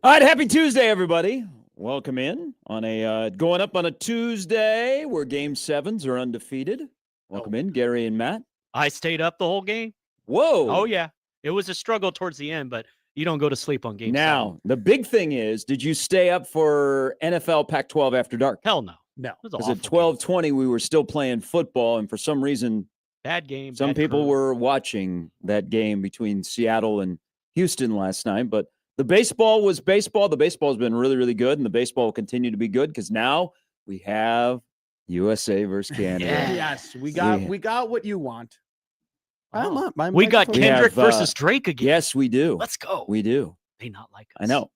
All right, happy Tuesday, everybody. Welcome in on a going up on a Tuesday where Game 7s are undefeated. Welcome in, Gary and Matt. I stayed up the whole game. Whoa. Oh, yeah. It was a struggle towards the end, but you don't go to sleep on Game 7. Now, the big thing is, did you stay up for NFL Pac-12 After Dark? Hell no. No. Because at 12:20 we were still playing football, and for some reason, bad game. Some bad people crew. were watching that game between Seattle and Houston last night, but the baseball was baseball. The baseball has been really, really good, and the baseball will continue to be good because now we have USA versus Canada. Yes, we got what you want. We got Kendrick versus Drake again. Yes, we do. Let's go. We do. They not like us. I know.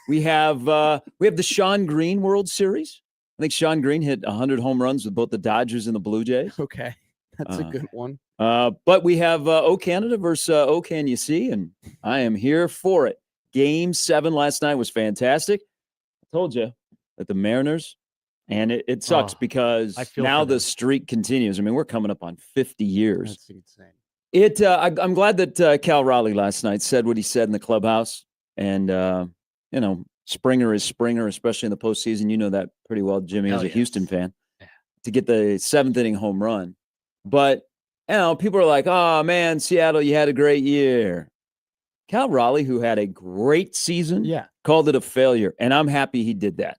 We have the Sean Green World Series. I think Sean Green hit 100 home runs with both the Dodgers and the Blue Jays. Okay, that's a good one. But we have O Canada versus O Can You See, and I am here for it. Game 7 last night was fantastic. I told you that the Mariners, and it sucks because now the streak continues. I mean, we're coming up on 50 years. That's insane. I'm glad that Cal Raleigh last night said what he said in the clubhouse, and Springer is Springer, especially in the postseason. You know that pretty well, Jimmy, as a Houston fan. Yeah. To get the 7th inning home run, but people are like, "Oh man, Seattle, you had a great year." Cal Raleigh, who had a great season, called it a failure, and I'm happy he did that.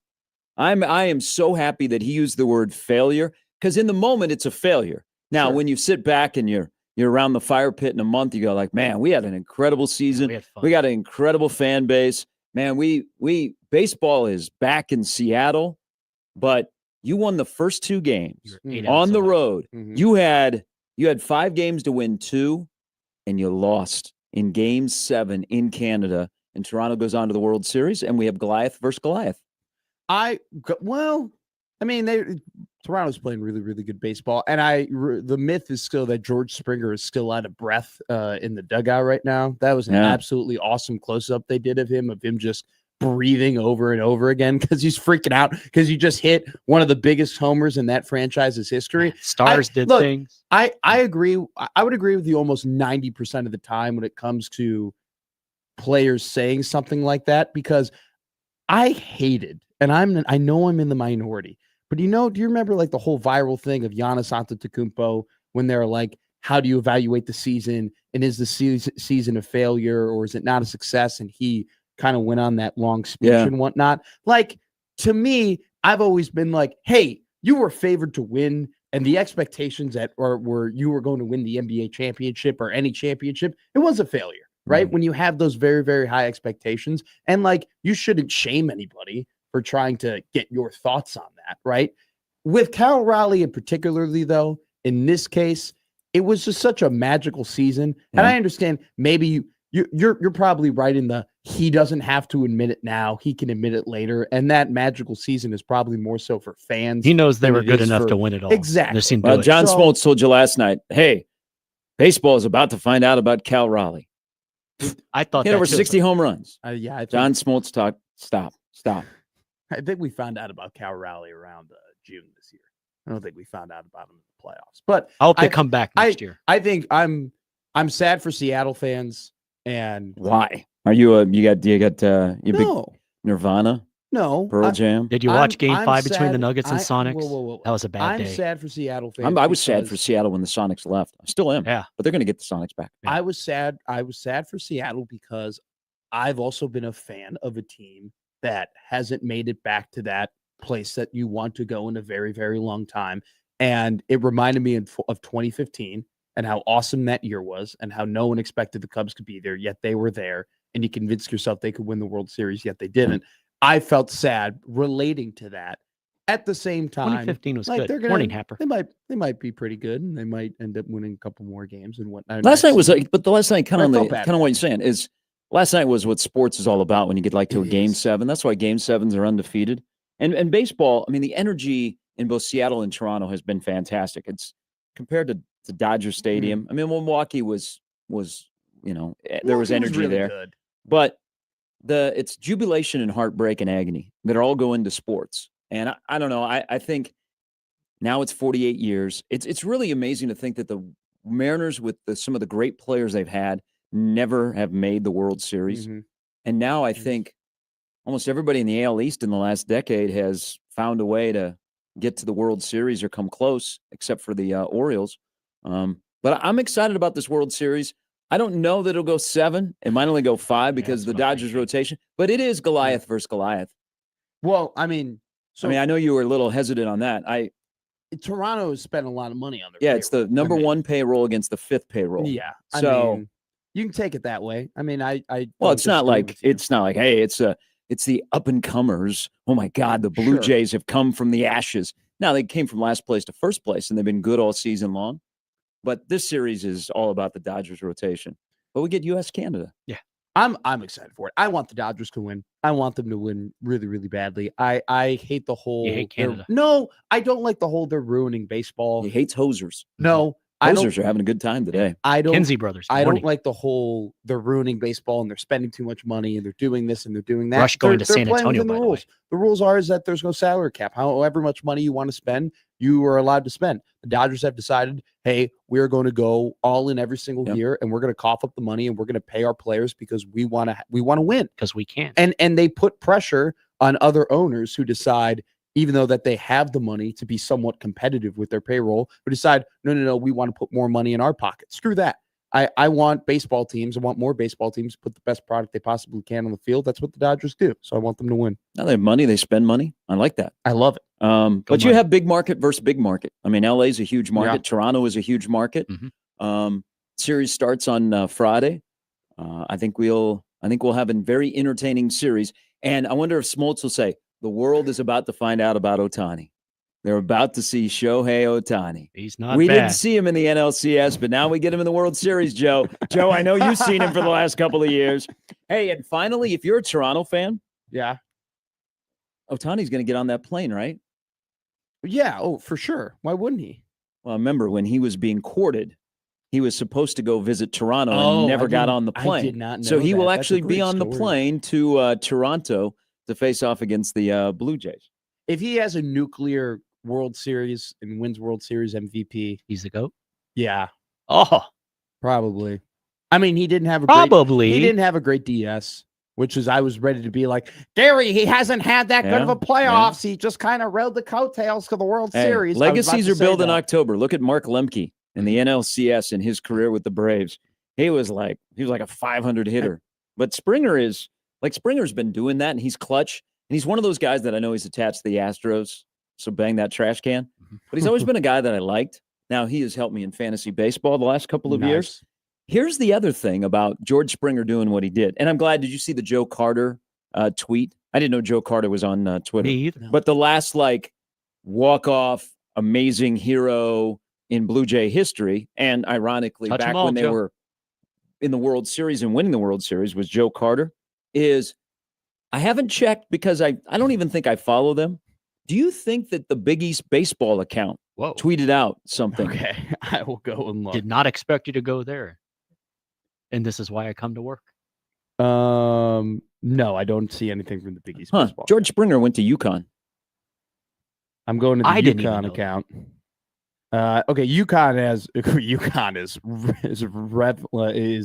I am so happy that he used the word failure because in the moment it's a failure. Now, when you sit back and you're around the fire pit in a month, you go like, "Man, we had an incredible season. We got an incredible fan base. Man, we baseball is back in Seattle, but you won the first 2 games on the road. Mm-hmm. You had 5 games to win 2, and you lost in Game 7 in Canada, and Toronto goes on to the World Series, and we have Goliath versus Goliath. Toronto's playing really, really good baseball, and the myth is still that George Springer is still out of breath in the dugout right now. That was an absolutely awesome close-up they did of him just breathing over and over again because he's freaking out because he just hit one of the biggest homers in that franchise's history. Stars did things. I agree. I would agree with you almost 90% of the time when it comes to players saying something like that because I hated, and I know I'm in the minority, but do you remember like the whole viral thing of Giannis Antetokounmpo when they're like, how do you evaluate the season? And is the season a failure or is it not a success? And he kind of went on that long speech and whatnot. Like, to me, I've always been like, hey, you were favored to win, and the expectations were you were going to win the NBA championship or any championship, it was a failure, right? When you have those very, very high expectations, and like, you shouldn't shame anybody for trying to get your thoughts on that, right? With Cal Raleigh in particularly, though, in this case, it was just such a magical season. And I understand maybe you're probably right in the he doesn't have to admit it now. He can admit it later. And that magical season is probably more so for fans. He knows they were good enough to win it all. Exactly. Well, John Smoltz told you last night, hey, baseball is about to find out about Cal Raleigh. I thought he had over 60 home runs. John Smoltz talked. Stop. I think we found out about Cal Raleigh around June this year. I don't think we found out about him in the playoffs. But I hope they come back next year. I think I'm sad for Seattle fans. And why are you you big Nirvana? No, Pearl Jam. Did you watch Game 5 between the Nuggets and Sonics? Whoa. That was a bad day. I'm sad for Seattle fans. I was sad for Seattle when the Sonics left. I still am. Yeah, but they're going to get the Sonics back. I was sad for Seattle because I've also been a fan of a team that hasn't made it back to that place that you want to go in a very, very long time. And it reminded me of 2015 and how awesome that year was and how no one expected the Cubs could be there, yet they were there. And you convinced yourself they could win the World Series, yet they didn't. I felt sad relating to that. At the same time, 2015 was good. Morning, Happer. They might be pretty good, and they might end up winning a couple more games and whatnot. Last night was but the last night kind of what you're saying is last night was what sports is all about when you get like to a Game 7. That's why Game 7s are undefeated. And baseball, I mean, the energy in both Seattle and Toronto has been fantastic. It's compared to Dodger Stadium. I mean, Milwaukee was there was energy really there, good. but it's jubilation and heartbreak and agony that all go into sports. And I don't know. I think now it's 48 years. It's really amazing to think that the Mariners, with some of the great players they've had, never have made the World Series. And now I think almost everybody in the AL East in the last decade has found a way to get to the World Series or come close, except for the Orioles. But I'm excited about this World Series. I don't know that it'll go 7. It might only go 5 because the Dodgers rotation. But it is Goliath versus Goliath. Well, I mean, I know you were a little hesitant on that. Toronto has spent a lot of money on their payroll. It's the number 1 payroll against the 5th payroll. Yeah. So I mean, you can take it that way. I mean, it's not like hey, it's the up and comers. Oh my God, the Blue Jays have come from the ashes. Now they came from last place to first place, and they've been good all season long. But this series is all about the Dodgers rotation. But we get U.S. Canada. Yeah, I'm excited for it. I want the Dodgers to win. I want them to win really, really badly. I hate the whole. You hate Canada? No, I don't like the whole. They're ruining baseball. He hates hosers. No. Hosers are having a good time today. Kinsey brothers. I don't like the whole they're ruining baseball and they're spending too much money and they're doing this and they're doing that. Rush going to San Antonio, by the way. The rules are is that there's no salary cap. However much money you want to spend, you are allowed to spend. The Dodgers have decided, hey, we're going to go all in every single year and we're going to cough up the money and we're going to pay our players because we want to win. Because we can. And they put pressure on other owners who decide, even though that they have the money to be somewhat competitive with their payroll, but decide, no, we want to put more money in our pocket. Screw that. I want baseball teams. I want more baseball teams to put the best product they possibly can on the field. That's what the Dodgers do. So I want them to win. Now they have money. They spend money. I like that. I love it. But you have big market versus big market. I mean, LA is a huge market. Yeah. Toronto is a huge market. Mm-hmm. Series starts on Friday. I think we'll have a very entertaining series. And I wonder if Smoltz will say, the world is about to find out about Ohtani. They're about to see Shohei Ohtani. He's not We bad. didn't see him in the NLCS, but now we get him in the World Series, Joe. Joe, I know you've seen him for the last couple of years. Hey, and finally, if you're a Toronto fan, Ohtani's going to get on that plane, right? Yeah, for sure. Why wouldn't he? Well, I remember when he was being courted, he was supposed to go visit Toronto and never got on the plane. I did not know so he that. will That's actually be on the plane to Toronto to face off against the Blue Jays. If he has a nuclear World Series and wins World Series MVP, he's the GOAT? Yeah. Oh. Probably. I mean, he didn't have a great DS, which is I was ready to be like, Gary, he hasn't had that good of a playoffs. He just kind of rode the coattails to the World Series. Legacies are built in October. Look at Mark Lemke in the NLCS in his career with the Braves. He was like a 500 hitter. But Springer's been doing that, and he's clutch. And he's one of those guys that I know he's attached to the Astros, so bang that trash can. But he's always been a guy that I liked. Now, he has helped me in fantasy baseball the last couple of years. Here's the other thing about George Springer doing what he did. And I'm glad, did you see the Joe Carter tweet? I didn't know Joe Carter was on Twitter. Me either. But the last, walk-off, amazing hero in Blue Jay history, and ironically, back when they were in the World Series and winning the World Series was Joe Carter, is I haven't checked because I don't even think I follow them. Do you think that the Big East baseball account tweeted out something? Okay, I will go and look. Did not expect you to go there. And this is why I come to work. No, I don't see anything from the Big East baseball. George Springer went to UConn. I'm going to the UConn account. Okay, UConn is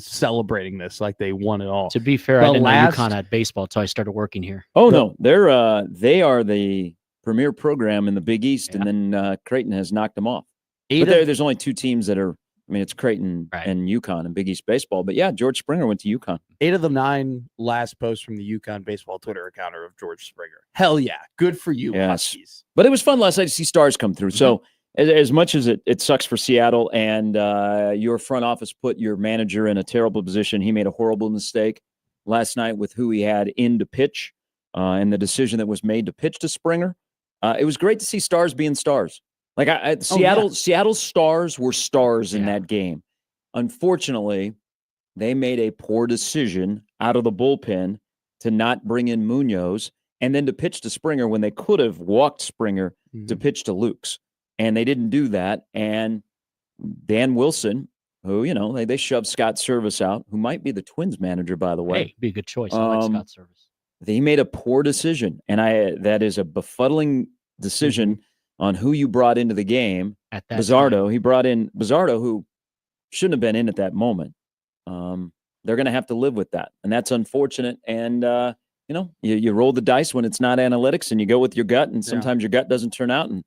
celebrating this like they won it all. To be fair, I didn't know UConn had baseball until I started working here. Oh no, they are the premier program in the Big East, and then Creighton has knocked them off. There's only 2 teams that are. I mean, it's Creighton and UConn in Big East baseball. But yeah, George Springer went to UConn. 8 of the 9 last posts from the UConn baseball Twitter account are of George Springer. Hell yeah, good for you, Huskies. But it was fun last night to see stars come through. So. As much as it sucks for Seattle and your front office put your manager in a terrible position, he made a horrible mistake last night with who he had in to pitch and the decision that was made to pitch to Springer. It was great to see stars being stars. Seattle's stars were stars in that game. Unfortunately, they made a poor decision out of the bullpen to not bring in Munoz and then to pitch to Springer when they could have walked Springer to pitch to Lukes. And they didn't do that. And Dan Wilson, who, they shoved Scott Service out, who might be the Twins manager, by the way. Hey, be a good choice. I like Scott Service. They made a poor decision. And that is a befuddling decision on who you brought into the game. At that Bizzardo. time. He brought in Bizzardo, who shouldn't have been in at that moment. They're going to have to live with that. And that's unfortunate. And you roll the dice when it's not analytics, and you go with your gut, and sometimes your gut doesn't turn out. And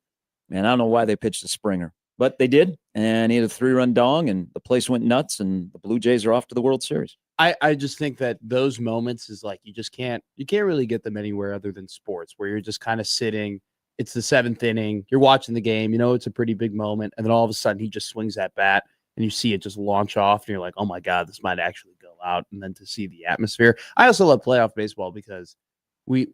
man, I don't know why they pitched to Springer, but they did, and he had a 3-run dong, and the place went nuts, and the Blue Jays are off to the World Series. I just think that those moments is like you can't really get them anywhere other than sports, where you're just kind of sitting. It's the 7th inning. You're watching the game. It's a pretty big moment, and then all of a sudden he just swings that bat, and you see it just launch off, and you're like, "Oh my God, this might actually go out." And then to see the atmosphere. I also love playoff baseball because we,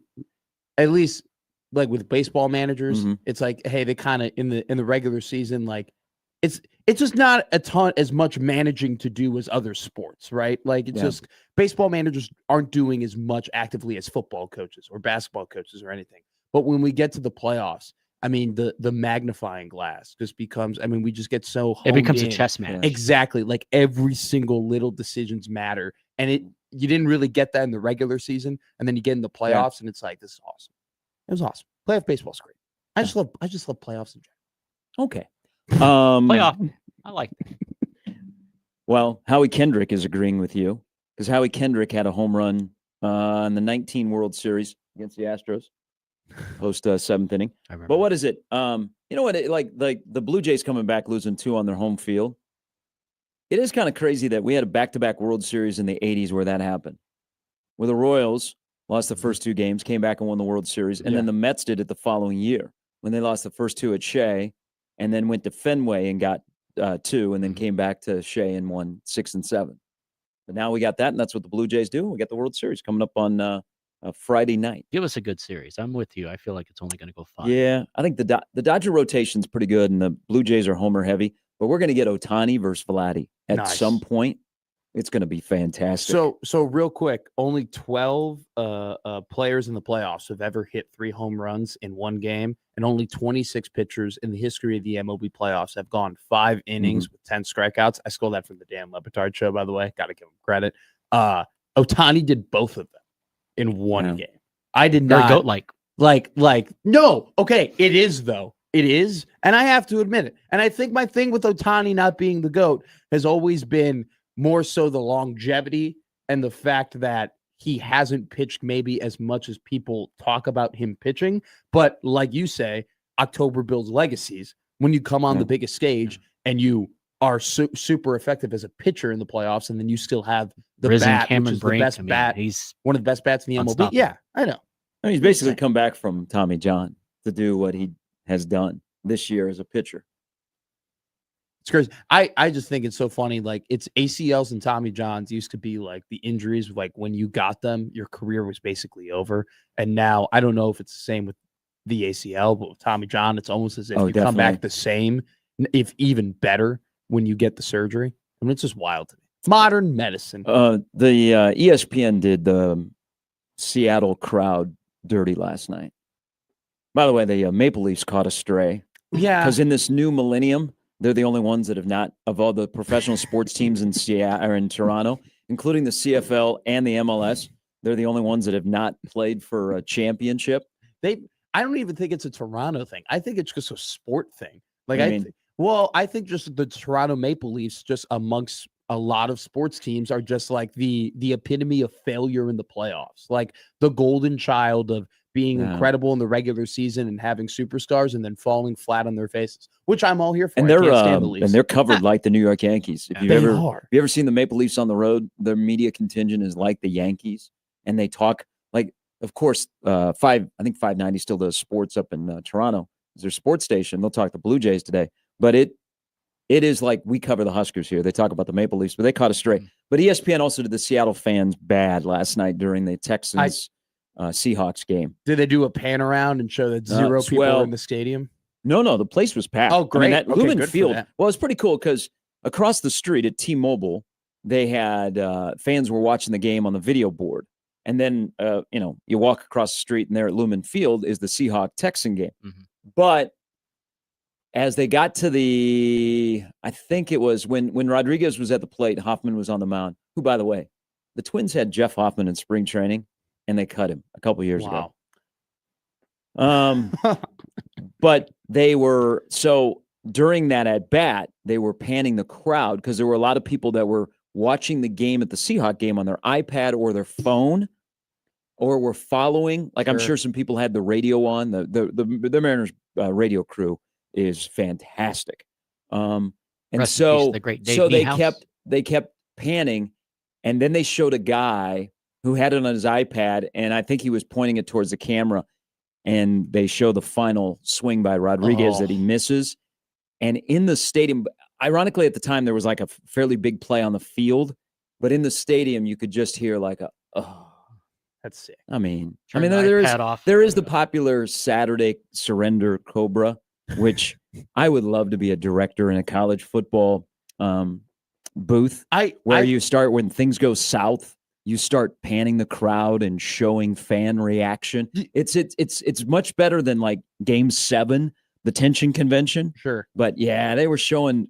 at least like with baseball managers, it's like, hey, they kind of in the regular season, like it's just not a ton as much managing to do as other sports, right? Like it's just baseball managers aren't doing as much actively as football coaches or basketball coaches or anything. But when we get to the playoffs, I mean, the magnifying glass just becomes, we just get so honed it becomes in. A chess match. Exactly. Like every single little decisions matter. And you didn't really get that in the regular season. And then you get in the playoffs and it's like, this is awesome. It was awesome. Playoff baseball's great. I just love playoffs in general. Okay. Playoff. I like that. Well, Howie Kendrick is agreeing with you because Howie Kendrick had a home run in the 19 World Series against the Astros. Post 7th inning. But what is it? You know what? Like the Blue Jays coming back, losing 2 on their home field. It is kind of crazy that we had a back-to-back World Series in the 80s where that happened. Where the Royals lost the first 2 games, came back and won the World Series, and then the Mets did it the following year when they lost the first 2 at Shea, and then went to Fenway and got 2, and then came back to Shea and won 6 and 7. But now we got that, and that's what the Blue Jays do. We got the World Series coming up on Friday night. Give us a good series. I'm with you. I feel like it's only going to go 5. Yeah, I think the Dodger rotation's pretty good, and the Blue Jays are homer heavy. But we're going to get Ohtani versus Vladdy at some point. It's going to be fantastic. So real quick, only 12 players in the playoffs have ever hit 3 home runs in one game, and only 26 pitchers in the history of the MLB playoffs have gone 5 innings with 10 strikeouts. I stole that from the Dan Le Batard show, by the way. Got to give him credit. Ohtani did both of them in one game. I did not. Goat like no. Okay, it is though. It is, and I have to admit it. And I think my thing with Ohtani not being the GOAT has always been more so the longevity and the fact that he hasn't pitched maybe as much as people talk about him pitching. But like you say, October builds legacies. When you come on the biggest stage and you are super effective as a pitcher in the playoffs, and then you still have the bat, which is the best bat. He's one of the best bats in the MLB. Yeah, I know. He's basically come back from Tommy John to do what he has done this year as a pitcher. It's crazy. I just think it's so funny. Like it's ACLs and Tommy Johns used to be like the injuries. Like when you got them, your career was basically over. And now I don't know if it's the same with the ACL, but with Tommy John, it's almost as if you come back the same, if even better, when you get the surgery. I mean, it's just wild to me. Modern medicine. The ESPN did the Seattle crowd dirty last night. By the way, the Maple Leafs caught a stray. Yeah. Because in this new millennium, they're the only ones that have not, of all the professional sports teams in Seattle or in Toronto, including the CFL and the MLS, they're the only ones that have not played for a championship. I don't even think it's a Toronto thing. I think it's just a sport thing. Like I think just the Toronto Maple Leafs, just amongst a lot of sports teams, are just like the epitome of failure in the playoffs. Like the golden child of being incredible in the regular season and having superstars and then falling flat on their faces, which I'm all here for. And they're covered like the New York Yankees. If you've ever seen the Maple Leafs on the road, their media contingent is like the Yankees, and they talk like, of course, I think 590 still does sports up in Toronto. It's their sports station. They'll talk the Blue Jays today, but it is like we cover the Huskers here. They talk about the Maple Leafs, but they caught a stray. But ESPN also did the Seattle fans bad last night during the Texans Seahawks game. Did they do a pan around and show that 0 people were in the stadium? No, the place was packed. Oh, great. I mean, Lumen Field. Well, it's pretty cool because across the street at T-Mobile, they had fans were watching the game on the video board. And then, you walk across the street and there at Lumen Field is the Seahawks-Texan game. Mm-hmm. But as they got to I think it was when Rodriguez was at the plate, Hoffman was on the mound, who, by the way, the Twins had Jeff Hoffman in spring training, and they cut him a couple years ago. But they were, so during that at bat, they were panning the crowd because there were a lot of people that were watching the game at the Seahawk game on their iPad or their phone. or were following. Like I'm sure some people had the radio on. The Mariners radio crew is fantastic. And Rest in peace so to the great Dave so Niehaus. they kept panning, and then they showed a guy who had it on his iPad, and I think he was pointing it towards the camera, and they show the final swing by Rodriguez that he misses. And in the stadium, ironically at the time, there was like a fairly big play on the field, but in the stadium, you could just hear like that's sick. I mean, Off. there is the popular Saturday surrender Cobra, which I would love to be a director in a college football booth where you start when things go south. You start panning the crowd and showing fan reaction. It's much better than like Game 7, the tension convention. Sure. But yeah, they were showing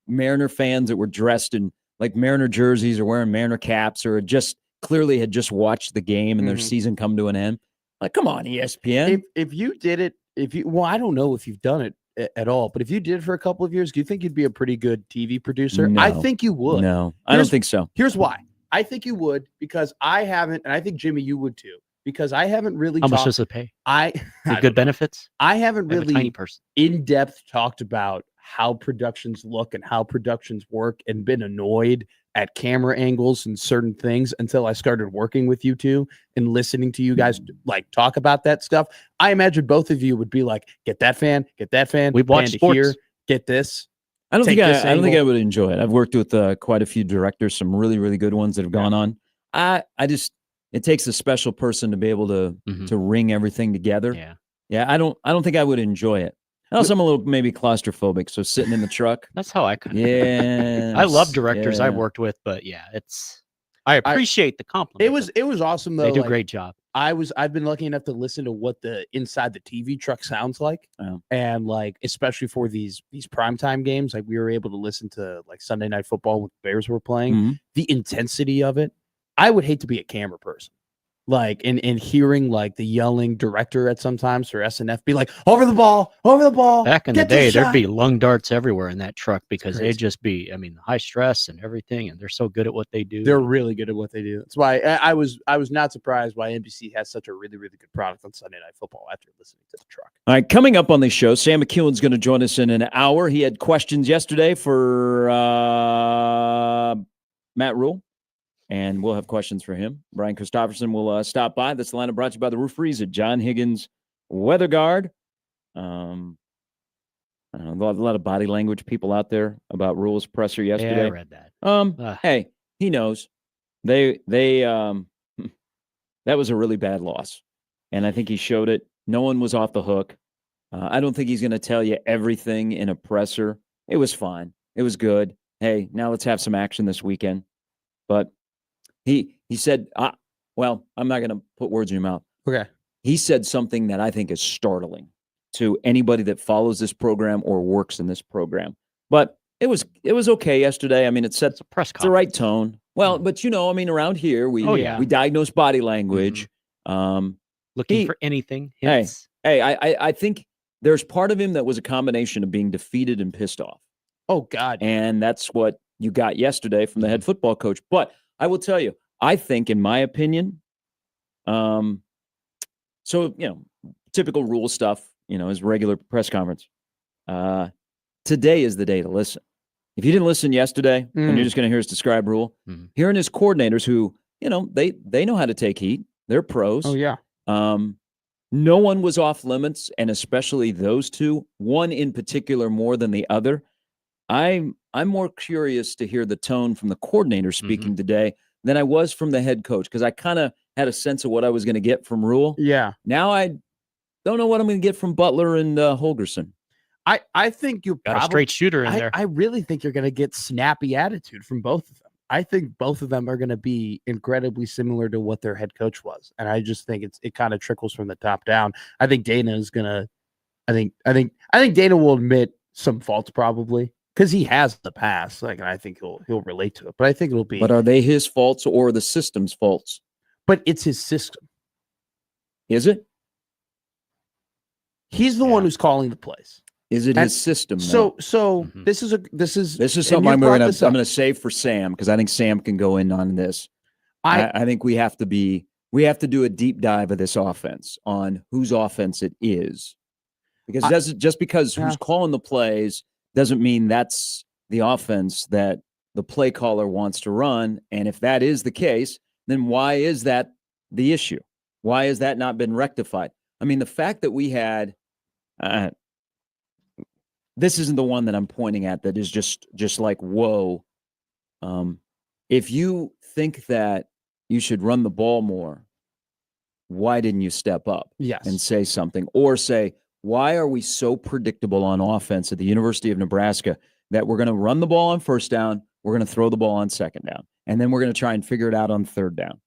Mariner fans that were dressed in like Mariner jerseys or wearing Mariner caps or just clearly had just watched the game and their season come to an end. Like, come on, ESPN. If you did it, I don't know if you've done it at all, but if you did it for a couple of years, do you think you'd be a pretty good TV producer? No. I think you would. No, I don't think so. Here's why. I think you would, because I haven't, and I think Jimmy, you would too, because I haven't really. How much does it pay? Good benefits. I haven't really tiny person. in depth talked about how productions look and how productions work, and been annoyed at camera angles and certain things until I started working with you two and listening to you guys like talk about that stuff. I imagine both of you would be like, get that fan. We've watched sports. Here, get this. I don't think I would enjoy it. I've worked with quite a few directors, some really, really good ones that have gone on. It takes a special person to be able to ring everything together. Yeah. I don't think I would enjoy it. Also, I'm a little maybe claustrophobic, so sitting in the truck. That's how I kind of. Yeah. I love directors I've worked with, but I appreciate the compliment. It was awesome though. They do a great job. I've been lucky enough to listen to what the inside the TV truck sounds like. And like, especially for these primetime games, like we were able to listen to like Sunday Night Football when the Bears were playing, the intensity of it. I would hate to be a camera person. Like, and hearing like the yelling director at sometimes for SNF be like, over the ball. Back in the day, there'd be lung darts everywhere in that truck because they'd just be, high stress and everything. And they're so good at what they do. They're really good at what they do. That's why I was not surprised why NBC has such a really, really good product on Sunday Night Football after listening to the truck. All right, coming up on the show, Sam McEwen's going to join us in an hour. He had questions yesterday for Matt Rhule. And we'll have questions for him. Brian Christopherson will stop by. This lineup brought to you by the Rooferys at John Higgins Weather Guard. I don't know, a lot of body language people out there about Rhule's presser yesterday. Yeah, I read that. Hey, he knows. They that was a really bad loss. And I think he showed it. No one was off the hook. I don't think he's going to tell you everything in a presser. It was fine. It was good. Hey, now let's have some action this weekend. But he said, well, I'm not going to put words in your mouth. Okay. He said something that I think is startling to anybody that follows this program or works in this program. But it was okay yesterday. I mean, it set a press conference. The right tone. Well, but around here we diagnose body language. Looking for anything. Hints. I think there's part of him that was a combination of being defeated and pissed off. Oh God. And that's what you got yesterday from the head football coach. But I will tell you, I think, in my opinion, typical Rhule stuff, his regular press conference. Today is the day to listen. If you didn't listen yesterday, and you're just going to hear us describe Rhule, hearing his coordinators who, they know how to take heat. They're pros. Oh, yeah. No one was off limits, and especially those two, one in particular more than the other. I'm more curious to hear the tone from the coordinator speaking today than I was from the head coach, because I kind of had a sense of what I was going to get from Rhule. Yeah. Now I don't know what I'm going to get from Butler and Holgorsen. I think you got a straight shooter in there. I really think you're going to get snappy attitude from both of them. I think both of them are going to be incredibly similar to what their head coach was, and I just think it kind of trickles from the top down. I think Dana is going to. I think Dana will admit some faults probably, because he has the past, and I think he'll relate to it. But I think it'll be. But are they his faults or the system's faults? But it's his system. Is it? He's the one who's calling the plays. Is it his system? So this is something I'm going to save for Sam, because I think Sam can go in on this. I think we have to be we have to do a deep dive of this offense on whose offense it is. Because just because who's calling the plays doesn't mean that's the offense that the play caller wants to run. And if that is the case, then why is that the issue? Why has that not been rectified? I mean, the fact that we had this isn't the one that I'm pointing at that is just like, whoa. If you think that you should run the ball more, why didn't you step up and say something? Or say, why are we so predictable on offense at the University of Nebraska that we're going to run the ball on first down, we're going to throw the ball on second down, and then we're going to try and figure it out on third down?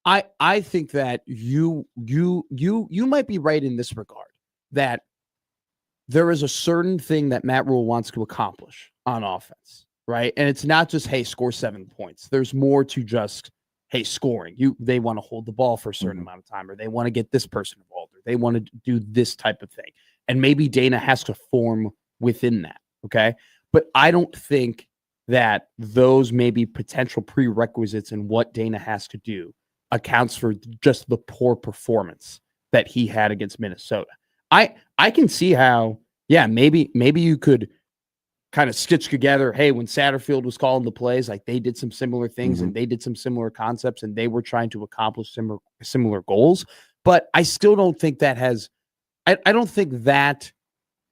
I think that you might be right in this regard, that there is a certain thing that Matt Rhule wants to accomplish on offense, right? And it's not just, hey, score 7 points. There's more to just, hey, scoring. They want to hold the ball for a certain amount of time, or they want to get this person involved, or they want to do this type of thing. And maybe Dana has to form within that, okay? But I don't think that those may be potential prerequisites in what Dana has to do accounts for just the poor performance that he had against Minnesota. I can see how, maybe you could kind of stitch together, hey, when Satterfield was calling the plays, like they did some similar things and they did some similar concepts and they were trying to accomplish similar goals. But I still don't think that I don't think that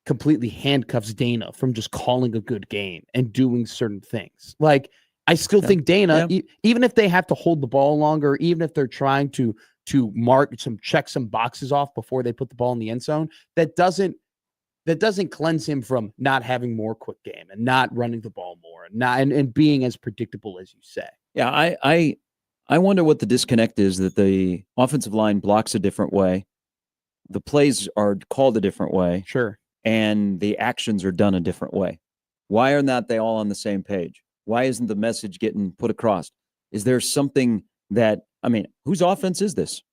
completely handcuffs Dana from just calling a good game and doing certain things. Like, I still think Dana, even if they have to hold the ball longer, even if they're trying to check some boxes off before they put the ball in the end zone, that doesn't cleanse him from not having more quick game and not running the ball more and being as predictable as you say. Yeah, I wonder what the disconnect is, that the offensive line blocks a different way, the plays are called a different way, sure, and the actions are done a different way. Why are not they all on the same page? Why isn't the message getting put across? Is there something that, I mean, whose offense is this?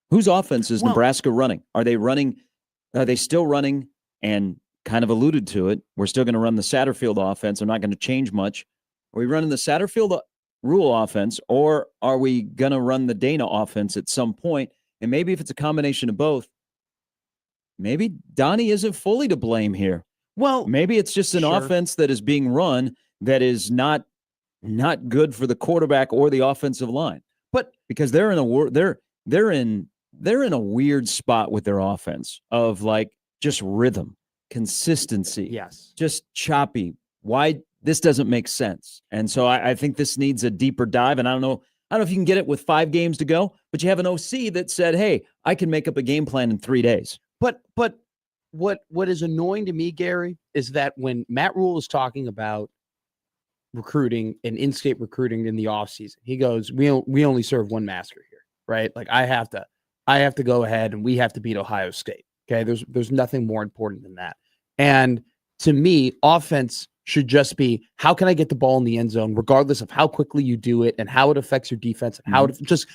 Whose offense is Nebraska running? Are they still running? And kind of alluded to it, we're still going to run the Satterfield offense. I'm not going to change much. Are we running the Satterfield Rhule offense, or are we going to run the Dana offense at some point? And maybe if it's a combination of both, maybe Donnie isn't fully to blame here. Well, maybe it's just an offense that is being run that is not good for the quarterback or the offensive line. But because they're in a weird spot with their offense of like just rhythm, consistency, just choppy. Why this doesn't make sense. And so I think this needs a deeper dive. And I don't know if you can get it with 5 games to go, but you have an OC that said, hey, I can make up a game plan in 3 days. But what is annoying to me, Gary, is that when Matt Rhule is talking about recruiting and in-state recruiting in the offseason, he goes, we only serve one master here, right? Like I have to go ahead and we have to beat Ohio State. Okay, there's nothing more important than that. And to me, offense should just be, how can I get the ball in the end zone, regardless of how quickly you do it and how it affects your defense and how it just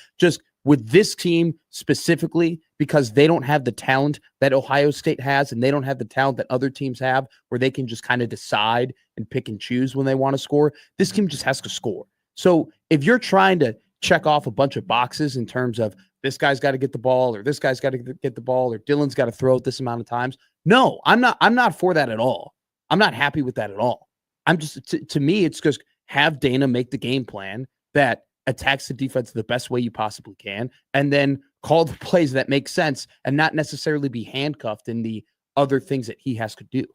with this team specifically, because they don't have the talent that Ohio State has and they don't have the talent that other teams have where they can just kind of decide and pick and choose when they want to score. This team just has to score. So if you're trying to check off a bunch of boxes in terms of this guy's got to get the ball, or this guy's got to get the ball, or Dylan's got to throw it this amount of times. No, I'm not for that at all. I'm not happy with that at all. I'm just, to me, it's just have Dana make the game plan that attacks the defense the best way you possibly can, and then call the plays that make sense and not necessarily be handcuffed in the other things that he has to do.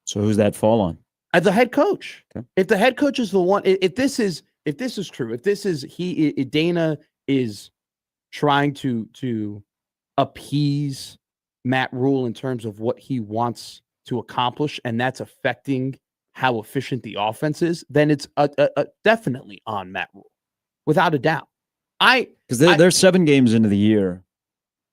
So who's that fall on? As the head coach. Okay. If the head coach is the one, if this is true, if this is Dana is trying to appease Matt Rhule in terms of what he wants to accomplish, and that's affecting how efficient the offense is, then it's definitely on Matt Rhule, without a doubt. Because they're 7 games into the year,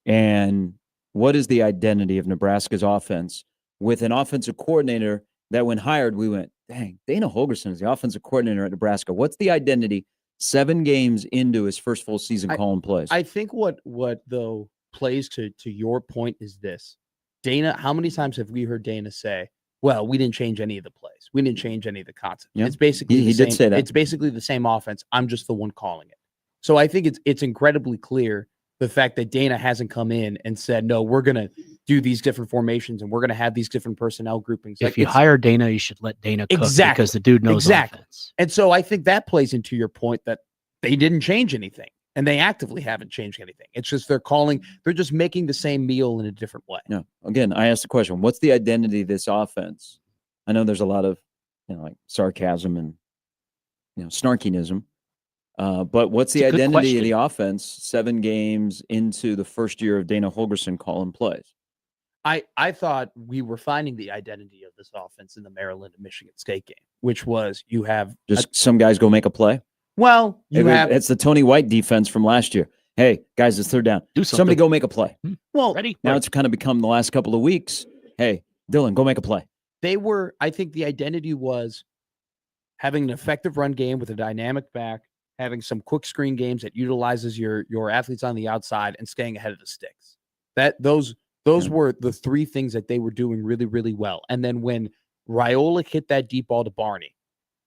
and what is the identity of Nebraska's offense with an offensive coordinator that when hired, we went, dang, Dana Holgorsen is the offensive coordinator at Nebraska. What's the identity 7 games into his first full season calling plays? I think what though plays to your point is this. Dana, how many times have we heard Dana say, well, we didn't change any of the plays. We didn't change any of the concepts. Yeah. It's basically he did say that. It's basically the same offense. I'm just the one calling it. So I think it's incredibly clear the fact that Dana hasn't come in and said, no, we're going to do these different formations and we're going to have these different personnel groupings. If you hire Dana, you should let Dana cook because the dude knows offense. And so I think that plays into your point that they didn't change anything and they actively haven't changed anything. It's just they're just making the same meal in a different way. Yeah. Again, I asked the question, what's the identity of this offense? I know there's a lot of, like sarcasm and, snarkiness. But what's the identity of the offense 7 games into the first year of Dana Holgorsen calling plays? I thought we were finding the identity of this offense in the Maryland and Michigan State game, which was you have just some guys go make a play. Well, it's the Tony White defense from last year. Hey, guys, it's 3rd down. Do something. Somebody go make a play. Well, ready. Now it's kind of become the last couple of weeks. Hey, Dylan, go make a play. I think the identity was having an effective run game with a dynamic back, having some quick screen games that utilizes your athletes on the outside and staying ahead of the sticks. Those were the 3 things that they were doing really, really well. And then when Rhule hit that deep ball to Barney,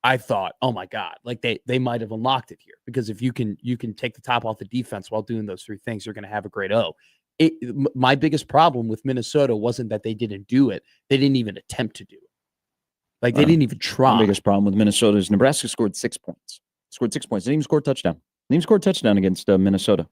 I thought, oh my God, like they might have unlocked it here, because if you can take the top off the defense while doing those 3 things, you're going to have a great O. My biggest problem with Minnesota wasn't that they didn't do it. They didn't even attempt to do it. Like they didn't even try. My biggest problem with Minnesota is Nebraska scored 6 points. Didn't even score a touchdown. Didn't even score a touchdown against Minnesota.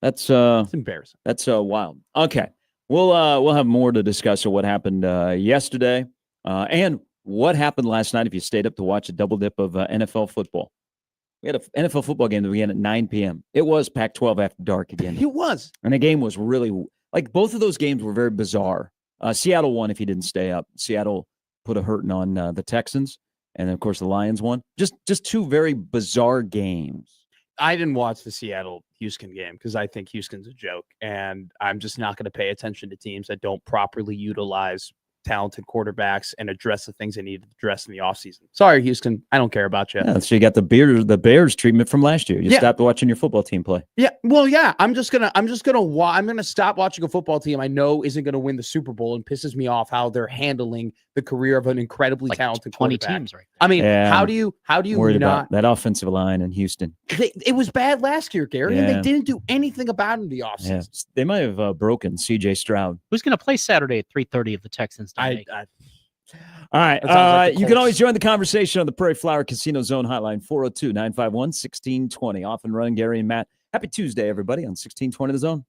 That's embarrassing. That's wild. Okay. We'll have more to discuss of what happened yesterday and what happened last night if you stayed up to watch a double dip of NFL football. We had an NFL football game that began at 9 p.m. It was Pac-12 after dark again. It was. And the game was really, like, both of those games were very bizarre. Seattle won if he didn't stay up. Seattle put a hurting on the Texans. And then, of course, the Lions won. Just 2 very bizarre games. I didn't watch the Seattle-Houston game because I think Houston's a joke. And I'm just not going to pay attention to teams that don't properly utilize talented quarterbacks and address the things they need to address in the offseason. Sorry, Houston. I don't care about you. Yeah, so you got the Bears treatment from last year. You stopped watching your football team play. Yeah. Well, yeah. I'm gonna stop watching a football team I know isn't gonna win the Super Bowl, and pisses me off how they're handling the career of an incredibly talented 20 teams right there. I mean, how do you worried not about that offensive line in Houston? It was bad last year, Gary, and they didn't do anything about it in the offseason. Yeah. They might have broken C.J. Stroud. Who's going to play Saturday at 3:30 if the Texans don't make it? All right. Like you can always join the conversation on the Prairie Flower Casino Zone hotline, 402-951-1620. Off and running, Gary and Matt. Happy Tuesday, everybody, on 1620 The Zone.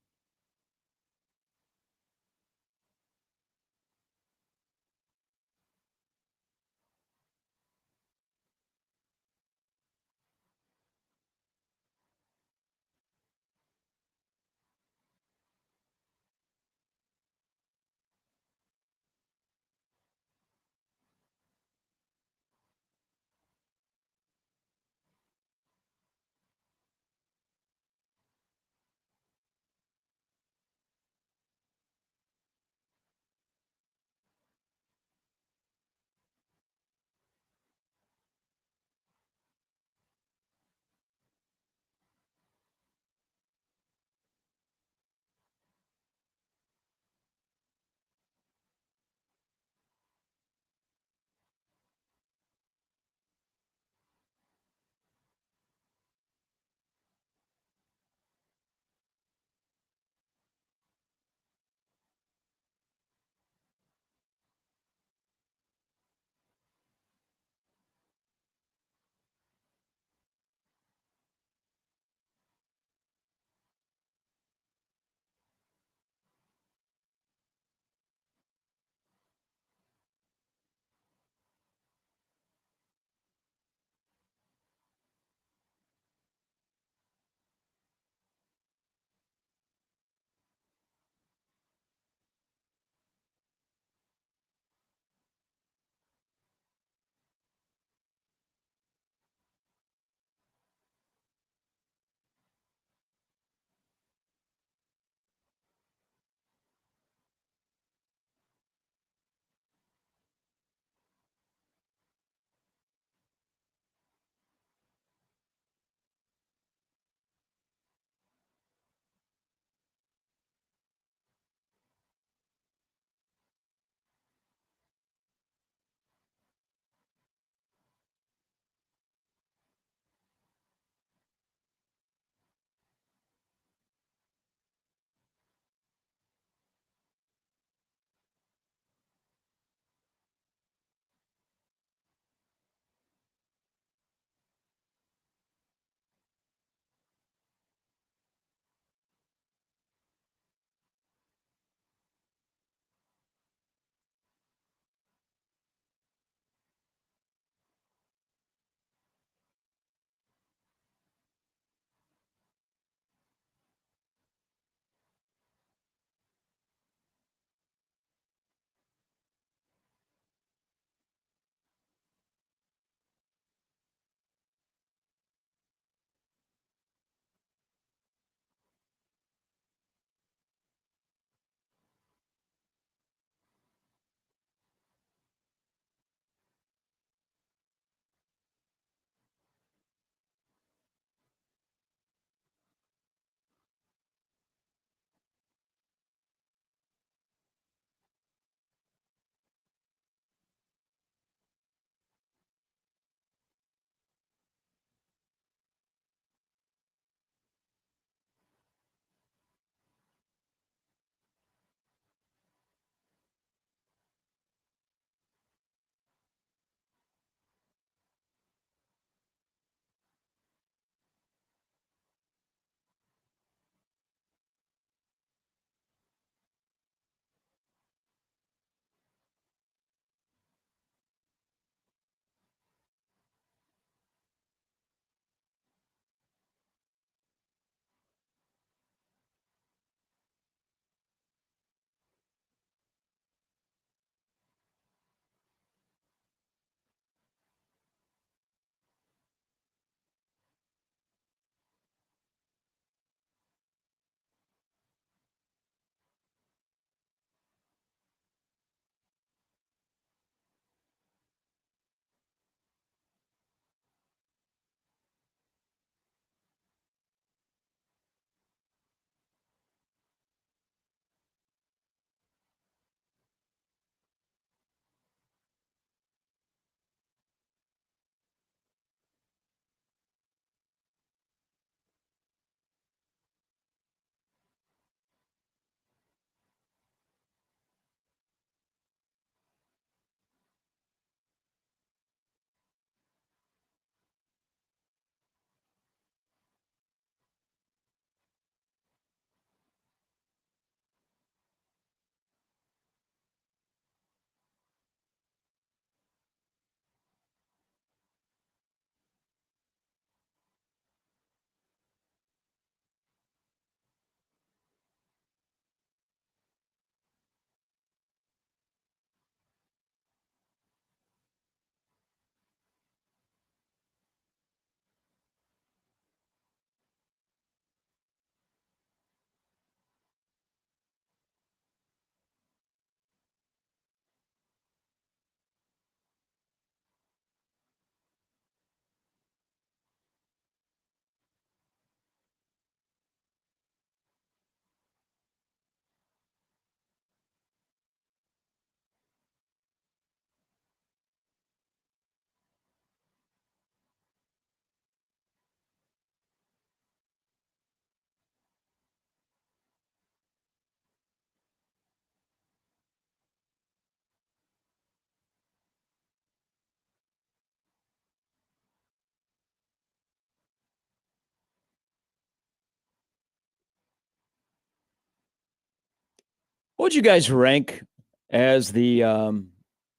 What would you guys rank as the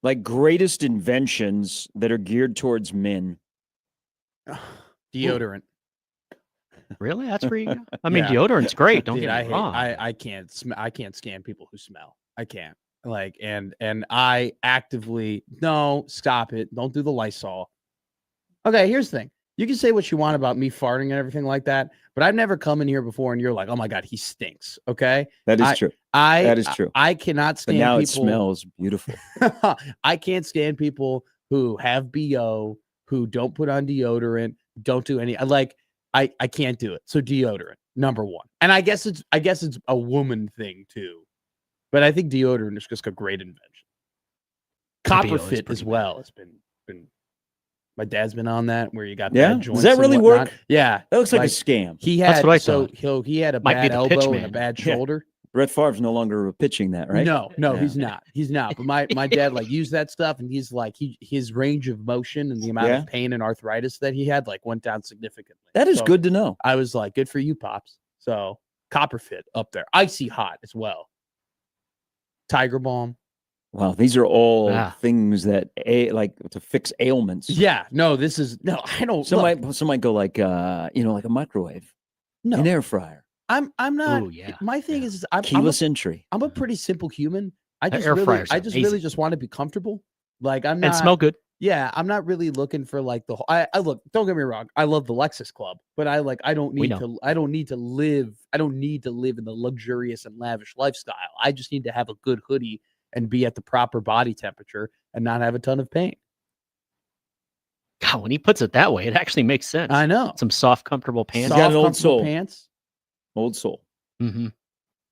like greatest inventions that are geared towards men? Deodorant. Really? That's where you go? I mean, Yeah. deodorant's great. Don't Dude, get me wrong. I can't stand people who smell. I can't. Like, and I actively no, stop it. Don't do the Lysol. Okay, here's the thing. You can say what you want about me farting and everything like that, but I've never come in here before and you're like, oh my God, he stinks. Okay. That is true. That is true. I cannot stand but now people. It smells beautiful. I can't stand people who have BO, who don't put on deodorant, don't do any I can't do it. So deodorant, number one. And I guess it's a woman thing too. But I think deodorant is just a great invention. Copper fit as well. It's been my dad's been on that where you got bad joints. Does that really work? Yeah. That looks like a scam. He had That's what I thought. he had a bad elbow and a bad shoulder. Brett Favre's no longer pitching that, right? No, he's not. He's not. But my dad like used that stuff, and he's like his range of motion and the amount of pain and arthritis that he had like went down significantly. That is good to know. I was like, good for you, Pops. So Copper Fit up there, Icy Hot as well. Tiger Balm. Wow, these are all things that like to fix ailments. Yeah, no, this is no. I don't. Some might go like like a microwave, an air fryer. I'm not. Ooh, yeah. My thing is, I'm keyless entry. I'm a pretty simple human. I just really just want to be comfortable. Like I'm not. And smell good. Yeah, I'm not really looking for like the whole. I look. Don't get me wrong. I love the Lexus Club, but I don't need to. I don't need to live in the luxurious and lavish lifestyle. I just need to have a good hoodie and be at the proper body temperature and not have a ton of pain. God, when he puts it that way, it actually makes sense. I know. Some soft, comfortable pants. Got an old soul. Pants. Old soul. Mm-hmm.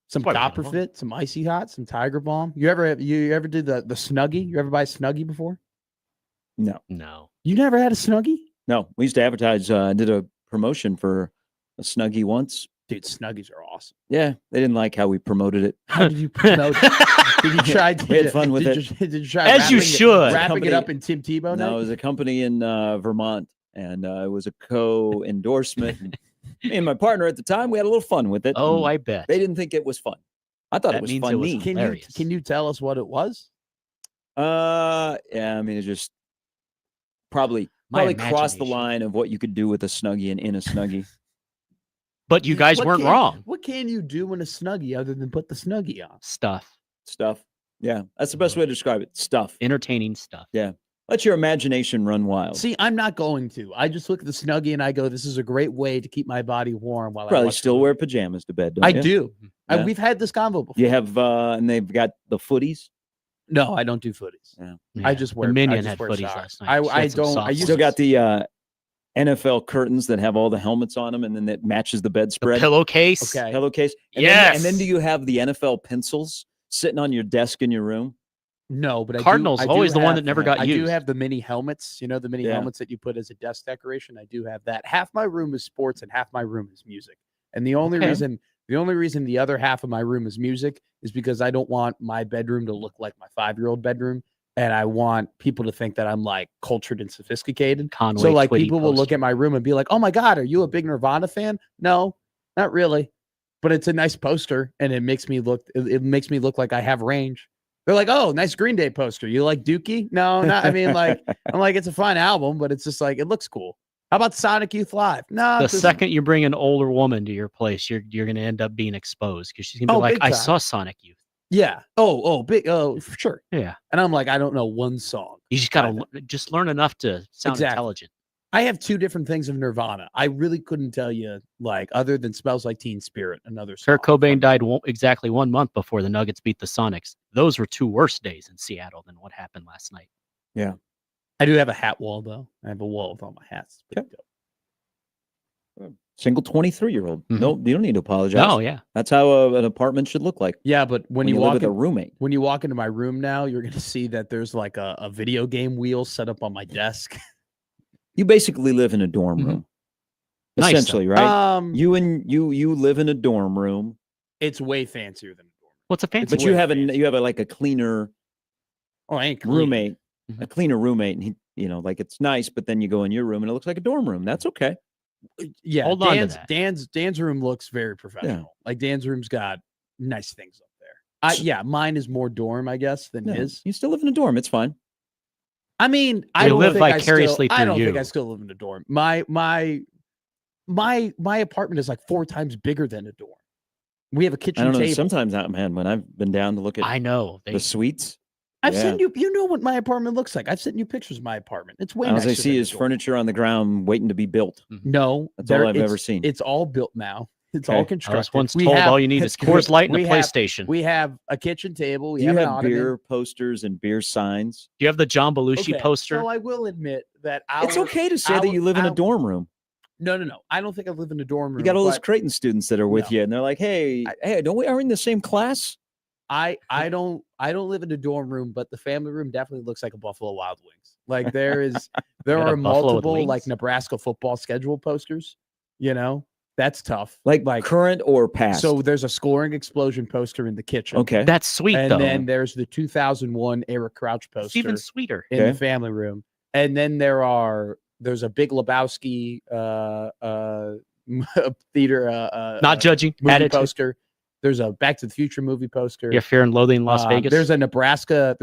Some Copper Fit, some Icy Hot, some Tiger Balm. You ever do the Snuggie? You ever buy a Snuggie before? No. You never had a Snuggie? No. We used to advertise. Did a promotion for a Snuggie once. Dude, Snuggies are awesome. Yeah, they didn't like how we promoted it. How did you promote it? Did you try? We had fun with it. Did you try? As you should. Wrapping it up in Tim Tebow. No, it was a company in Vermont, and it was a co-endorsement. Me and my partner at the time, we had a little fun with it. Oh, I bet. They didn't think it was fun. I thought it was funny. Can you tell us what it was? Yeah, I mean, it just probably crossed the line of what you could do with a Snuggie and in a Snuggie. But you guys weren't wrong. What can you do in a Snuggie other than put the Snuggie on? Stuff. Yeah, that's the best way to describe it. Stuff. Entertaining stuff. Yeah. Let your imagination run wild. See, I'm not going to. I just look at the Snuggie and I go, this is a great way to keep my body warm while I still wear pajamas to bed, don't I you? do. Yeah. We've had this convo before. You have, and they've got the footies? No, I don't do footies. Yeah. I just wear. The Minion had footies last night. I don't. I still got the NFL curtains that have all the helmets on them, and then it matches the bedspread. The pillowcase. Okay. Pillowcase. Yes. And then do you have the NFL pencils sitting on your desk in your room? No, but Cardinals always the one that never got used. I do have the mini helmets. You know, the mini helmets that you put as a desk decoration. I do have that. Half my room is sports, and half my room is music. And the only reason the other half of my room is music is because I don't want my bedroom to look like my 5-year-old bedroom. And I want people to think that I'm like cultured and sophisticated. So like people will look at my room and be like, oh my God, are you a big Nirvana fan? No, not really. But it's a nice poster and it makes me look like I have range. They're like, oh, nice Green Day poster. You like Dookie? No, not. I mean, like, I'm like, it's a fine album, but it's just like, it looks cool. How about Sonic Youth Live? No. The second you bring an older woman to your place, you're going to end up being exposed because she's going to be like, I saw Sonic Youth. Yeah. Big. Oh, for sure. Yeah. And I'm like, I don't know one song. You just got to just learn enough to sound intelligent. I have 2 different things of Nirvana. I really couldn't tell you, like, other than Smells Like Teen Spirit, another song. Kurt Cobain died exactly 1 month before the Nuggets beat the Sonics. Those were 2 worse days in Seattle than what happened last night. Yeah. I do have a hat wall, though. I have a wall with all my hats. Okay. Single 23-year-old. Mm-hmm. No, you don't need to apologize. Oh, yeah. That's how an apartment should look like. Yeah, but when you live walk with a roommate. When you walk into my room now, you're going to see that there's like a video game wheel set up on my desk. You basically live in a dorm room. Essentially, right? You live in a dorm room. It's way fancier than a dorm room. What's a fancy? But you have like a cleaner roommate. Mm-hmm. A cleaner roommate, and he, like it's nice, but then you go in your room and it looks like a dorm room. That's okay. Yeah, hold on to that. Dan's room looks very professional. Yeah. Like Dan's room's got nice things up there. Mine is more dorm, I guess, than his. You still live in a dorm. It's fine. I mean, I don't live vicariously through you. I don't think I still live in a dorm. My apartment is like 4 times bigger than a dorm. We have a kitchen I don't know. table. Sometimes, man, when I've been down to look at the suites. I've sent you know what my apartment looks like. I've sent you pictures of my apartment. It's way nicer. All I see is furniture on the ground waiting to be built. No, that's all I've ever seen. It's all built now. It's all constructed. I was once told all you need is Coors Light and a PlayStation. We have a kitchen table. Do you have beer posters and beer signs? Do you have the John Belushi poster? So I will admit that it's okay to say that you live in a dorm room. No. I don't think I live in a dorm room. You got all those Creighton students that are with you, and they're like, "Hey, don't we are in the same class?" I don't live in a dorm room, but the family room definitely looks like a Buffalo Wild Wings. Like there are multiple like Nebraska football schedule posters. You know, that's tough. Like current or past. So there's a scoring explosion poster in the kitchen. Okay, that's sweet. And then there's the 2001 Eric Crouch poster. It's even sweeter in the family room. And then there's a Big Lebowski theater not judging movie poster. There's a Back to the Future movie poster. Yeah, Fear and Loathing in Las Vegas. There's a Nebraska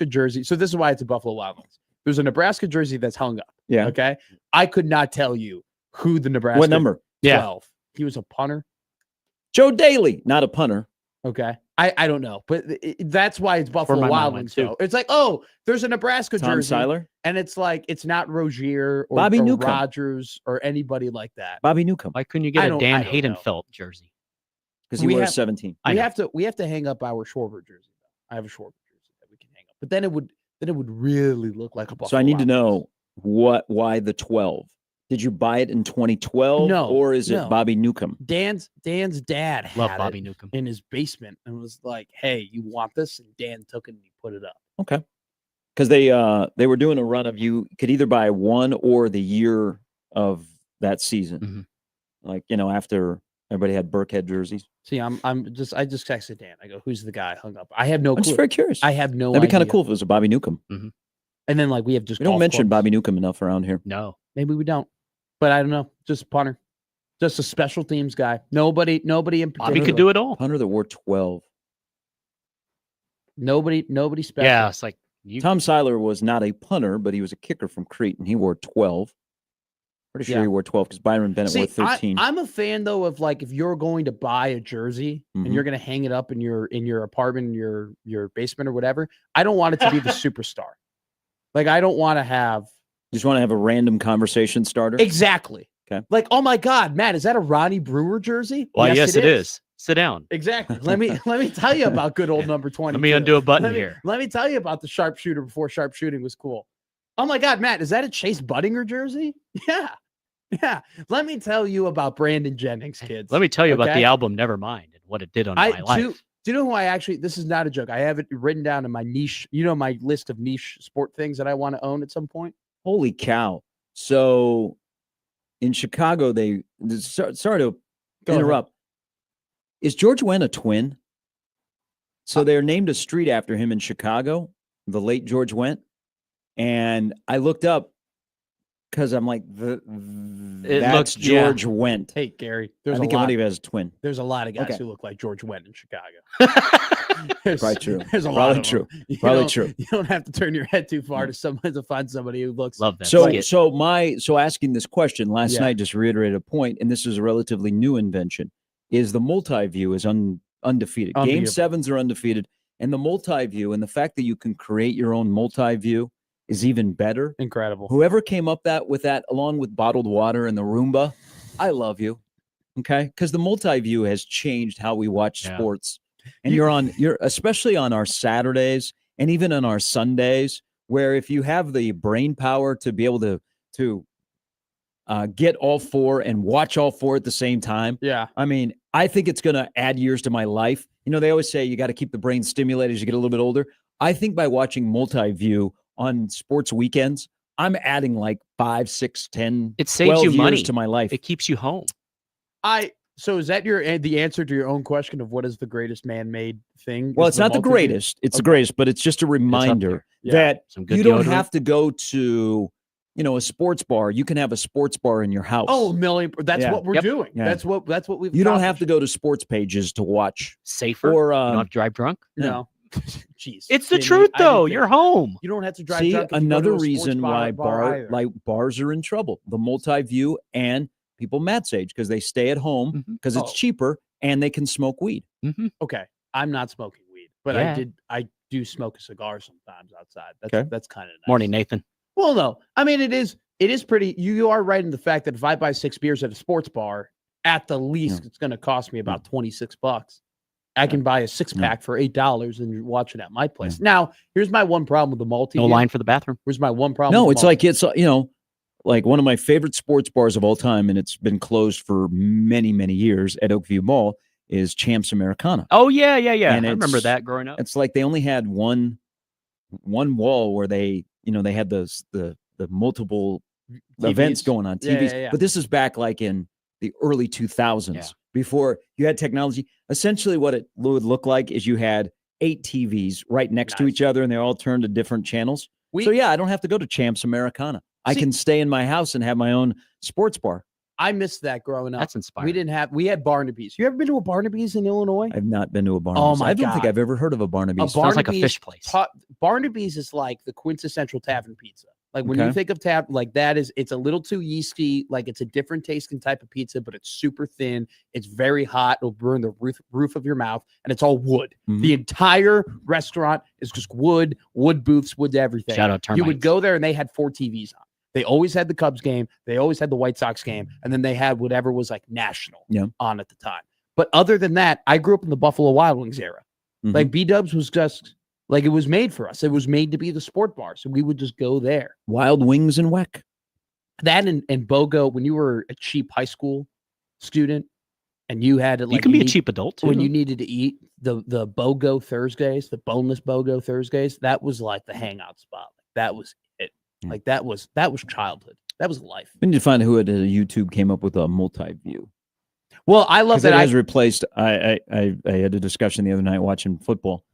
jersey. So this is why it's a Buffalo Wild Wings. There's a Nebraska jersey that's hung up. Yeah. Okay. I could not tell you who the Nebraska. What number? 12. Yeah. He was a punter. Joe Daly, not a punter. Okay. I don't know, but that's why it's Buffalo Wild Wings too. It's like, there's a Nebraska jersey. Tom Seiler? And it's like, it's not Rozier or Bobby Newcomb. Rogers or anybody like that. Bobby Newcomb. Why couldn't you get a Dan Haydenfeld jersey? Because he wears 17. We have to hang up our Schwarber jersey. I have a Schwarber jersey that we can hang up. But then it would really look like a Buffalo. So I need to know why the 12. Did you buy it in 2012? No, or is it Bobby Newcomb? Dan's dad had Bobby Newcomb in his basement and was like, "Hey, you want this?" And Dan took it and he put it up. Okay, because they were doing a run of you could either buy one or the year of that season, like after everybody had Burkhead jerseys. See, I just texted Dan. I go, "Who's the guy hung up?" I have no clue. I'm just very curious. I have no. That'd be kind of cool if it was a Bobby Newcomb. And then we have just we don't mention Bobby Newcomb enough around here. No, maybe we don't. But I don't know. Just a punter. Just a special teams guy. Nobody in particular. Bobby could do it all. Punter that wore 12. Nobody special. Yeah, it's like Tom Seiler was not a punter, but he was a kicker from Creighton. He wore 12. Pretty sure he wore 12 because Byron Bennett wore 13. I'm a fan though of if you're going to buy a jersey and you're going to hang it up in your apartment, in your basement or whatever. I don't want it to be the superstar. I don't want to have. You just want to have a random conversation starter? Exactly. Okay. Oh my God, Matt, is that a Ronnie Brewer jersey? Well, yes, it is. Sit down. Exactly. Let me tell you about good old number 20. Let me undo a button here. Let me tell you about the sharpshooter before sharpshooting was cool. Oh my God, Matt, is that a Chase Budinger jersey? Yeah. Yeah. Let me tell you about Brandon Jennings, kids. Let me tell you about the album Nevermind and what it did on my life. Do you know who this is not a joke. I have it written down in my niche, my list of niche sport things that I want to own at some point. Holy cow. So in Chicago, sorry to interrupt. Is George Wendt a twin? So they're named a street after him in Chicago, the late George Wendt. And I looked up because I'm like, that's George Wendt. Hey, Gary, I think he has a twin. There's a lot of guys who look like George Wendt in Chicago. Probably true. There's a lot of true. Them. Probably true. You don't have to turn your head too far to find somebody who looks. Love that. So asking this question last night just reiterated a point, and this is a relatively new invention. Is the multi-view is undefeated. Game 7s are undefeated, and the multi-view and the fact that you can create your own multi-view is even better. Incredible. Whoever came up with that, along with bottled water and the Roomba, I love you. Okay, because the multi-view has changed how we watch sports. And you're especially on our Saturdays and even on our Sundays, where if you have the brain power to be able to get all four and watch all four at the same time. Yeah. I mean, I think it's going to add years to my life. They always say you got to keep the brain stimulated as you get a little bit older. I think by watching multi-view on sports weekends, I'm adding 5, 6, 10, it saves 12 you years money to my life. It keeps you home. So is that the answer to your own question of what is the greatest man-made thing? Well, it's not the greatest. It's the greatest, but it's just a reminder that you don't have to go to a sports bar. You can have a sports bar in your house. Oh, million. That's what we're doing. Yeah. That's what we've. You don't have to go to sports pages to watch. Safer. Or you don't have to drive drunk. No. Jeez, it's the truth, though. You're home. You don't have to drive. See, drunk another reason why bars are in trouble. The multi-view and people Matt's age because they stay at home because it's cheaper and they can smoke weed. Okay, I'm not smoking weed, but I do smoke a cigar sometimes outside. That's kind of nice. Morning, Nathan. Well, no, I mean it is pretty. You are right in the fact that if I buy 6 beers at a sports bar, at the least it's going to cost me about $26. I can buy a 6-pack for $8 and watch it at my place. Now, here's my one problem with the multi. No line for the bathroom. Here's my one problem. No, it's like like one of my favorite sports bars of all time, and it's been closed for many, many years at Oakview Mall, is Champs Americana. Oh, yeah. And I remember that growing up. It's like they only had one wall where they had the multiple TVs. Events going on TVs. Yeah. But this is back like in the early 2000s before you had technology. Essentially what it would look like is you had 8 TVs right next to each other and they all turned to different channels. So I don't have to go to Champs Americana. I can stay in my house and have my own sports bar. I missed that growing up. That's inspiring. We had Barnaby's. You ever been to a Barnaby's in Illinois? I've not been to a Barnaby's. Oh my God. I don't think I've ever heard of a Barnaby's. Sounds like a fish place. Barnaby's is like the quintessential tavern pizza. Like when you think of like that it's a little too yeasty. Like it's a different tasting type of pizza, but it's super thin. It's very hot. It'll burn the roof of your mouth, and it's all wood. The entire restaurant is just wood booths, wood everything. Shout out termites. You would go there, and they had 4 TVs on. They always had the Cubs game. They always had the White Sox game, and then they had whatever was like national on at the time. But other than that, I grew up in the Buffalo Wild Wings era. Like B-Dubs was just. Like it was made for us. It was made to be the sport bar. So we would just go there. Wild Wings and Weck. That and BOGO, when you were a cheap high school student and you had to you can be a cheap adult too. When you needed to eat the BOGO Thursdays, the boneless BOGO Thursdays, that was like the hangout spot. Like that was it. Like that was childhood. That was life. We need to find who at YouTube came up with a multi-view. Well, I love that it has replaced. I had a discussion the other night watching football.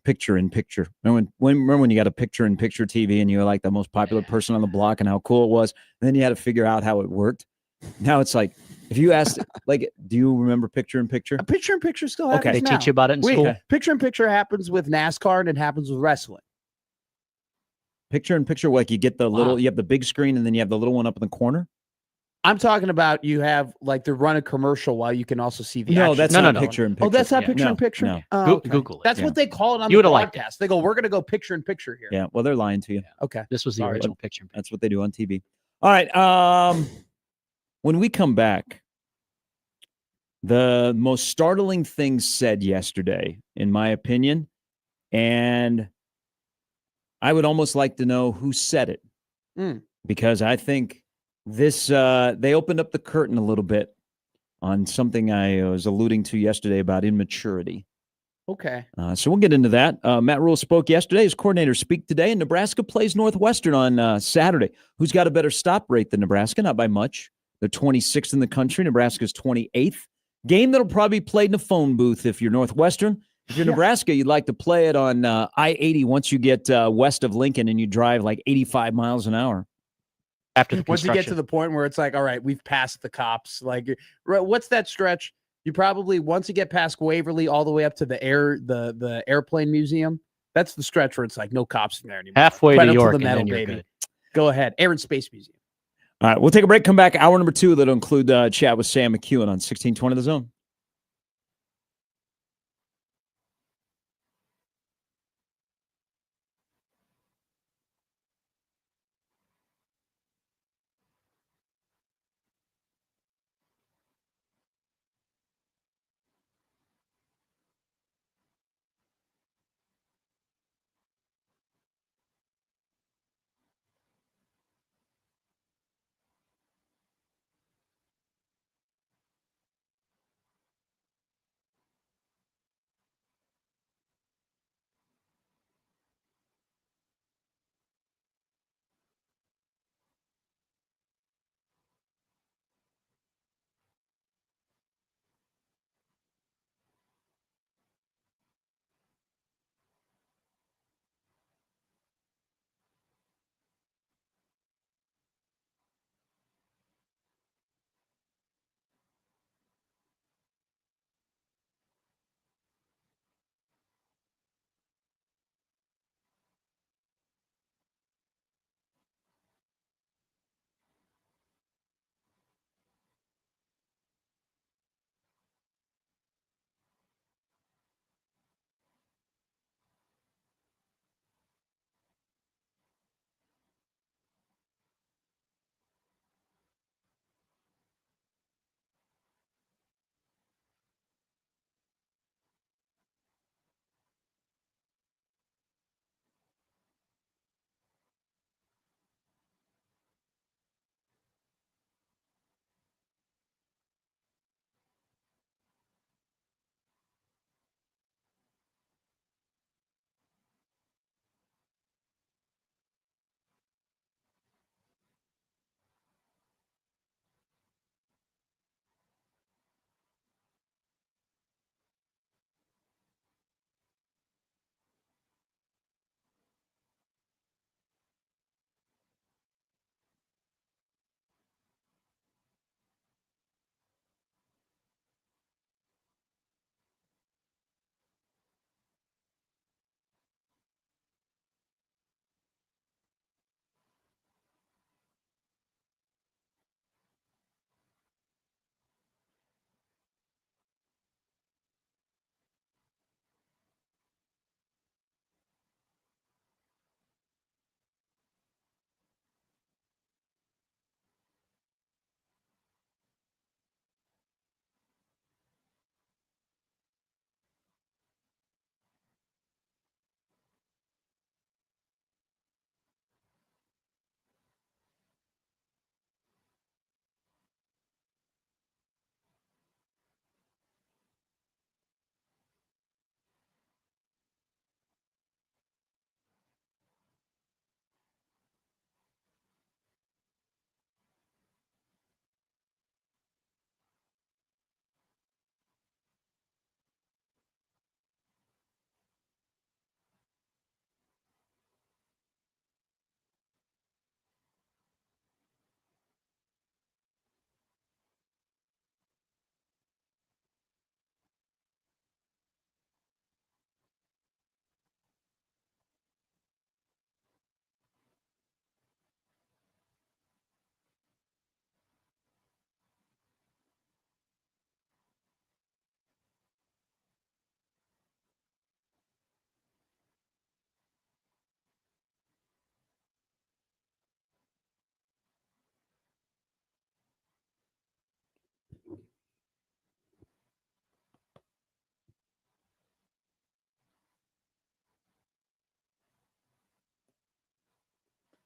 Picture in picture. Remember when you got a picture in picture TV and you were like the most popular person on the block and how cool it was, and then you had to figure out how it worked. Now it's like if you asked, like, do you remember picture in picture? A picture in picture still happens. Okay, they teach you about it in school. Picture in picture happens with NASCAR and it happens with wrestling. Picture in picture, like you get the little, you have the big screen and then you have the little one up in the corner. I'm talking about you have like to run a commercial while you can also see the. No, action. that's not picture in picture. Oh, that's not picture in picture. No. Oh, okay. Google it. That's what they call it on you the broadcast. They go, "We're going to go picture in picture here." Yeah, well, they're lying to you. Okay, this was the original picture in picture. That's what they do on TV. All right. When we come back, the most startling thing said yesterday, in my opinion, and I would almost like to know who said it, because I think. This they opened up the curtain a little bit on something I was alluding to yesterday about immaturity. Okay. So we'll get into that. Matt Rhule spoke yesterday. His coordinators speak today, and Nebraska plays Northwestern on Saturday. Who's got a better stop rate than Nebraska? Not by much. They're 26th in the country. Nebraska's 28th. Game that'll probably be played in a phone booth if you're Northwestern. If you're Nebraska, you'd like to play it on I-80 once you get west of Lincoln and you drive like 85 miles an hour. After the once you get to the point where it's like, all right, we've passed the cops. Like, what's that stretch? You probably once you get past Waverly all the way up to the airplane museum. That's the stretch where it's like no cops in there anymore. Halfway right to up York, to the metal, and then you're baby. good. Go ahead, Air and Space Museum. All right, we'll take a break. Come back. Hour number 2 that'll include chat with Sam McEwen on 1620 The Zone.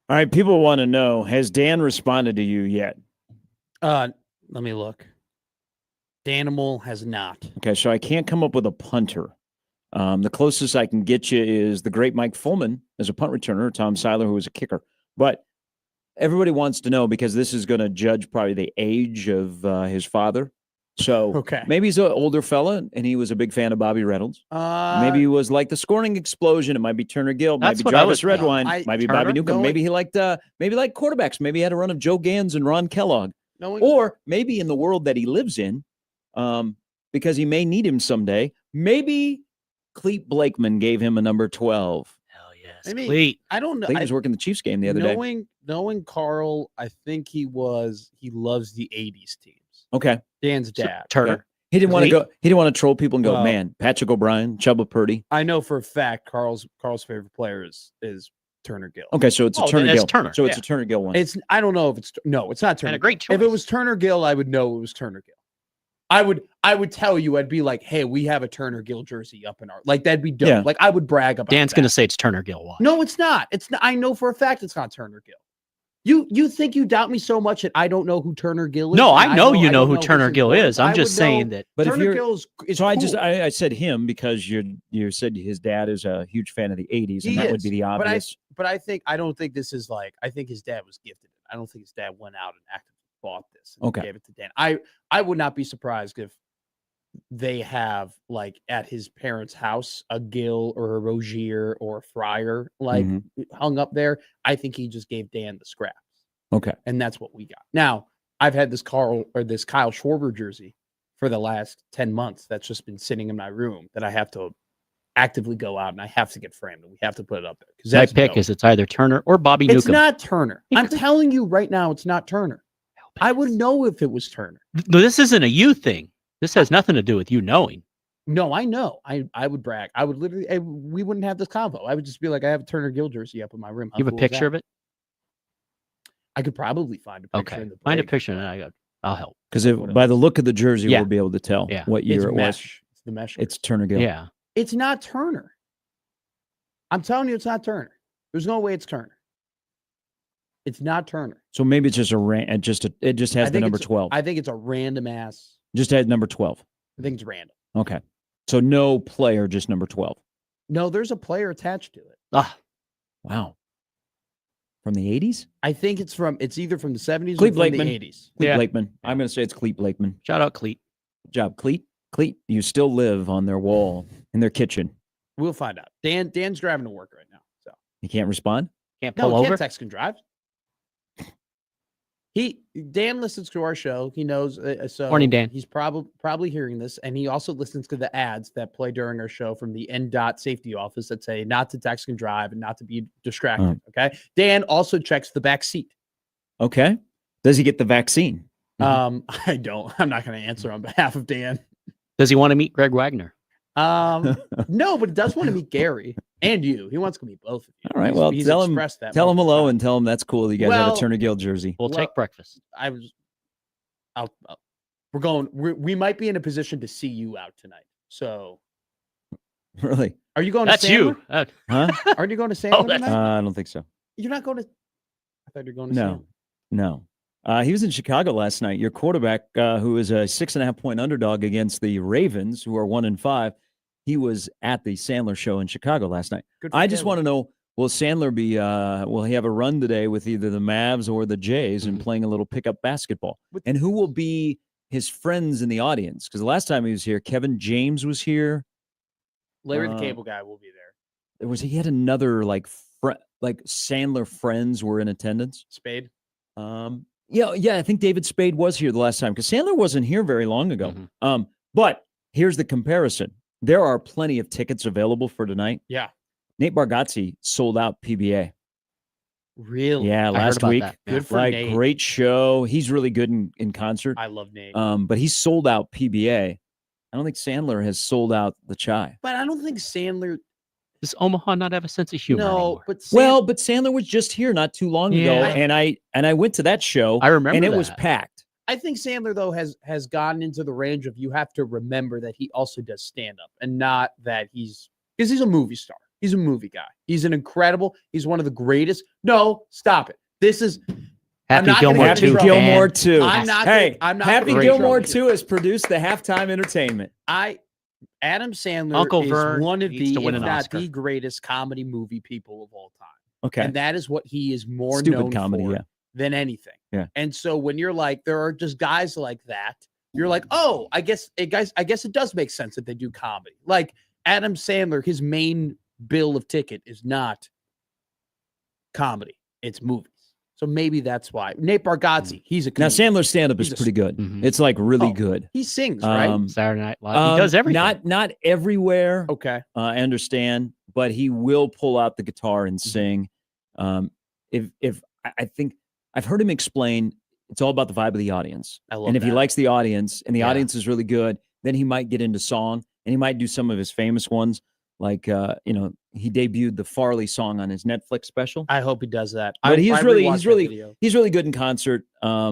All right, people want to know, has Dan responded to you yet? Let me look. Danimal has not. Okay, so I can't come up with a punter. The closest I can get you is the great Mike Fullman as a punt returner, Tom Seiler, who was a kicker. But everybody wants to know, because this is going to judge probably the age of his father. So maybe he's an older fella, and he was a big fan of Bobby Reynolds. Maybe he was like the scoring explosion. It might be Turner Gill. Might be Jarvis Redwine. Might be Bobby Newcomb. Maybe he liked quarterbacks. Maybe he had a run of Joe Gans and Ron Kellogg. Or maybe in the world that he lives in, because he may need him someday, maybe Clete Blakeman gave him a number 12. Hell yes, Clete. I don't know. Clete was working the Chiefs game the other day. Knowing Carl, I think he loves the 80s teams. Okay. Dan's dad. Turner. Okay. He didn't want to go. He didn't want to troll people and go, man, Patrick O'Brien, Chubba Purdy. I know for a fact Carl's favorite player is Turner Gill. Okay, so it's a Turner Gill. Turner. So it's a Turner Gill one. I don't know if it's not Turner. And a great choice. If it was Turner Gill, I would know it was Turner Gill. I would tell you, I'd be like, hey, we have a Turner Gill jersey up in our, like, that'd be dope. Yeah. Like, I would brag about Dan's going to say it's Turner Gill. Why? No, it's not. It's not. I know for a fact it's not Turner Gill. You think you doubt me so much that I don't know who Turner Gill is? No, I know you know who Turner Gill is. I'm just saying that. But Turner Gill is so cool. I said him because you said his dad is a huge fan of the 80s, and that would be the obvious. But I don't think this is like, I think his dad was gifted. I don't think his dad went out and actively bought this and gave it to Dan. I would not be surprised if they have, like, at his parents' house, a Gill or a Rogier or a Fryer hung up there. I think he just gave Dan the scraps. Okay. And that's what we got. Now, I've had this Kyle Schwarber jersey for the last 10 months that's just been sitting in my room that I have to actively go out and I have to get framed and we have to put it up there. Because my pick is it's either Turner or Bobby Newcomb. It's not Turner. I'm telling you right now, it's not Turner. I would know if it was Turner. This isn't a you thing. This has nothing to do with you knowing. No, I know. I would brag. I would literally, we wouldn't have this convo. I would just be like, I have a Turner Gill jersey up in my room. You have a picture of it? I could probably find a picture. Okay. Find a picture and I'll help. Because by the look of the jersey, we'll be able to tell what year it was. It's the mesh. It's Turner Gill. Yeah. It's not Turner. I'm telling you, it's not Turner. There's no way it's Turner. It's not Turner. So maybe it's just it just has the number 12. I think it's a random ass. Just had number 12. I think it's random. Okay. So no player, just number 12. No, there's a player attached to it. Wow. From the 80s? I think it's either from the 70s Clete or Blakeman. from the 80s. Clete Blakeman. I'm going to say it's Clete Blakeman. Shout out Clete. Good job, Clete. Clete, you still live on their wall in their kitchen. We'll find out. Dan's driving to work right now. So you can't respond? Can't pull over? Can't text, can drive. Dan listens to our show. He knows. So Morning, Dan. He's probably hearing this, and he also listens to the ads that play during our show from the NDOT safety office that say not to text and drive and not to be distracted. Okay. Dan also checks the back seat. Okay. Does he get the vaccine? I don't. I'm not going to answer on behalf of Dan. Does he want to meet Greg Wagner? No, but he does want to meet Gary and you. He wants to meet both of you. All right. Well, tell him hello and tell him that's cool. You guys have a Turner Gill jersey. We'll take breakfast. We might be in a position to see you out tonight. So, really, are you going? That's to Sandler? you. Huh? Are you going to Sandler tonight? I don't think so. You're not going to. I thought you're going to. Sandler. No. He was in Chicago last night. Your quarterback, who is a 6.5-point underdog against the Ravens, who are 1-5. He was at the Sandler show in Chicago last night. I just want to know, will Sandler will he have a run today with either the Mavs or the Jays and playing a little pickup basketball? And who will be his friends in the audience? Because the last time he was here, Kevin James was here. Larry the Cable Guy will be there. He had another like Sandler friends were in attendance. Spade? Yeah, I think David Spade was here the last time because Sandler wasn't here very long ago. But here's the comparison. There are plenty of tickets available for tonight. Yeah. Nate Bargatze sold out PBA. Really? Yeah, last week. Good for Nate. Great show. He's really good in concert. I love Nate. But he sold out PBA. I don't think Sandler has sold out the Chai. But I don't think Sandler. Does Omaha not have a sense of humor anymore? But but Sandler was just here not too long ago, and I went to that show. I remember, and it was packed. I think Sandler, though, has gotten into the range of you have to remember that he also does stand-up and not that because he's a movie star. He's a movie guy. He's one of the greatest. No, stop it. This is Happy Gilmore 2. Happy Gilmore 2. I'm not Happy Gilmore 2 has produced the halftime entertainment. Adam Sandler Uncle is Vern one of needs the, to win if an not Oscar. the greatest comedy movie people of all time. Okay. And that is what he is more Stupid known comedy, for yeah. than anything. Yeah. And so when you're like, there are just guys like that, you're like, oh, I guess it does make sense that they do comedy. Like Adam Sandler, his main bill of ticket is not comedy, it's movies. So maybe that's why. Nate Bargatze, he's a comedian. Now Sandler's stand-up is pretty good. Mhm. It's like really good. He sings, right? Saturday Night Live. He does everything. Not everywhere. Okay. I understand, but he will pull out the guitar and sing. If I think I've heard him explain, it's all about the vibe of the audience. I love and if he that. likes the audience and the audience is really good, then he might get into song and he might do some of his famous ones. Like, he debuted the Farley song on his Netflix special. I hope he does that. But he's really good in concert. I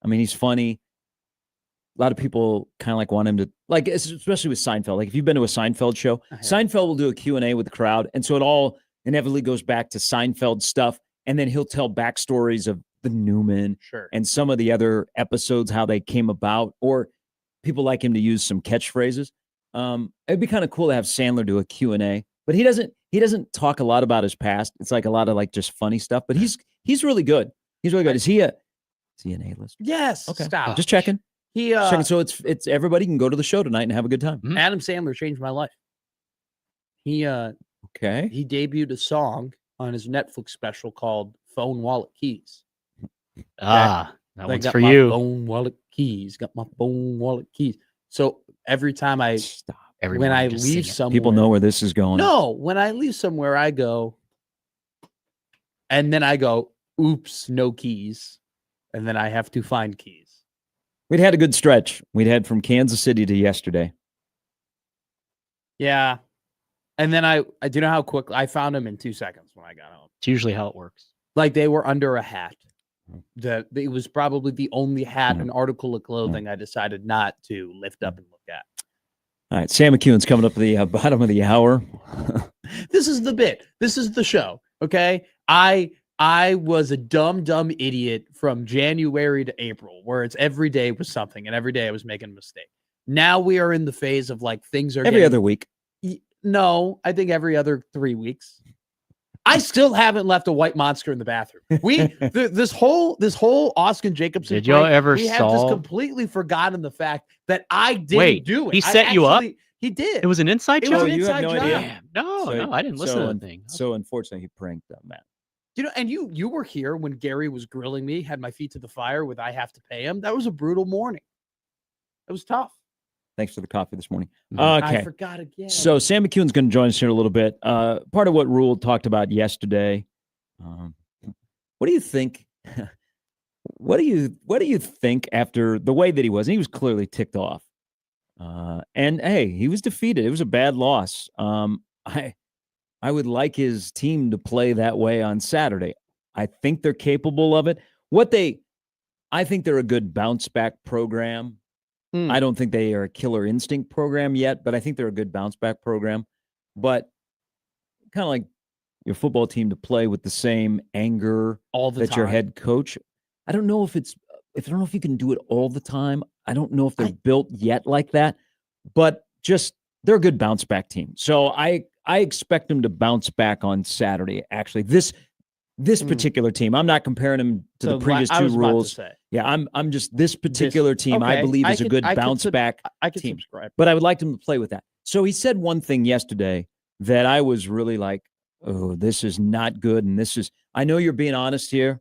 mean, he's funny. A lot of people kind of like want him to, like, especially with Seinfeld. Like if you've been to a Seinfeld show, Seinfeld will do a Q&A with the crowd. And so it all inevitably goes back to Seinfeld stuff. And then he'll tell backstories of the Newman and some of the other episodes, how they came about, or people like him to use some catchphrases. It'd be kind of cool to have Sandler do a Q&A, but he doesn't talk a lot about his past. It's like a lot of like just funny stuff, but he's really good. He's really good. Is he an A-list? Yes. Okay. Stop. Just checking. Checking. So it's everybody can go to the show tonight and have a good time. Adam Sandler changed my life. He debuted a song on his Netflix special called Phone Wallet Keys. That one's for my you. Phone wallet keys. Got my phone wallet keys. So every time Everyone when I just leave sing it. somewhere, People know where this is going. No, when I leave somewhere, I go, and then I go, oops, no keys, and then I have to find keys. We'd had a good stretch. We'd had from Kansas City to yesterday. Yeah, and then I do you know how quick I found them in 2 seconds when I got home. It's usually how it works. Like they were under a hat. It was probably the only hat and article of clothing I decided not to lift up and look at. All right, Sam McEwen's coming up at the bottom of the hour. This is the bit. This is the show. Okay, I was a dumb idiot from January to April, where it's every day was something, and every day I was making a mistake. Now we are in the phase of like things are every other week. No, I think every other 3 weeks. I still haven't left a white monster in the bathroom. This whole Oscar Jacobson. Did y'all ever we have just completely forgotten the fact that I didn't do it. He set you up. He did. It was an inside job. You have no idea. Damn. No, I didn't listen to the thing. So unfortunately, he pranked Matt. And you were here when Gary was grilling me, had my feet to the fire with I have to pay him. That was a brutal morning. It was tough. Thanks for the coffee this morning. I forgot again. So Sam McEwen's going to join us here in a little bit. Part of what Rhule talked about yesterday. What do you think? What do you think after the way that he was? And he was clearly ticked off. And hey, he was defeated. It was a bad loss. I would like his team to play that way on Saturday. I think they're capable of it. I think they're a good bounce back program. I don't think they are a killer instinct program yet, but I think they're a good bounce back program. But kind of like your football team to play with the same anger all the that time. Your head coach. I don't know if you can do it all the time. I don't know if they're built yet like that, but just they're a good bounce back team. So I expect them to bounce back on Saturday. Actually, this particular team. I'm not comparing them to the previous two rules. Yeah, I'm just this particular team. I believe is a good bounce back team. Subscribe. But I would like them to play with that. So he said one thing yesterday that I was really like, oh, this is not good, and this is. I know you're being honest here,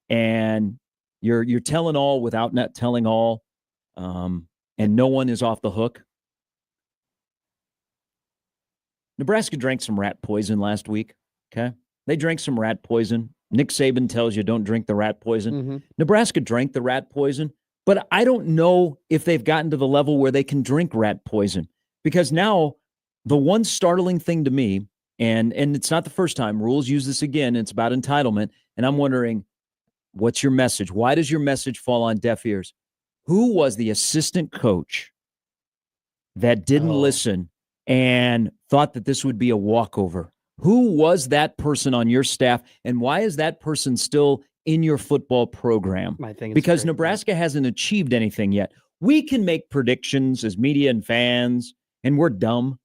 and you're telling all without not telling all, and no one is off the hook. Nebraska drank some rat poison last week. Okay. They drank some rat poison. Nick Saban tells you don't drink the rat poison. Mm-hmm. Nebraska drank the rat poison, but I don't know if they've gotten to the level where they can drink rat poison, because now the one startling thing to me, and it's not the first time, Rhule's use this again, it's about entitlement, and I'm wondering, what's your message? Why does your message fall on deaf ears? Who was the assistant coach that didn't listen and thought that this would be a walkover? Who was that person on your staff, and why is that person still in your football program? I think because Nebraska hasn't achieved anything yet. We can make predictions as media and fans, and we're dumb.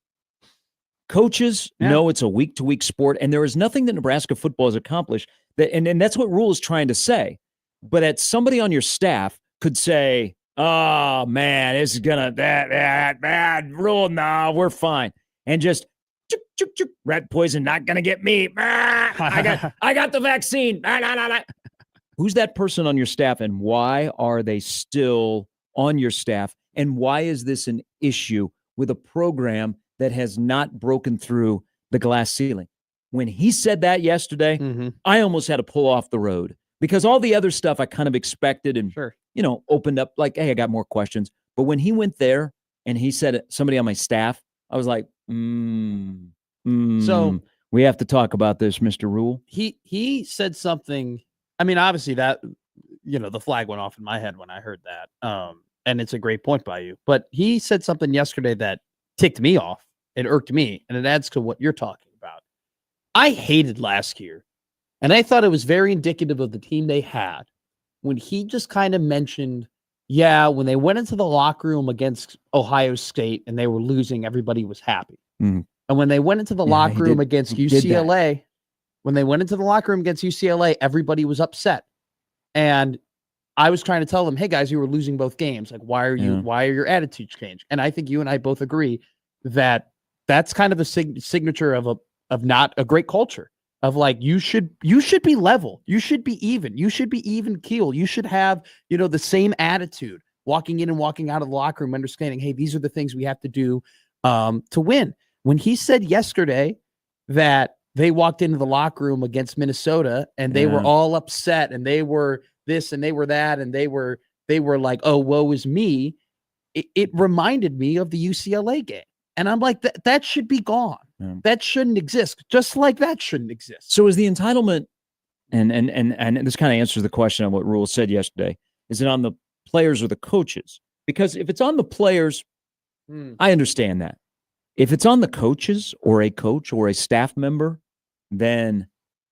Coaches know it's a week-to-week sport, and there is nothing that Nebraska football has accomplished. And that's what Rhule is trying to say. But that somebody on your staff could say, oh, man, this is going to that Rhule, no, we're fine. And just, rat poison, not going to get me. I got the vaccine. Who's that person on your staff, and why are they still on your staff? And why is this an issue with a program that has not broken through the glass ceiling? When he said that yesterday, I almost had to pull off the road, because all the other stuff I kind of expected and, opened up like, hey, I got more questions. But when he went there and he said somebody on my staff, I was like, so we have to talk about this, Mr. Rhule. He said something. I mean, obviously that, the flag went off in my head when I heard that. And it's a great point by you. But he said something yesterday that ticked me off. It irked me, and it adds to what you're talking about. I hated last year, and I thought it was very indicative of the team they had when he just kind of mentioned, when they went into the locker room against Ohio State and they were losing, everybody was happy. And when they went into the locker room against UCLA, everybody was upset. And I was trying to tell them, hey guys, you were losing both games. Like, why are your attitudes changed? And I think you and I both agree that that's kind of a signature of not a great culture, of like, you should be level. You should be even. You should be even keel. You should have, the same attitude walking in and walking out of the locker room, understanding, hey, these are the things we have to do to win. When he said yesterday that they walked into the locker room against Minnesota and they were all upset and they were this and they were that and they were like, oh, woe is me. It reminded me of the UCLA game. And I'm like, that should be gone. Yeah. That shouldn't exist. Just like that shouldn't exist. So is the entitlement, and this kind of answers the question on what Rhule said yesterday, is it on the players or the coaches? Because if it's on the players, I understand that. If it's on the coaches or a coach or a staff member, then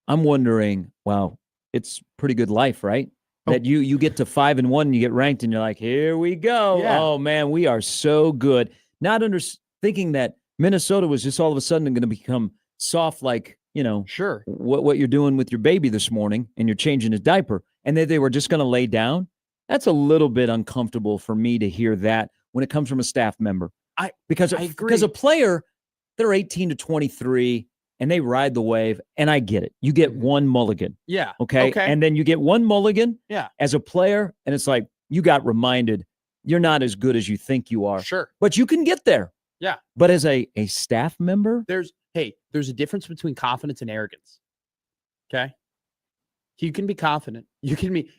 I'm wondering, wow, it's pretty good life, right? That you get to 5-1 and you get ranked and you're like, here we go. Yeah. Oh man, we are so good. Not thinking that Minnesota was just all of a sudden going to become soft, like, what you're doing with your baby this morning and you're changing his diaper, and they were just going to lay down. That's a little bit uncomfortable for me to hear that when it comes from a staff member. Because a player, they're 18 to 23 and they ride the wave, and I get it. You get one mulligan. Yeah. Okay. And then you get one mulligan as a player, and it's like you got reminded you're not as good as you think you are. Sure. But you can get there. Yeah. But as a staff member, there's a difference between confidence and arrogance. Okay. You can be confident. You can be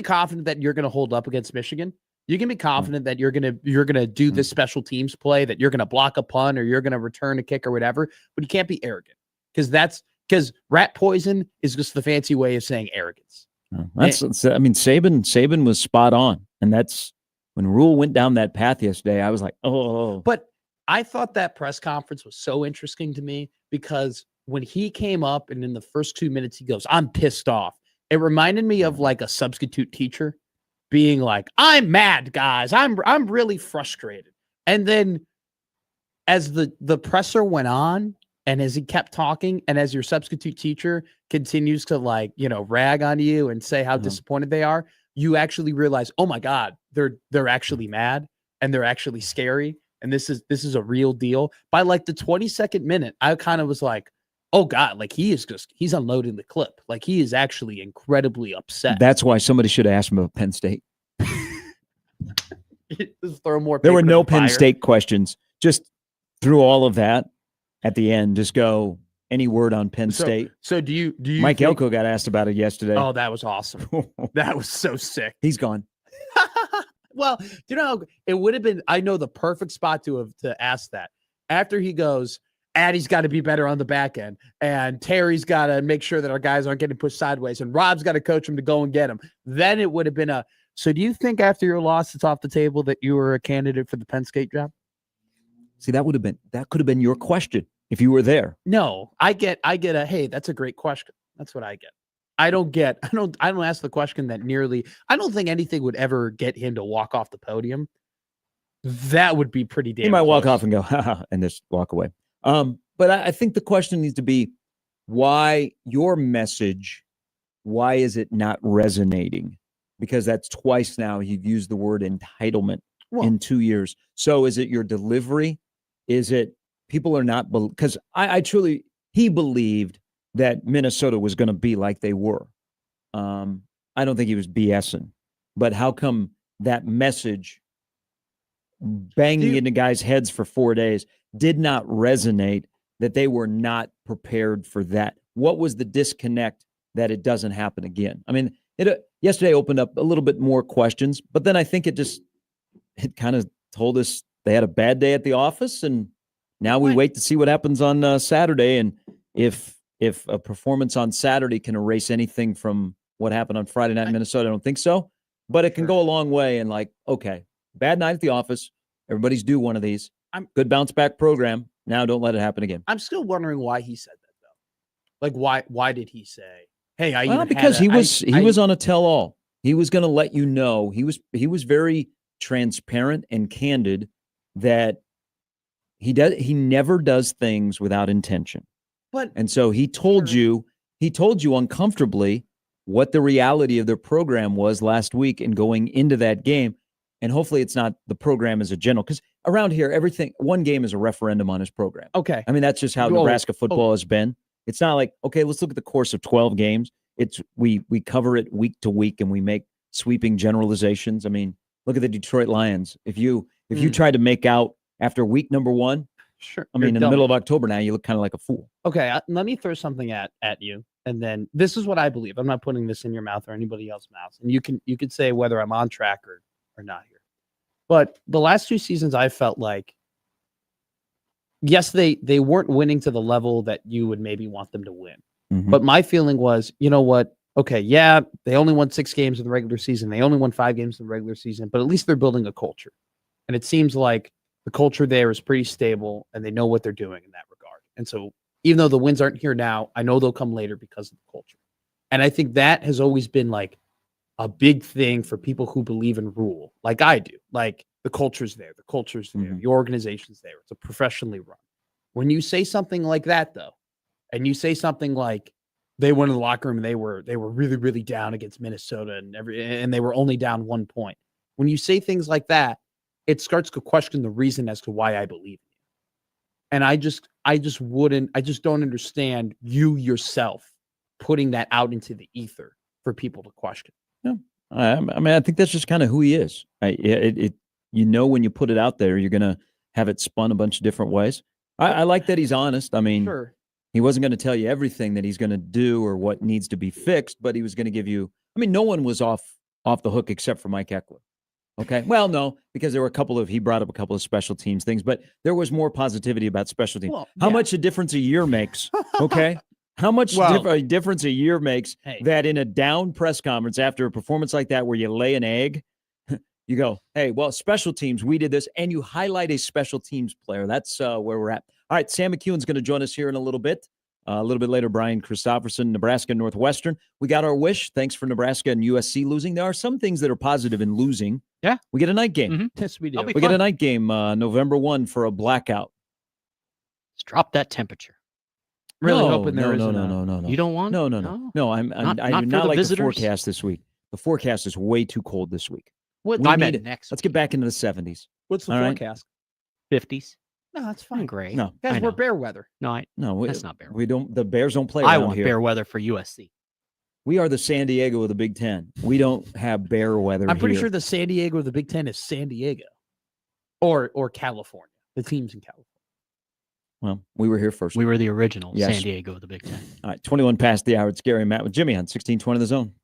confident that you're going to hold up against Michigan. You can be confident that you're gonna do this special teams play, that you're gonna block a punt or you're gonna return a kick or whatever. But you can't be arrogant, because rat poison is just the fancy way of saying arrogance. Saban was spot on, and that's when Rhule went down that path yesterday. I was like, oh. But I thought that press conference was so interesting to me, because when he came up and in the first 2 minutes he goes, "I'm pissed off." It reminded me of like a substitute teacher being like, "I'm mad, guys. I'm really frustrated." And then as the presser went on, and as he kept talking, and as your substitute teacher continues to rag on you and say how disappointed they are, you actually realize, oh my God, they're actually mad and they're actually scary. And this is a real deal. By like the 22nd minute, I kind of was like, oh God, like he's unloading the clip. Like he is actually incredibly upset. That's why somebody should have asked him about Penn State. Just throw more. There were no Penn State questions. Just through all of that at the end, just go, any word on Penn State? So do you Mike Elko got asked about it yesterday. Oh, that was awesome. That was so sick. He's gone. Well, it would have been, I know, the perfect spot to ask that. After he goes, Addie's got to be better on the back end, and Terry's got to make sure that our guys aren't getting pushed sideways, and Rob's got to coach him to go and get him. Then it would have been so do you think after your loss, it's off the table that you were a candidate for the Penn State job? See, that could have been your question. if you were there. No, I get a, hey, that's a great question. That's what I get. I don't ask the question that I don't think anything would ever get him to walk off the podium. That would be pretty damn He might close. walk off and go, ha, and just walk away. But I think the question needs to be, why your message, why is it not resonating? Because that's twice now you've used the word entitlement in 2 years. So is it your delivery? Is it people are not, because I truly, he believed that Minnesota was going to be like they were. I don't think he was BSing, but how come that message banging into guys' heads for 4 days did not resonate, that they were not prepared for that? What was the disconnect that it doesn't happen again? I mean, it yesterday opened up a little bit more questions, but then I think it kind of told us they had a bad day at the office, and now we wait to see what happens on Saturday. And if a performance on Saturday can erase anything from what happened on Friday night in Minnesota, I don't think so. But it can go a long way. And okay, bad night at the office. Everybody's due one of these. Good bounce back program. Now don't let it happen again. I'm still wondering why he said that though. Why did he say, "Hey, because he was on a tell all. He was going to let you know. He was very transparent and candid that he never does things without intention. And so he told you uncomfortably what the reality of their program was last week and going into that game. And hopefully it's not the program as a general, because around here, one game is a referendum on his program. Okay. I mean, that's just how Nebraska football has been. It's not like, okay, let's look at the course of 12 games. It's we cover it week to week and we make sweeping generalizations. I mean, look at the Detroit Lions. If you tried to make out after week number 1, sure. I mean, in the middle of October now, you look kind of like a fool. Okay, let me throw something at you, and then this is what I believe. I'm not putting this in your mouth or anybody else's mouth, and you can say whether I'm on track or not here. But the last 2 seasons, I felt like, yes, they weren't winning to the level that you would maybe want them to win. Mm-hmm. But my feeling was, you know what? Okay, yeah, they only won 6 games in the regular season. They only won 5 games in the regular season, but at least they're building a culture. And it seems like the culture there is pretty stable and they know what they're doing in that regard. And so even though the wins aren't here now, I know they'll come later because of the culture. And I think that has always been like a big thing for people who believe in Rhule, like I do. Like, the culture's there, mm-hmm. The organization's there. It's a professionally run. When you say something like that, though, and you say something like they went in the locker room and they were really, really down against Minnesota and they were only down 1 point. When you say things like that, it starts to question the reason as to why I believe in you. And I just don't understand you yourself putting that out into the ether for people to question. No, I mean, I think that's just kind of who he is. When you put it out there, you're going to have it spun a bunch of different ways. I like that he's honest. I mean, sure. He wasn't going to tell you everything that he's going to do or what needs to be fixed, but he was going to give you, I mean, no one was off the hook except for Mike Eckler. Okay. Well, no, because there were he brought up a couple of special teams things, but there was more positivity about special teams. Well, How much a difference a year makes. Okay. How much difference a year makes that in a down press conference after a performance like that, where you lay an egg, you go, hey, well, special teams, we did this, and you highlight a special teams player. That's where we're at. All right, Sam McEwen's going to join us here in a little bit. A little bit later, Brian Christopherson, Nebraska Northwestern. We got our wish. Thanks for Nebraska and USC losing. There are some things that are positive in losing. Yeah. We get a night game. Mm-hmm. Yes, we do. We get a night game November 1 for a blackout. Let's drop that temperature. Really hoping there isn't. No. You don't want? No. I do not like the forecast this week. The forecast is way too cold this week. Let's get back into the 70s. What's the forecast? 50s. No, that's fine. Great. No, guys, we're bear weather. No, that's not bear weather. We don't. The Bears don't play. I around want here. bear weather for USC. We are the San Diego of the Big Ten. We don't have bear weather. I'm pretty sure the San Diego of the Big Ten is San Diego, or California. The teams in California. Well, we were here first. We were the original San Diego of the Big Ten. All right, 21 past the hour. It's Gary and Matt with Jimmy on 1620 The Zone.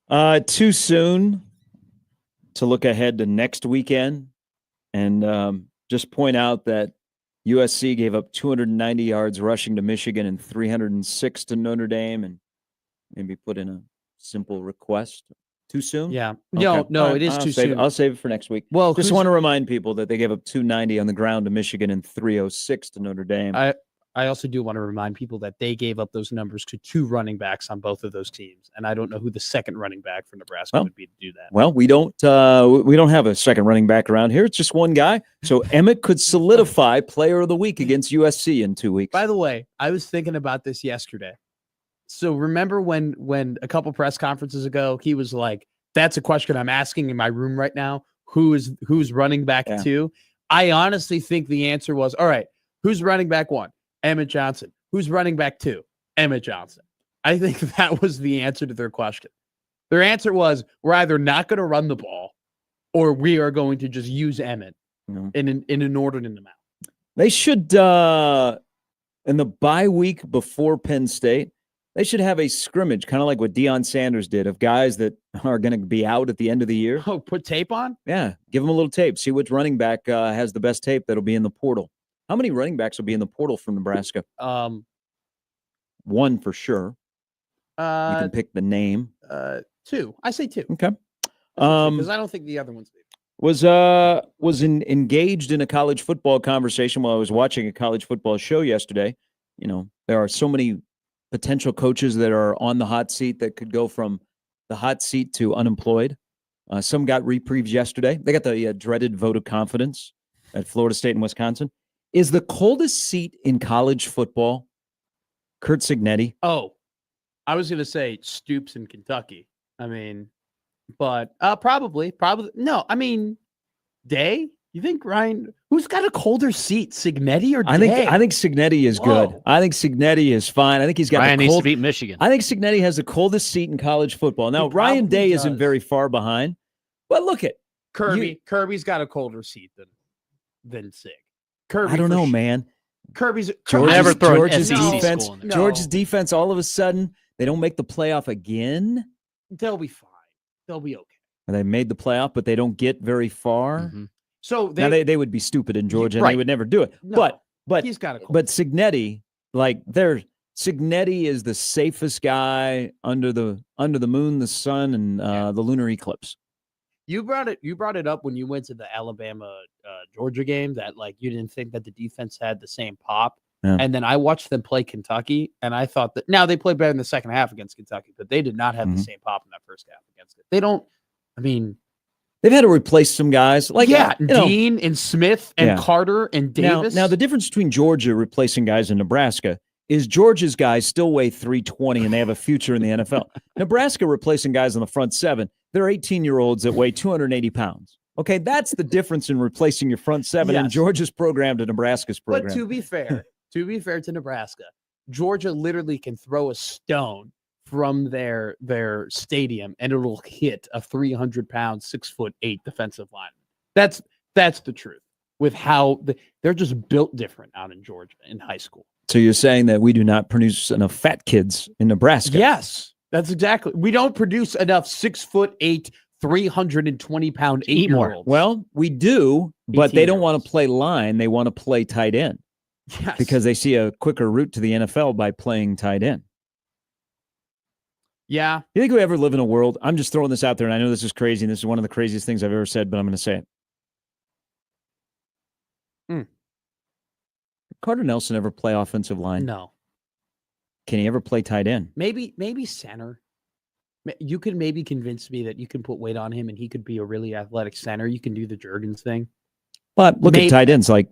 Too soon to look ahead to next weekend, and just point out that USC gave up 290 yards rushing to Michigan and 306 to Notre Dame, and maybe put in a simple request. Too soon? Yeah. Okay. No, it is too soon. I'll save it for next week. Well, just want to remind people that they gave up 290 on the ground to Michigan and 306 to Notre Dame. I also do want to remind people that they gave up those numbers to 2 running backs on both of those teams, and I don't know who the second running back for Nebraska would be to do that. Well, we don't have a second running back around here. It's just one guy. So Emmett could solidify Player of the Week against USC in 2 weeks. By the way, I was thinking about this yesterday. So remember when a couple press conferences ago, he was like, "That's a question I'm asking in my room right now. Who's running back 2?" I honestly think the answer was, all right, who's running back 1? Emmett Johnson. Who's running back 2? Emmett Johnson. I think that was the answer to their question. Their answer was, we're either not going to run the ball or we are going to just use Emmett in an inordinate amount. They should, in the bye week before Penn State, they should have a scrimmage, kind of like what Deion Sanders did, of guys that are going to be out at the end of the year. Oh, put tape on? Yeah, give them a little tape. See which running back has the best tape that'll be in the portal. How many running backs will be in the portal from Nebraska? 1 for sure. You can pick the name. 2. I say 2. Okay. Because I don't think the other one's big. Was engaged in a college football conversation while I was watching a college football show yesterday. You know, there are so many potential coaches that are on the hot seat that could go from the hot seat to unemployed. Some got reprieves yesterday. They got the dreaded vote of confidence at Florida State and Wisconsin. Is the coldest seat in college football Curt Cignetti? Oh, I was going to say Stoops in Kentucky. I mean, but probably. No, I mean, Day? You think Ryan? Who's got a colder seat, Cignetti or Day? I think Cignetti is good. I think Cignetti is fine. I think he's got Ryan needs to beat Michigan. I think Cignetti has the coldest seat in college football. Now, Ryan Day isn't very far behind, but look at Kirby's got a colder seat than Sig. Kirby, I don't know, man. George's defense, all of a sudden, they don't make the playoff again. They'll be fine. They'll be okay. They made the playoff, but they don't get very far. Mm-hmm. So they would be stupid in Georgia, and they would never do it. No, but he's got but Cignetti, Cignetti is the safest guy under the moon, the sun, and the lunar eclipse. You brought it up when you went to the Alabama Georgia game that you didn't think that the defense had the same pop. Yeah. And then I watched them play Kentucky, and I thought that now they played better in the second half against Kentucky, but they did not have the same pop in that first half against it. They don't. I mean, they've had to replace some guys Dean and Smith and Carter and Davis. Now the difference between Georgia replacing guys in Nebraska is Georgia's guys still weigh 320 and they have a future in the NFL. Nebraska replacing guys on the front 7. They're 18-year-olds that weigh 280 pounds. Okay, that's the difference in replacing your front 7 in Georgia's program to Nebraska's program. But to be fair to Nebraska, Georgia literally can throw a stone from their stadium and it'll hit a 300-pound, 6'8" defensive lineman. That's the truth with how they're just built different out in Georgia in high school. So you're saying that we do not produce enough fat kids in Nebraska? Yes, that's exactly. We don't produce enough 6'8", 320-pound 8-year-olds. Well, we do, but they don't want to play line. They want to play tight end. Yes. Because they see a quicker route to the NFL by playing tight end. Yeah. You think we ever live in a world? I'm just throwing this out there, and I know this is crazy, and this is one of the craziest things I've ever said, but I'm going to say it. Carter Nelson ever play offensive line? No. Can he ever play tight end? Maybe center. You could maybe convince me that you can put weight on him and he could be a really athletic center. You can do the Juergens thing. But look at tight ends like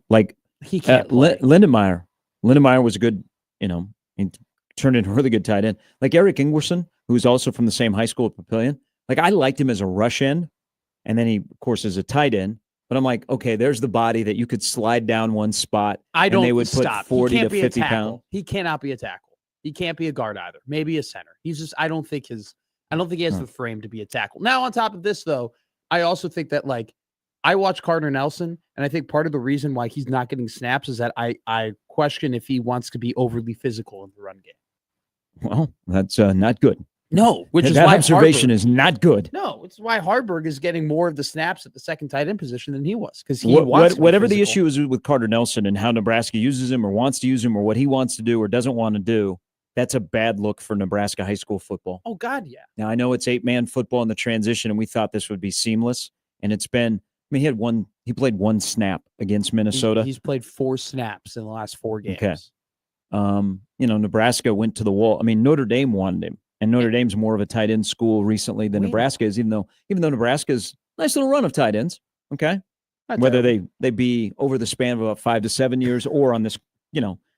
he can't play. Lindenmeyer. Lindenmeyer was a good, he turned into a really good tight end. Like Eric Ingwerson, who's also from the same high school at Papillion. I liked him as a rush end, and then he, of course, is a tight end. But I'm like, okay, there's the body that you could slide down one spot. And they would put 40 to 50 pounds. He cannot be a tackle. He can't be a guard either. Maybe a center. He's just. I don't think he has the frame to be a tackle. Now, on top of this, though, I also think that I watch Carter Nelson, and I think part of the reason why he's not getting snaps is that I question if he wants to be overly physical in the run game. Well, that's not good. No, which is that why observation Harburg, is not good. No, it's why Harburg is getting more of the snaps at the second tight end position than he was, because he wants whatever the issue is with Carter Nelson and how Nebraska uses him or wants to use him or what he wants to do or doesn't want to do, that's a bad look for Nebraska high school football. Oh, God, yeah. Now, I know it's 8-man football in the transition, and we thought this would be seamless, and it's been – I mean, he played one snap against Minnesota. He's played 4 snaps in the last 4 games. Okay. Nebraska went to the wall. I mean, Notre Dame wanted him, and Notre Dame's more of a tight end school recently than Nebraska is, even though Nebraska's nice little run of tight ends. Okay, whether they be over the span of about 5 to 7 years or on this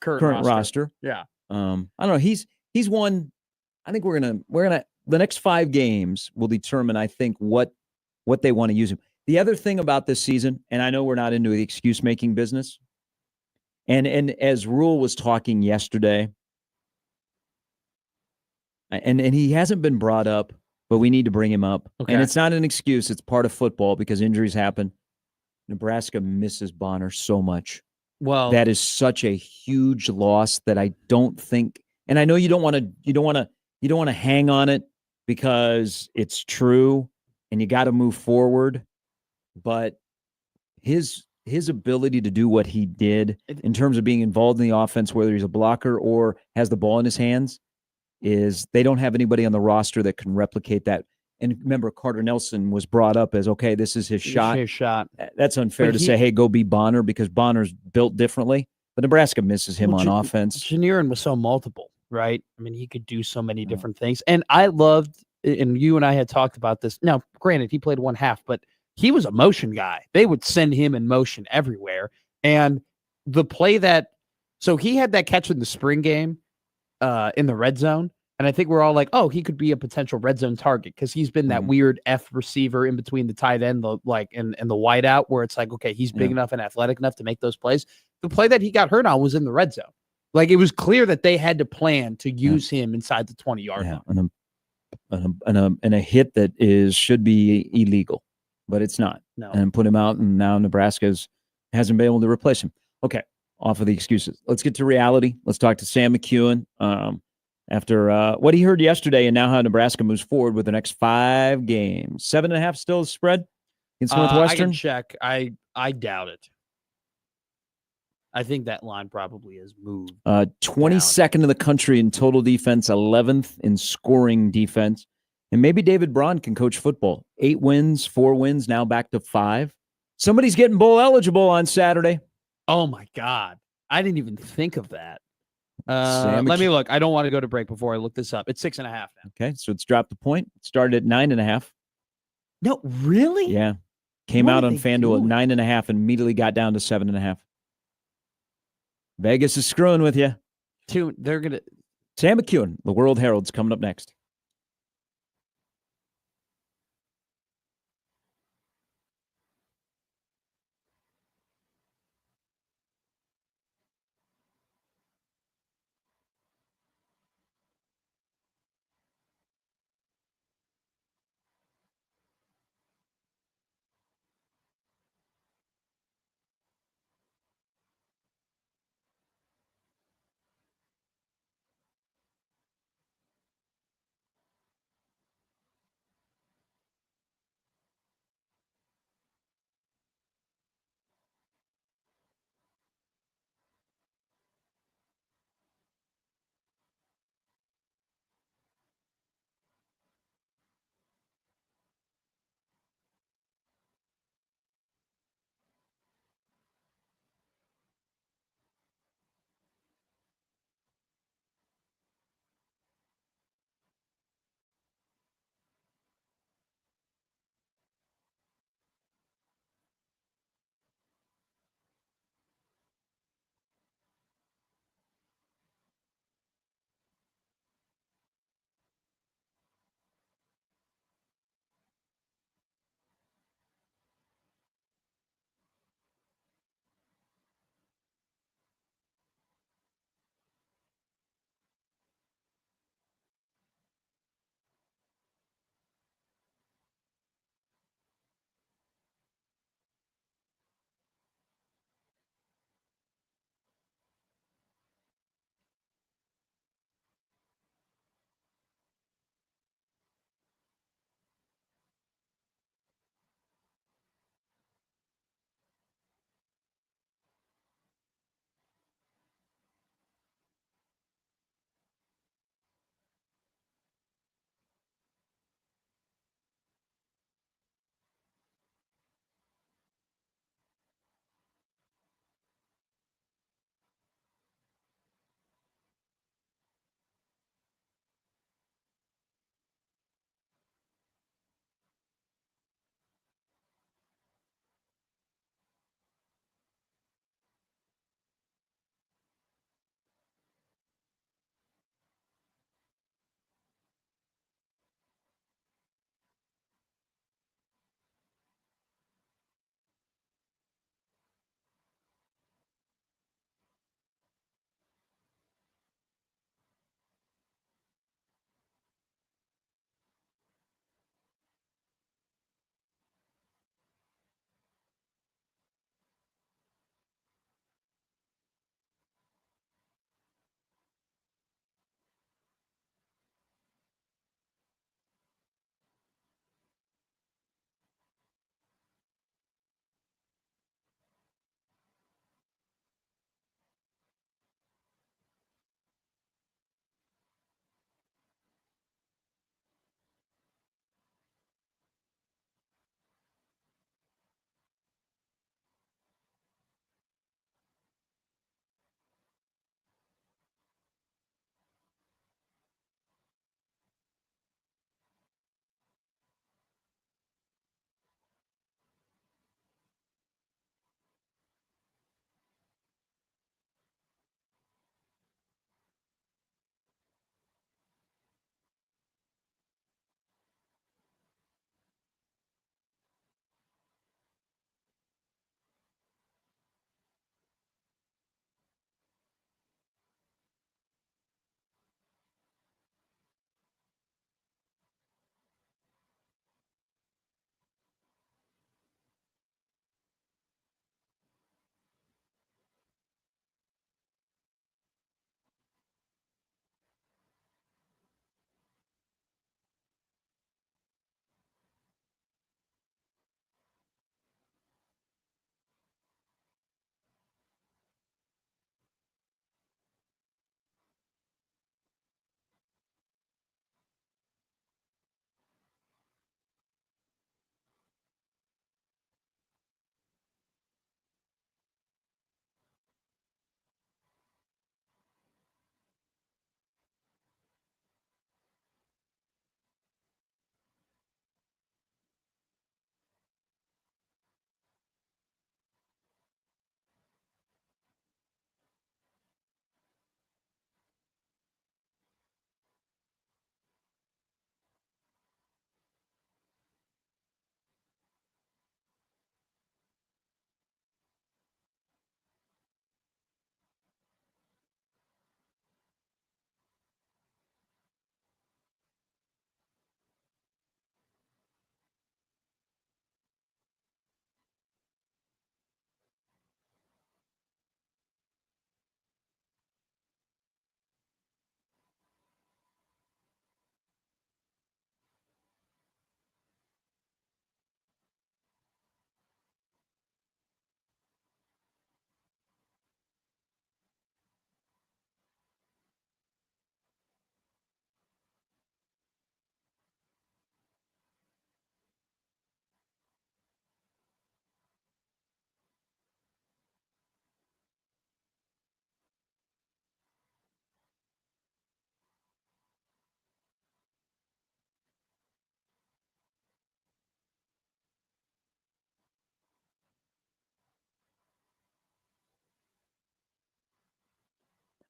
current roster. Yeah, I don't know. He's one. I think we're gonna the next 5 games will determine, I think, what they want to use him. The other thing about this season, and I know we're not into the excuse making business. And as Rhule was talking yesterday, and he hasn't been brought up, but we need to bring him up. Okay. And it's not an excuse. It's part of football because injuries happen. Nebraska misses Bonner so much. Well, that is such a huge loss that I don't think. And I know you don't want to hang on it because it's true, and you got to move forward. But his ability to do what he did in terms of being involved in the offense, whether he's a blocker or has the ball in his hands, is they don't have anybody on the roster that can replicate that. And remember, Carter Nelson was brought up as, okay, this is his shot. His shot. That's unfair to say, hey, go be Bonner, because Bonner's built differently. But Nebraska misses him on offense. Janirin was so multiple, right? I mean, he could do so many different things. And I loved, and you and I had talked about this. Now, granted, he played one half, but he was a motion guy. They would send him in motion everywhere. And the play so he had that catch in the spring game in the red zone. And I think we're all like, oh, he could be a potential red zone target because he's been that weird F receiver in between the tight end, and the wide out, where it's like, okay, he's big enough and athletic enough to make those plays. The play that he got hurt on was in the red zone. Like, it was clear that they had to plan to use him inside the 20-yard line. And a hit that should be illegal, but it's not. No. And put him out, and now Nebraska hasn't been able to replace him. Okay, off of the excuses. Let's get to reality. Let's talk to Sam McEwen. After what he heard yesterday, and now how Nebraska moves forward with the next 5 games. 7.5 still the spread against Northwestern? I can check. I doubt it. I think that line probably has moved. 22nd in the country in total defense, 11th in scoring defense. And maybe David Braun can coach football. 8 wins, 4 wins, now back to 5. Somebody's getting bowl eligible on Saturday. Oh, my God. I didn't even think of that. Let me look. I don't want to go to break before I look this up. It's 6.5 now. Okay, so it's dropped a point. It started at 9.5. No, really? Yeah. Came out on FanDuel at 9.5 and immediately got down to 7.5. Vegas is screwing with you. They're going to. Sam McEwen, the World Herald's coming up next.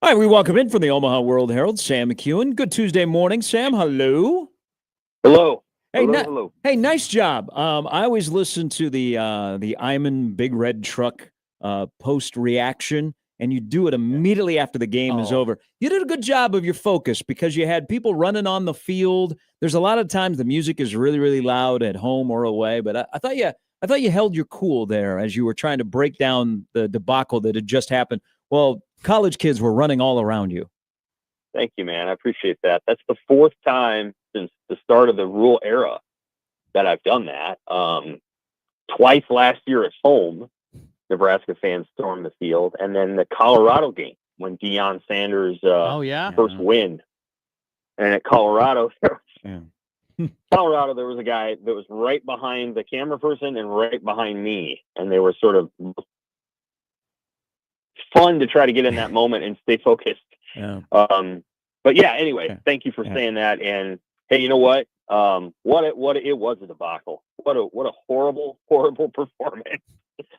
All right, we welcome in from the Omaha World Herald, Sam McEwen. Good Tuesday morning, Sam. Hello. Hello. Hey, hello. Hey, nice job. I always listen to the Iman Big Red Truck post reaction, and you do it immediately after the game is over. You did a good job of your focus because you had people running on the field. There's a lot of times the music is really, really loud at home or away, but I thought you held your cool there as you were trying to break down the debacle that had just happened. Well, college kids were running all around you. Thank you, man. I appreciate that. That's the fourth time since the start of the Rhule era that I've done that. Twice last year at home, Nebraska fans stormed the field, and then the Colorado game when Deion Sanders first win. And at Colorado, there was a guy that was right behind the camera person and right behind me, and they were sort of fun to try to get in that moment and stay focused. Yeah. But yeah, anyway, thank you for saying that. And hey, you know what? It was a debacle. What a horrible performance.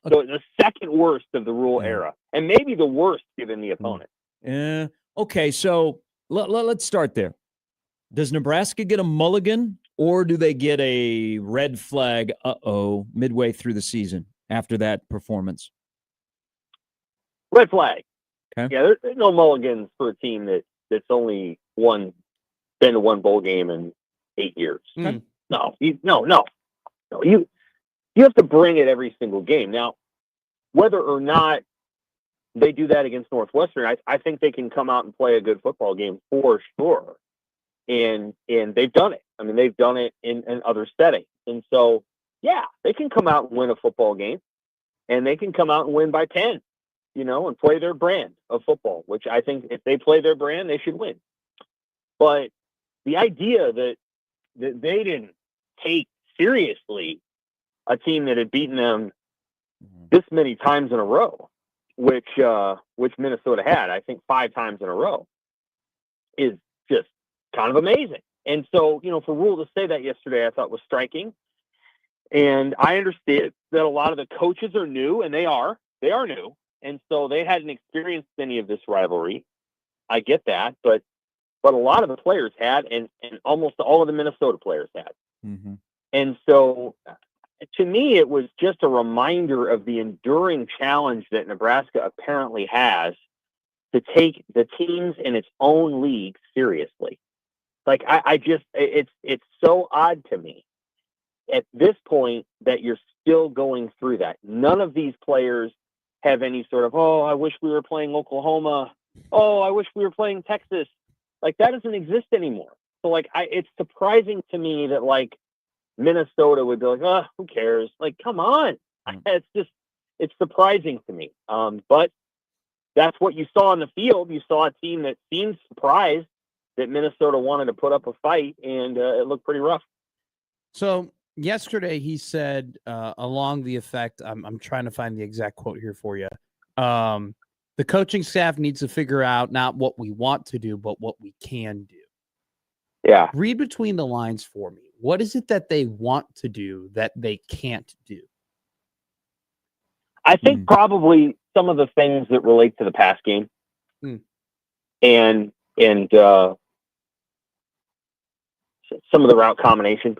So the second worst of the Rhule era, and maybe the worst given the opponent. Yeah. Okay, so let's start there. Does Nebraska get a mulligan, or do they get a red flag? Midway through the season after that performance. Red flag. Okay. Yeah, there's no mulligans for a team that's only been to one bowl game in 8 years. Okay. No. You have to bring it every single game. Now, whether or not they do that against Northwestern, I think they can come out and play a good football game for sure. And they've done it. I mean, they've done it in other settings. And so, yeah, they can come out and win a football game, and they can come out and win by 10, and play their brand of football, which I think if they play their brand, they should win. But the idea that they didn't take seriously a team that had beaten them this many times in a row, which Minnesota had, I think 5 times in a row, is just kind of amazing. And so, for Rhule to say that yesterday, I thought was striking. And I understand that a lot of the coaches are new, and they are new. And so they hadn't experienced any of this rivalry. I get that, but a lot of the players had, and almost all of the Minnesota players had. Mm-hmm. And so to me, it was just a reminder of the enduring challenge that Nebraska apparently has to take the teams in its own league seriously. Like, it's so odd to me at this point that you're still going through that. None of these players have any sort of, I wish we were playing Oklahoma. I wish we were playing Texas. Like, that doesn't exist anymore. So, it's surprising to me that, Minnesota would be like, who cares? Like, come on. It's surprising to me. But that's what you saw on the field. You saw a team that seemed surprised that Minnesota wanted to put up a fight, and it looked pretty rough. So yesterday he said along the effect, I'm trying to find the exact quote here for you. The coaching staff needs to figure out not what we want to do, but what we can do. Yeah. Read between the lines for me. What is it that they want to do that they can't do? I think probably some of the things that relate to the pass game. And some of the route combinations,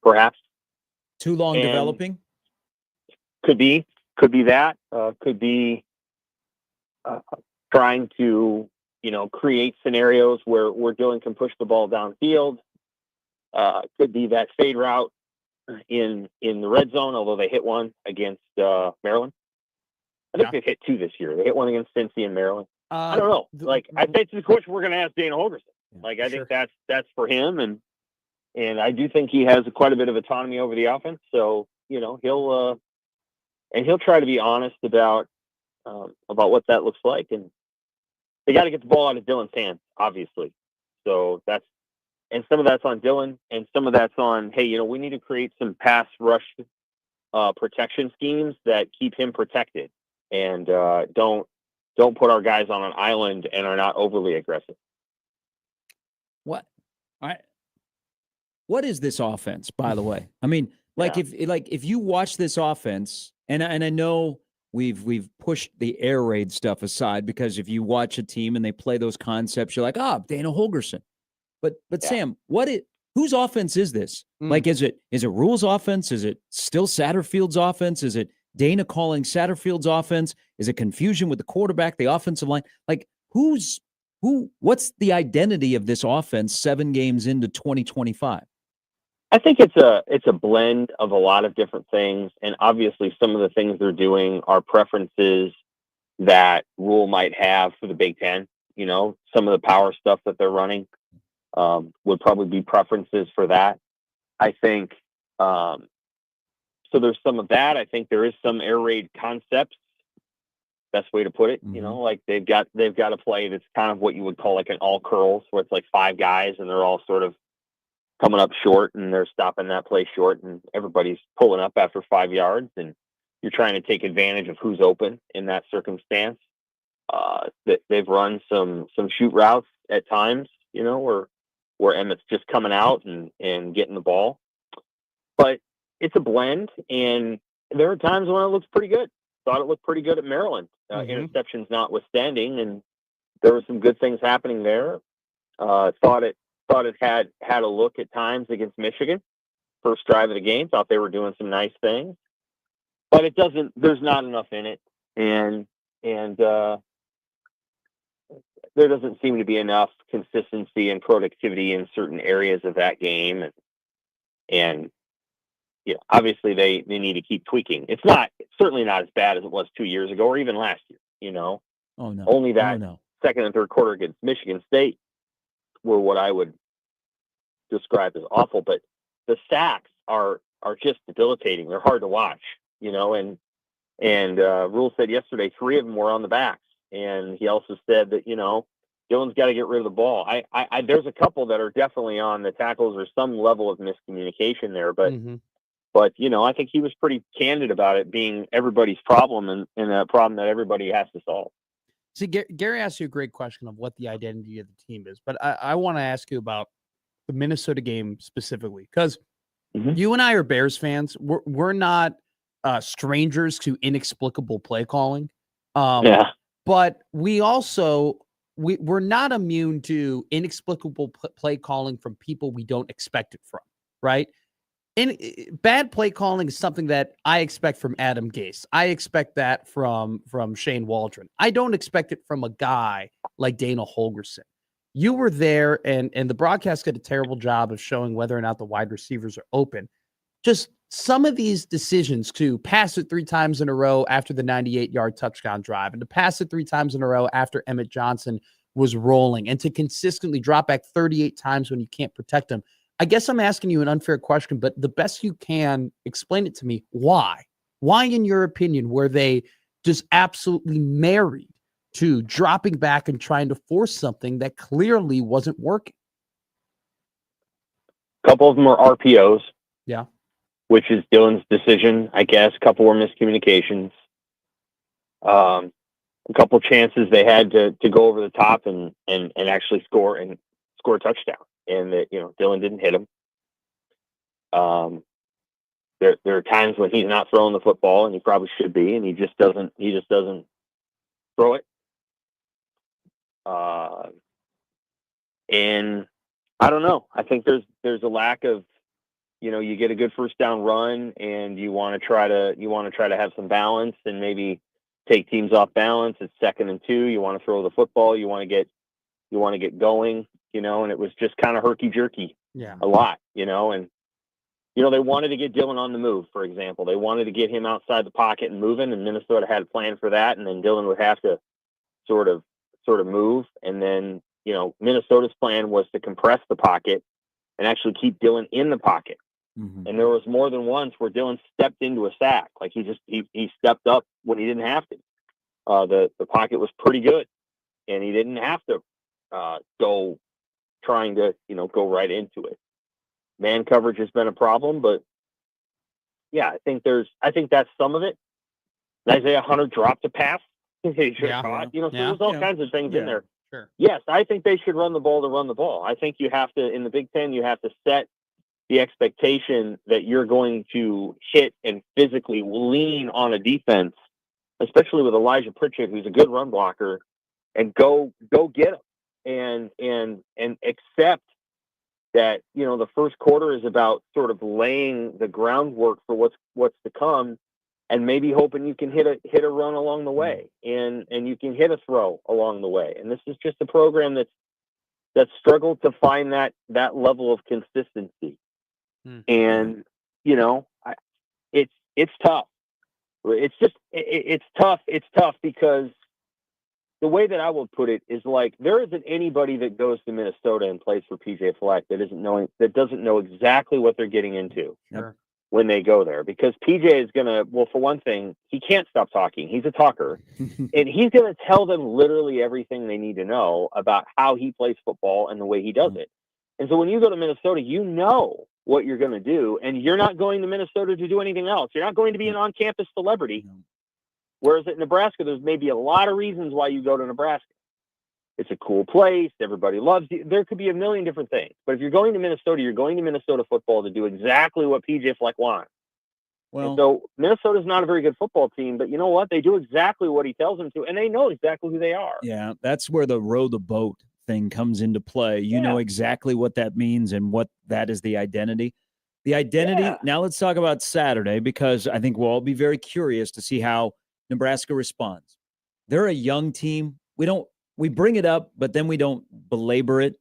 perhaps. Too long developing? Could be that. Could be trying to, create scenarios where Dylan can push the ball downfield. Could be that fade route in the red zone, although they hit one against Maryland. I think they've hit 2 this year. They hit one against Cincy and Maryland. I don't know. I think it's the question we're going to ask Dana Holgorsen. I think that's for him, and I do think he has quite a bit of autonomy over the offense. So he'll try to be honest about what that looks like, and they got to get the ball out of Dylan's hands, obviously. So and some of that's on Dylan, and some of that's on, hey, we need to create some pass rush protection schemes that keep him protected, and don't put our guys on an island and are not overly aggressive. What is this offense, by the way? I mean, if you watch this offense, and I know we've pushed the air raid stuff aside, because if you watch a team and they play those concepts, you're like, Dana Holgerson. But Sam, whose offense is this? Like, is it Rhule's offense? Is it still Satterfield's offense? Is it Dana calling Satterfield's offense? Is it confusion with the quarterback, the offensive line? Like, what's the identity of this offense 7 games into 2025? I think it's a blend of a lot of different things, and obviously some of the things they're doing are preferences that Rhule might have for the Big Ten. You know, some of the power stuff that they're running would probably be preferences for that. I think so. There's some of that. I think there is some air raid concepts. Best way to put it. You know, like they've got a play that's kind of what you would call like an all curls, where it's like 5 guys and they're all sort of coming up short, and they're stopping that play short, and everybody's pulling up after 5 yards, and you're trying to take advantage of who's open in that circumstance. They've run some shoot routes at times, you know, where Emmett's just coming out and getting the ball. But it's a blend, and there are times when it looks pretty good. Thought it looked pretty good at Maryland, interceptions notwithstanding, and there were some good things happening there. Thought it had a look at times against Michigan. First drive of the game, thought they were doing some nice things, but there's not enough in it, and there doesn't seem to be enough consistency and productivity in certain areas of that game, and yeah, obviously they need to keep tweaking. It's certainly not as bad as it was 2 years ago or even last year. You know, only that second and third quarter against Michigan State were what I would describe as awful. But the sacks are just debilitating. They're hard to watch. You know, and Rhule said yesterday 3 of them were on the backs, and he also said that, you know, Dylan's got to get rid of the ball. I there's a couple that are definitely on the tackles or some level of miscommunication there, but. But, you know, I think he was pretty candid about it being everybody's problem and a problem that everybody has to solve. See, Gary asked you a great question of what the identity of the team is, but I want to ask you about the Minnesota game specifically, because you and I are Bears fans. We're not strangers to inexplicable play calling. But we also, we're not immune to inexplicable play calling from people we don't expect it from, right? Bad play calling is something that I expect from Adam Gase. I expect that from Shane Waldron. I don't expect it from a guy like Dana Holgerson. You were there, and the broadcast did a terrible job of showing whether or not the wide receivers are open. Just some of these decisions to pass it 3 times in a row after the 98-yard touchdown drive, and to pass it 3 times in a row after Emmett Johnson was rolling, and to consistently drop back 38 times when you can't protect him. I guess I'm asking you an unfair question, but the best you can, explain it to me. Why? Why, in your opinion, were they just absolutely married to dropping back and trying to force something that clearly wasn't working? A couple of them were RPOs. Yeah. Which is Dylan's decision, I guess. A couple were miscommunications. A couple chances they had to go over the top and actually score a touchdown. And that, you know, Dylan didn't hit him. There are times when he's not throwing the football, and he probably should be, and he just doesn't throw it. And I don't know. I think there's a lack of, you know, you get a good first down run, and you want to try to have some balance and maybe take teams off balance. It's 2nd and 2. You want to throw the football. You want to get going. You know, and it was just kind of herky-jerky a lot, you know, and, you know, they wanted to get Dylan on the move, for example. They wanted to get him outside the pocket and moving, and Minnesota had a plan for that, and then Dylan would have to sort of move, and then, you know, Minnesota's plan was to compress the pocket and actually keep Dylan in the pocket. And there was more than once where Dylan stepped into a sack. Like he stepped up when he didn't have to. The pocket was pretty good, and he didn't have to go trying to, you know, go right into it. Man coverage has been a problem, but yeah, I think that's some of it. Isaiah Hunter dropped a pass. He should have caught. You know, so there's all kinds of things in there. Sure. Yes, I think they should run the ball to run the ball. I think you have to, in the Big Ten, you have to set the expectation that you're going to hit and physically lean on a defense especially with Elijah Pritchett, who's a good run blocker, and go get him and accept that, the first quarter is about sort of laying the groundwork for what's to come, and maybe hoping you can hit a run along the way, and you can hit a throw along the way. And this is just a program that's struggled to find that level of consistency. And it's tough. It's tough. It's tough because the way that I would put it is, like, there isn't anybody that goes to Minnesota and plays for PJ Fleck that doesn't know exactly what they're getting into when they go there, because PJ is gonna, well, for one thing, he can't stop talking. He's a talker, and he's gonna tell them literally everything they need to know about how he plays football and the way he does it. And so when you go to Minnesota, you know what you're going to do, and you're not going to Minnesota to do anything else. You're not going to be an on-campus celebrity. Whereas at Nebraska, there's maybe a lot of reasons why you go to Nebraska. It's a cool place. Everybody loves you. There could be a million different things. But if you're going to Minnesota, you're going to Minnesota football to do exactly what PJ Fleck wants. Well, and so Minnesota's not a very good football team, but you know what? They do exactly what he tells them to, and they know exactly who they are. Yeah, that's where the row the boat thing comes into play. You know exactly what that means and what that is the identity. The identity. Now let's talk about Saturday, because I think we'll all be very curious to see how Nebraska responds. They're a young team. We bring it up, but then we don't belabor it.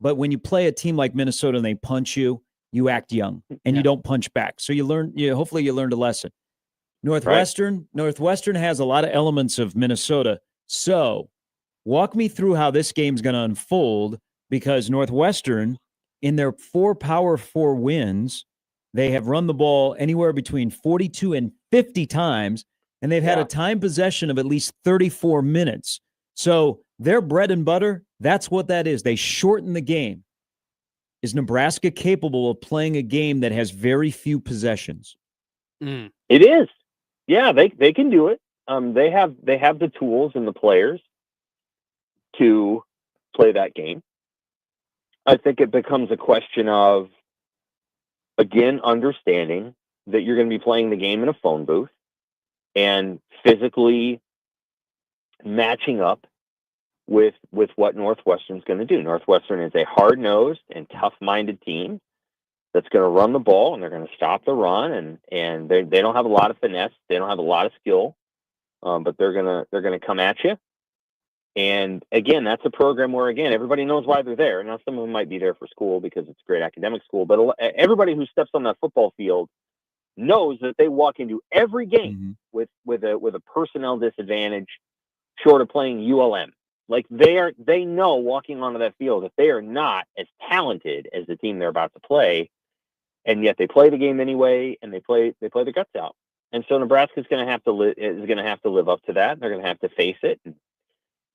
But when you play a team like Minnesota and they punch you, you act young and you don't punch back. So hopefully you learned a lesson. Northwestern has a lot of elements of Minnesota. So walk me through how this game's going to unfold, because Northwestern, in their 4 Power 4 wins, they have run the ball anywhere between 42 and 50 times, and they've had a time possession of at least 34 minutes. So their bread and butter, that's what that is. They shorten the game. Is Nebraska capable of playing a game that has very few possessions? It is. Yeah, they can do it. They have the tools and the players to play that game. I think it becomes a question of, again, understanding that you're going to be playing the game in a phone booth and physically matching up with what Northwestern's going to do. Northwestern is a hard-nosed and tough-minded team that's going to run the ball, and they're going to stop the run, and they don't have a lot of finesse, they don't have a lot of skill, but they're going to come at you. And again, that's a program where, again, everybody knows why they're there. Now, some of them might be there for school because it's a great academic school, but everybody who steps on that football field knows that they walk into every game with a personnel disadvantage, short of playing ULM. Like, they know walking onto that field that they are not as talented as the team they're about to play, and yet they play the game anyway, and they play their guts out. And so Nebraska's going to have to live up to that. They're going to have to face it.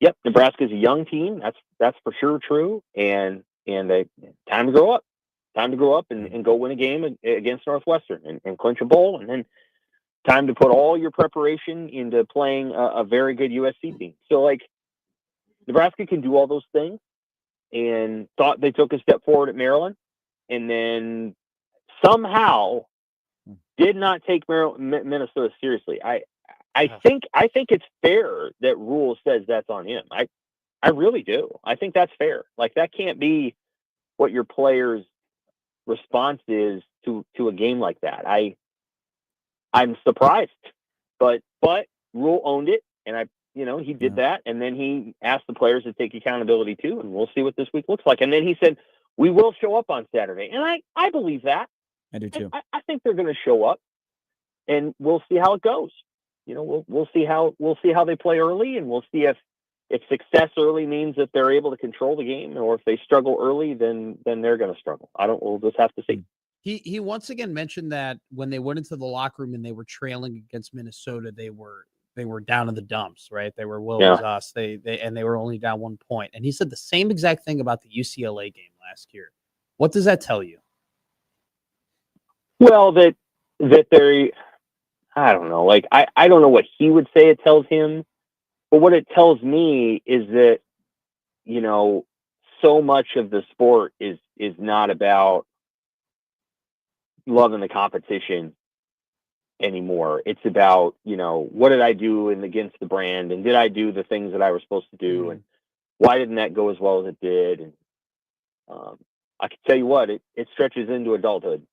Yep, Nebraska's a young team. That's for sure true. And they time to grow up. Time to grow up and go win a game against Northwestern and clinch a bowl, and then time to put all your preparation into playing a very good USC team. So, like, Nebraska can do all those things, and thought they took a step forward at Maryland, and then somehow did not take Minnesota seriously. I think it's fair that Rhule says that's on him. I really do. I think that's fair. Like, that can't be what your players' response is to a game like that. I'm surprised, but Rhule owned it, and he did that, and then he asked the players to take accountability too, and we'll see what this week looks like. And then he said, "We will show up on Saturday," and I believe that. I do too. I think they're going to show up, and we'll see how it goes. We'll see how they play early, and we'll see if success early means that they're able to control the game, or if they struggle early, then they're going to struggle. We'll just have to see. He once again mentioned that when they went into the locker room and they were trailing against Minnesota, they were down in the dumps, right? They were woe is us. They were only down 1 point. And he said the same exact thing about the UCLA game last year. What does that tell you? Well, that they're, I don't know. Like, I don't know what he would say it tells him, but what it tells me is that, so much of the sport is not about loving the competition anymore. It's about, what did I do against the brand, and did I do the things that I was supposed to do, and why didn't that go as well as it did? And I can tell you what, it stretches into adulthood.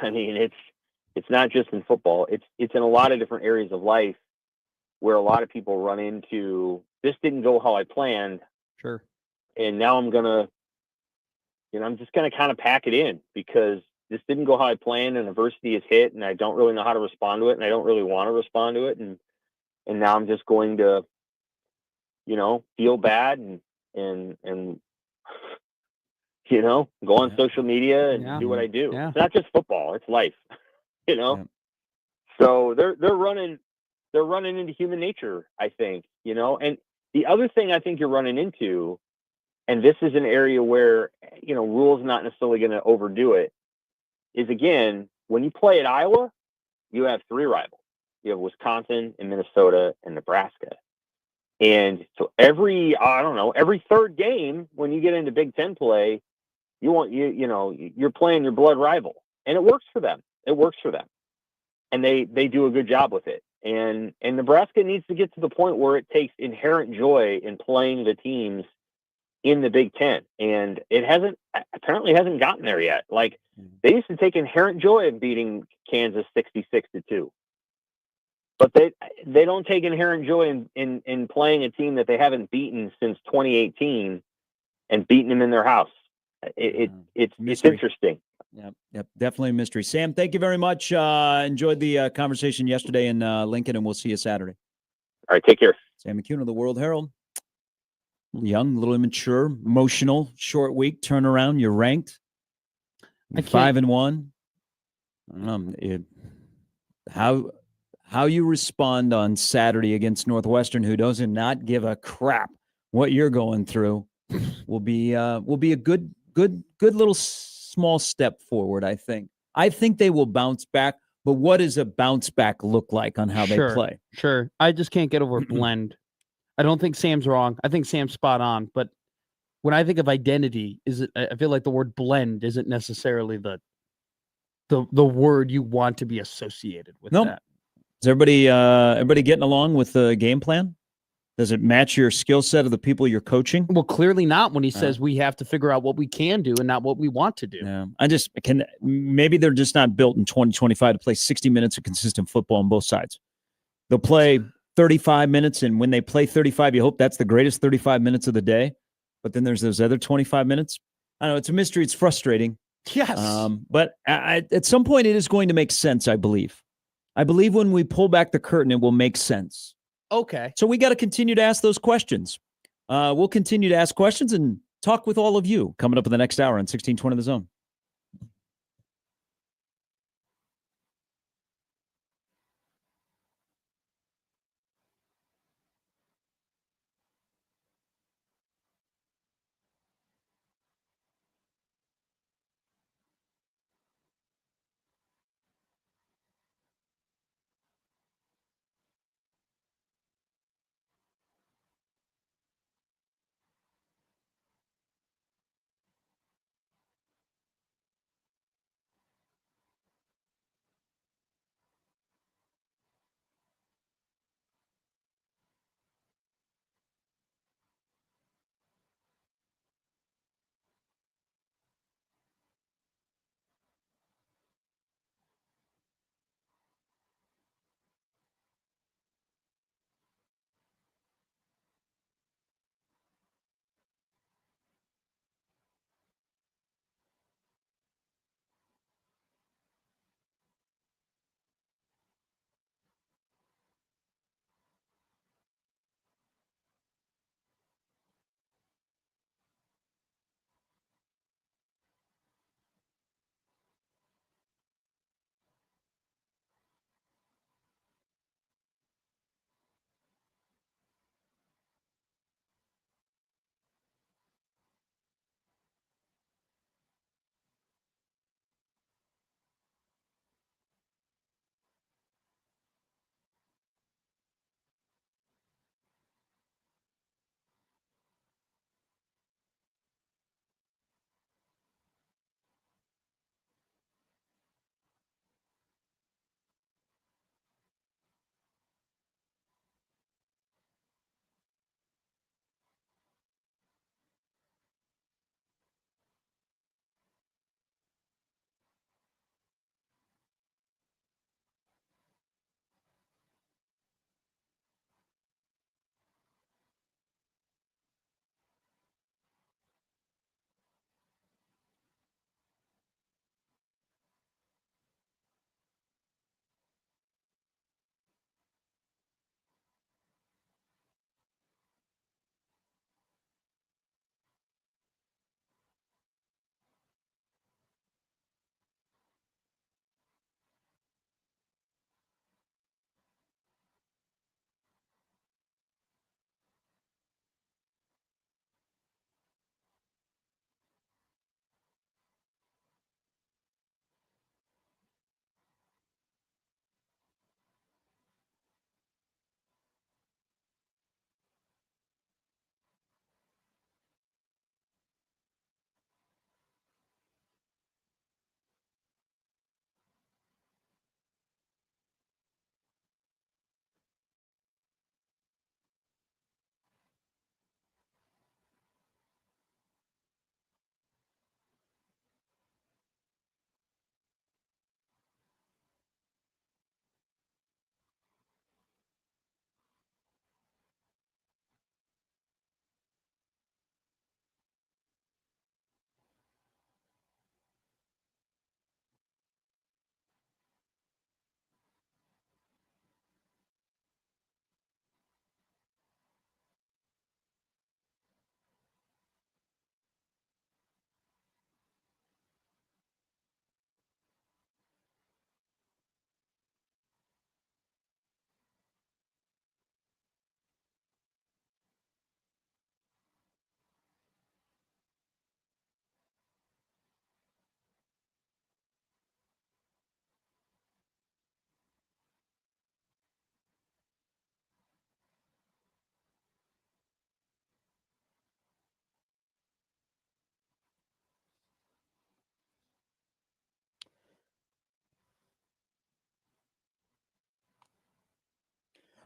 I mean, it's not just in football. It's in a lot of different areas of life where a lot of people run into, this didn't go how I planned. Sure. And now I'm just gonna kind of pack it in because this didn't go how I planned, and adversity has hit, and I don't really know how to respond to it, and I don't really want to respond to it, and now I'm just going to, feel bad and go on social media and do what I do. Yeah. It's not just football; it's life. Yeah. So they're running into human nature, I think. And the other thing I think you're running into, and this is an area where Rhule's not necessarily going to overdo it, is again when you play at Iowa, you have 3 rivals. You have Wisconsin and Minnesota and Nebraska. And so every third game when you get into Big Ten play, you're playing your blood rival, and it works for them. And they do a good job with it. And Nebraska needs to get to the point where it takes inherent joy in playing the teams in the Big Ten, and it apparently hasn't gotten there yet. Like they used to take inherent joy in beating Kansas 66-2. But they don't take inherent joy in playing a team that they haven't beaten since 2018 and beating them in their house. It's interesting. Yep, definitely a mystery. Sam, thank you very much. Enjoyed the conversation yesterday in Lincoln, and we'll see you Saturday. All right, take care. Sam McCune of the World Herald. Young, a little immature, emotional, short week turnaround. You're ranked 5-1. How you respond on Saturday against Northwestern, who does not give a crap what you're going through, will be a good little small step forward. I think they will bounce back. But what does a bounce back look like on how they play? Sure. I just can't get over blend. I don't think Sam's wrong. I think Sam's spot on. But when I think of identity, I feel like the word blend isn't necessarily the word you want to be associated with that. Is everybody getting along with the game plan? Does it match your skill set of the people you're coaching? Well, clearly not when he says we have to figure out what we can do and not what we want to do. Yeah. Maybe they're just not built in 2025 to play 60 minutes of consistent football on both sides. They'll play 35 minutes, and when they play 35, you hope that's the greatest 35 minutes of the day. But then there's those other 25 minutes. I don't know. It's a mystery. It's frustrating. Yes. But at some point, it is going to make sense, I believe. I believe when we pull back the curtain, it will make sense. Okay. So we got to continue to ask those questions. We'll continue to ask questions and talk with all of you coming up in the next hour on 1620 The Zone.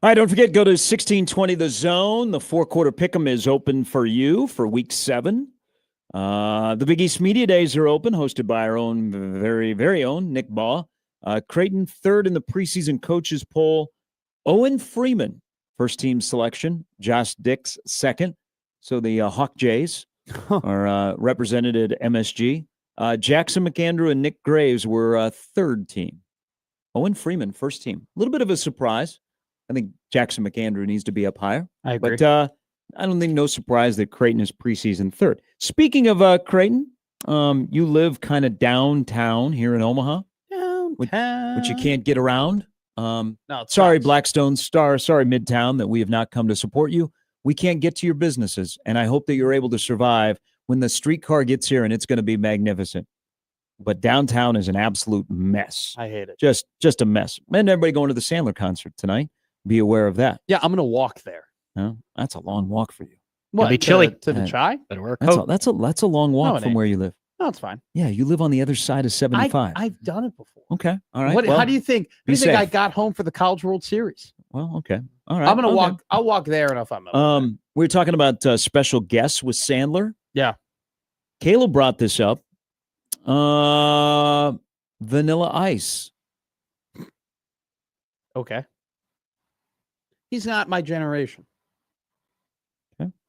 All right, don't forget, go to 1620 The Zone. The four-quarter pick'em is open for you for Week 7. The Big East Media Days are open, hosted by our own very, very own Nick Baugh. Creighton third in the preseason coaches poll. Owen Freeman, first-team selection. Josh Dix, second. So the Hawk Jays are represented at MSG. Jackson McAndrew and Nick Graves were third team. Owen Freeman, first team. A little bit of a surprise. I think Jackson McAndrew needs to be up higher. I agree. But I don't think no surprise that Creighton is preseason third. Speaking of Creighton, you live kind of downtown here in Omaha. Downtown. Which you can't get around. No, sorry, nice. Blackstone Star. Sorry, Midtown, that we have not come to support you. We can't get to your businesses, and I hope that you're able to survive when the streetcar gets here, and it's going to be magnificent. But downtown is an absolute mess. I hate it. Just a mess. And everybody going to the Sandler concert tonight. Be aware of that. Yeah, I'm going to walk there. No, that's a long walk for you. What, be chilly. to the chai? Better wear a That's coat. that's a long walk No, it from ain't. where you live. No, it's fine. Yeah, you live on the other side of 75. I've done it before. Okay, all right. What, well, how do you think? be I safe. got home for the College World Series? Well, okay, all right. I'm gonna okay. walk. I'll walk there, and if I'm We were talking about special guests with Sandler. Yeah. Caleb brought this up. Vanilla Ice. okay. He's not my generation.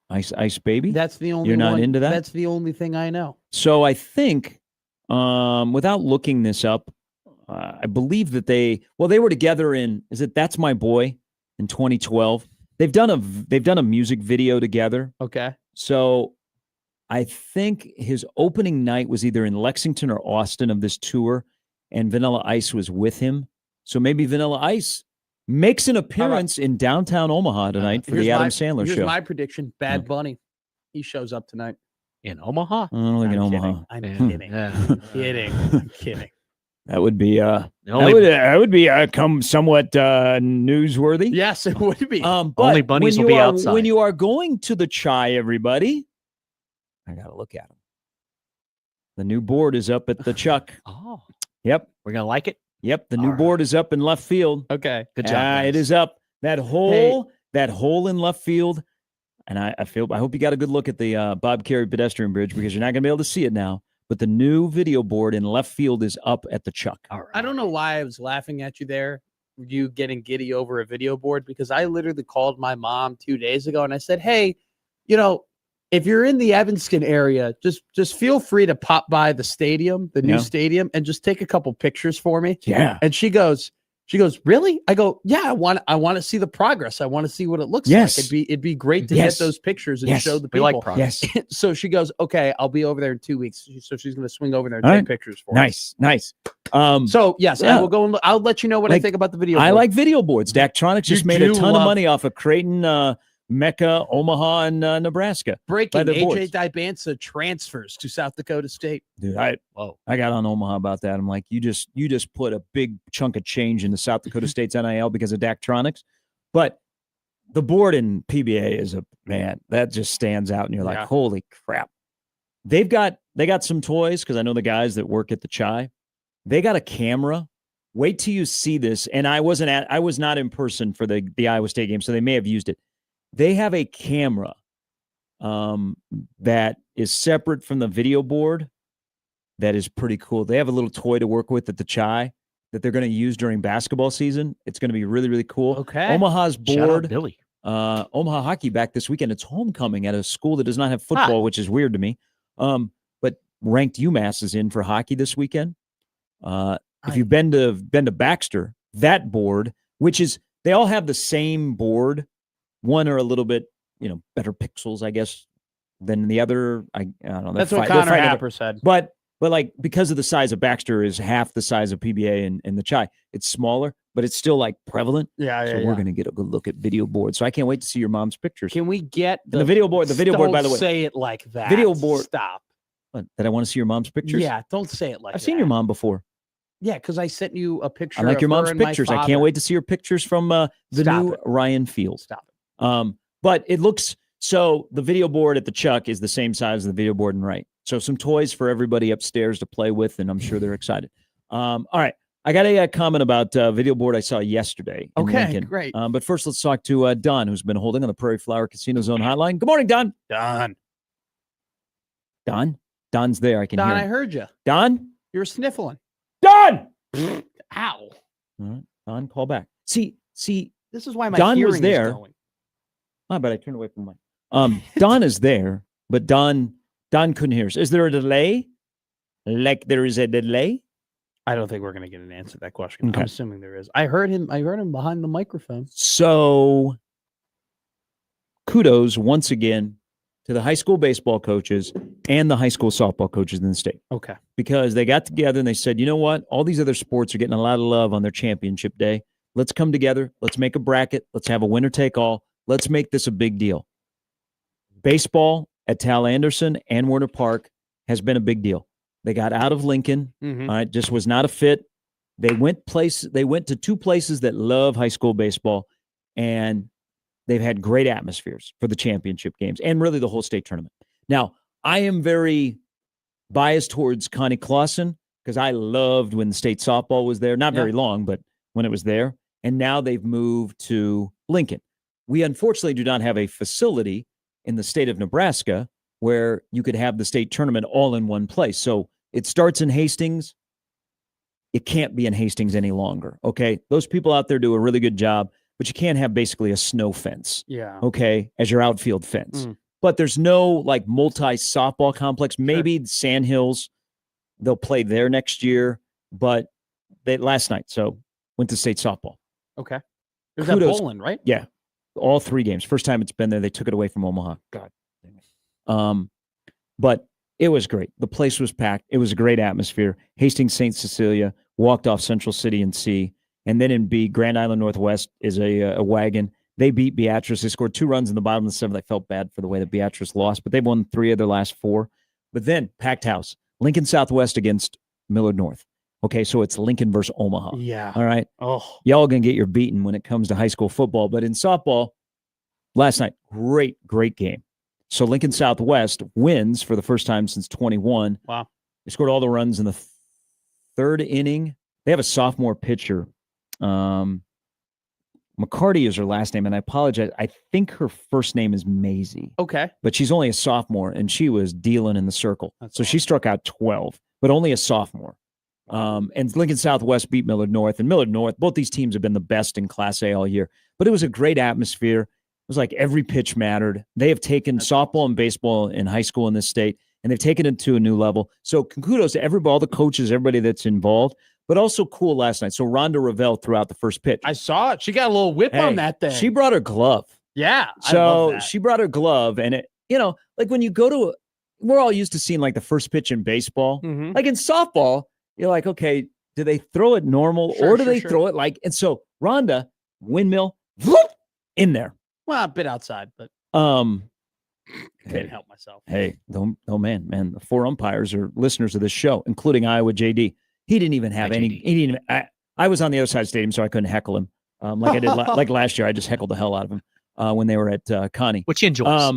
Ice Baby. That's the only. You're not one, into that? That's the only thing I know. So I think, without looking this up, I believe that they were together in, That's My Boy in 2012. They've done a music video together. Okay. So I think his opening night was either in Lexington or Austin of this tour, and Vanilla Ice was with him. So maybe Vanilla Ice makes an appearance in downtown Omaha tonight for the Adam Sandler here's show. my prediction. Bad Bunny. He shows up tonight. In Omaha? I don't think in I'm Omaha. kidding. I'm Yeah. kidding. Yeah. I'm kidding. I'm kidding. That would be The only, that would be come somewhat newsworthy. Yes, it would be. But Only bunnies when will you be are, outside. When you are going to the chai, everybody, I gotta look at them. The new board is up at the Chuck. oh, Yep, we're going to like it? yep. The new All right. board is up in left field. Okay. Good job. guys. It is up. That hole in left field. And I hope you got a good look at the Bob Carey pedestrian bridge, because you're not going to be able to see it now. But the new video board in left field is up at the Chuck. All right. I don't know why I was laughing at you there, you getting giddy over a video board, because I literally called my mom 2 days ago and I said, hey, if you're in the Evanston area, just feel free to pop by the stadium, the new stadium, and just take a couple pictures for me. Yeah. And she goes, really? I go, yeah, I want to see the progress. I want to see what it looks Yes. like. It'd be great to Yes. get those pictures and Yes. show the We people. like progress. Yes. So she goes, okay, I'll be over there in 2 weeks. So she's going to swing over there and All take right. pictures for us. Nice. So yes, Yeah. I will go and I'll let you know what I Like, think about the video. I board. like video boards. Daktronics just You made a do ton of love- money off of Creighton, Mecca, Omaha, and Nebraska. breaking. by the AJ boards. Dibansa transfers to South Dakota State. Dude, Whoa. I got on Omaha about that. I'm like, you just put a big chunk of change into South Dakota State's NIL because of Daktronics. But the board in PBA is that just stands out, and you're like, Yeah. holy crap. They got some toys, because I know the guys that work at the chai. They got a camera. Wait till you see this. And I was not in person for the Iowa State game, so they may have used it. They have a camera that is separate from the video board. That is pretty cool. They have a little toy to work with at the chai that they're going to use during basketball season. It's going to be really, really cool. Okay. Omaha's Shout out board, Billy. Omaha hockey back this weekend. It's homecoming at a school that does not have football, which is weird to me. But ranked UMass is in for hockey this weekend. If you've been to Baxter, that board, which is, they all have the same board. One are a little bit, better pixels, I guess, than the other. I don't know. That's what Connor Happer said. But like, because of the size of Baxter is half the size of PBA and the chai, it's smaller, but it's still like prevalent. Yeah, So we're going to get a good look at video board. So I can't wait to see your mom's pictures. Can we get the video board? The video board, by the way. Don't say it like that. Video board. Stop. That I want to see your mom's pictures. Yeah, don't say it like that. I've seen your mom before. Yeah, because I sent you a picture. I like of your her mom's and my pictures. I father. can't wait to see your pictures from the Stop new it. Ryan Field. Stop it. But it looks, so the video board at the Chuck is the same size as the video board in Wright. So some toys for everybody upstairs to play with, and I'm sure they're excited. All right. I got a comment about video board I saw yesterday in Lincoln. Great. But first, let's talk to Don, who's been holding on the Prairie Flower Casino Zone hotline. Good morning, Don. Don? Don's there. I can hear him. I heard you. Don? You're sniffling. Don! Ow. All right. Don, call back. See, This is why my Don hearing was there. is going. Oh, but I turned away from the mic. Don is there, but Don couldn't hear us. Is there a delay? Like there is a delay? I don't think we're going to get an answer to that question. Okay. I'm assuming there is. I heard him behind the microphone. So kudos once again to the high school baseball coaches and the high school softball coaches in the state. Okay. Because they got together and they said, you know what? All these other sports are getting a lot of love on their championship day. Let's come together. Let's make a bracket. Let's have a winner take all. Let's make this a big deal. Baseball at Tal Anderson and Warner Park has been a big deal. They got out of Lincoln. All right, just was not a fit. They went to two places that love high school baseball, and they've had great atmospheres for the championship games and really the whole state tournament. Now, I am very biased towards Connie Clausen because I loved when the state softball was there. Not very long, but when it was there. And now they've moved to Lincoln. We unfortunately do not have a facility in the state of Nebraska where you could have the state tournament all in one place. So it starts in Hastings. It can't be in Hastings any longer. Okay. Those people out there do a really good job, but you can't have basically a snow fence. Yeah. Okay. As your outfield fence. But there's no like multi-softball complex. Maybe Sand Hills, they'll play there next year, but last night. So went to state softball. Okay. It was at Bowling, right? Yeah. All 3 games. First time it's been there. They took it away from Omaha. God. But it was great. The place was packed. It was a great atmosphere. Hastings St. Cecilia walked off Central City in C. And then in B, Grand Island Northwest is a wagon. They beat Beatrice. They scored 2 runs in the bottom of the 7th. I felt bad for the way that Beatrice lost, but they've won 3 of their last 4. But then packed house. Lincoln Southwest against Millard North. Okay, so it's Lincoln versus Omaha. Yeah. All right. Oh. Y'all going to get your beaten when it comes to high school football. But in softball, last night, great game. So Lincoln Southwest wins for the first time since 21. Wow. They scored all the runs in the 3rd inning. They have a sophomore pitcher. McCarty is her last name, and I apologize. I think her first name is Maisie. Okay. But she's only a sophomore, and she was dealing in the circle. That's so awesome. She struck out 12, but only a sophomore. And Lincoln Southwest beat Millard North. And Millard North, both these teams have been the best in Class A all year. But it was a great atmosphere. It was like every pitch mattered. They have taken softball and baseball in high school in this state, and they've taken it to a new level. So kudos to everybody, all the coaches, everybody that's involved. But also cool last night. So Rhonda Ravel threw out the first pitch. I saw it. She got a little whip on that thing. She brought her glove. Yeah. So I love that. she brought her glove, and it, like when you go to, we're all used to seeing like the first pitch in baseball. Like in softball, you're like, okay, do they throw it normal or do they throw it like? And so Rhonda, windmill, whoop, in there. Well, a bit outside, but couldn't help myself. Hey, man, the 4 umpires are listeners of this show, including Iowa JD. He didn't even have any. He didn't even. I was on the other side of the stadium, so I couldn't heckle him like I did like last year. I just heckled the hell out of him when they were at Connie, which he enjoys.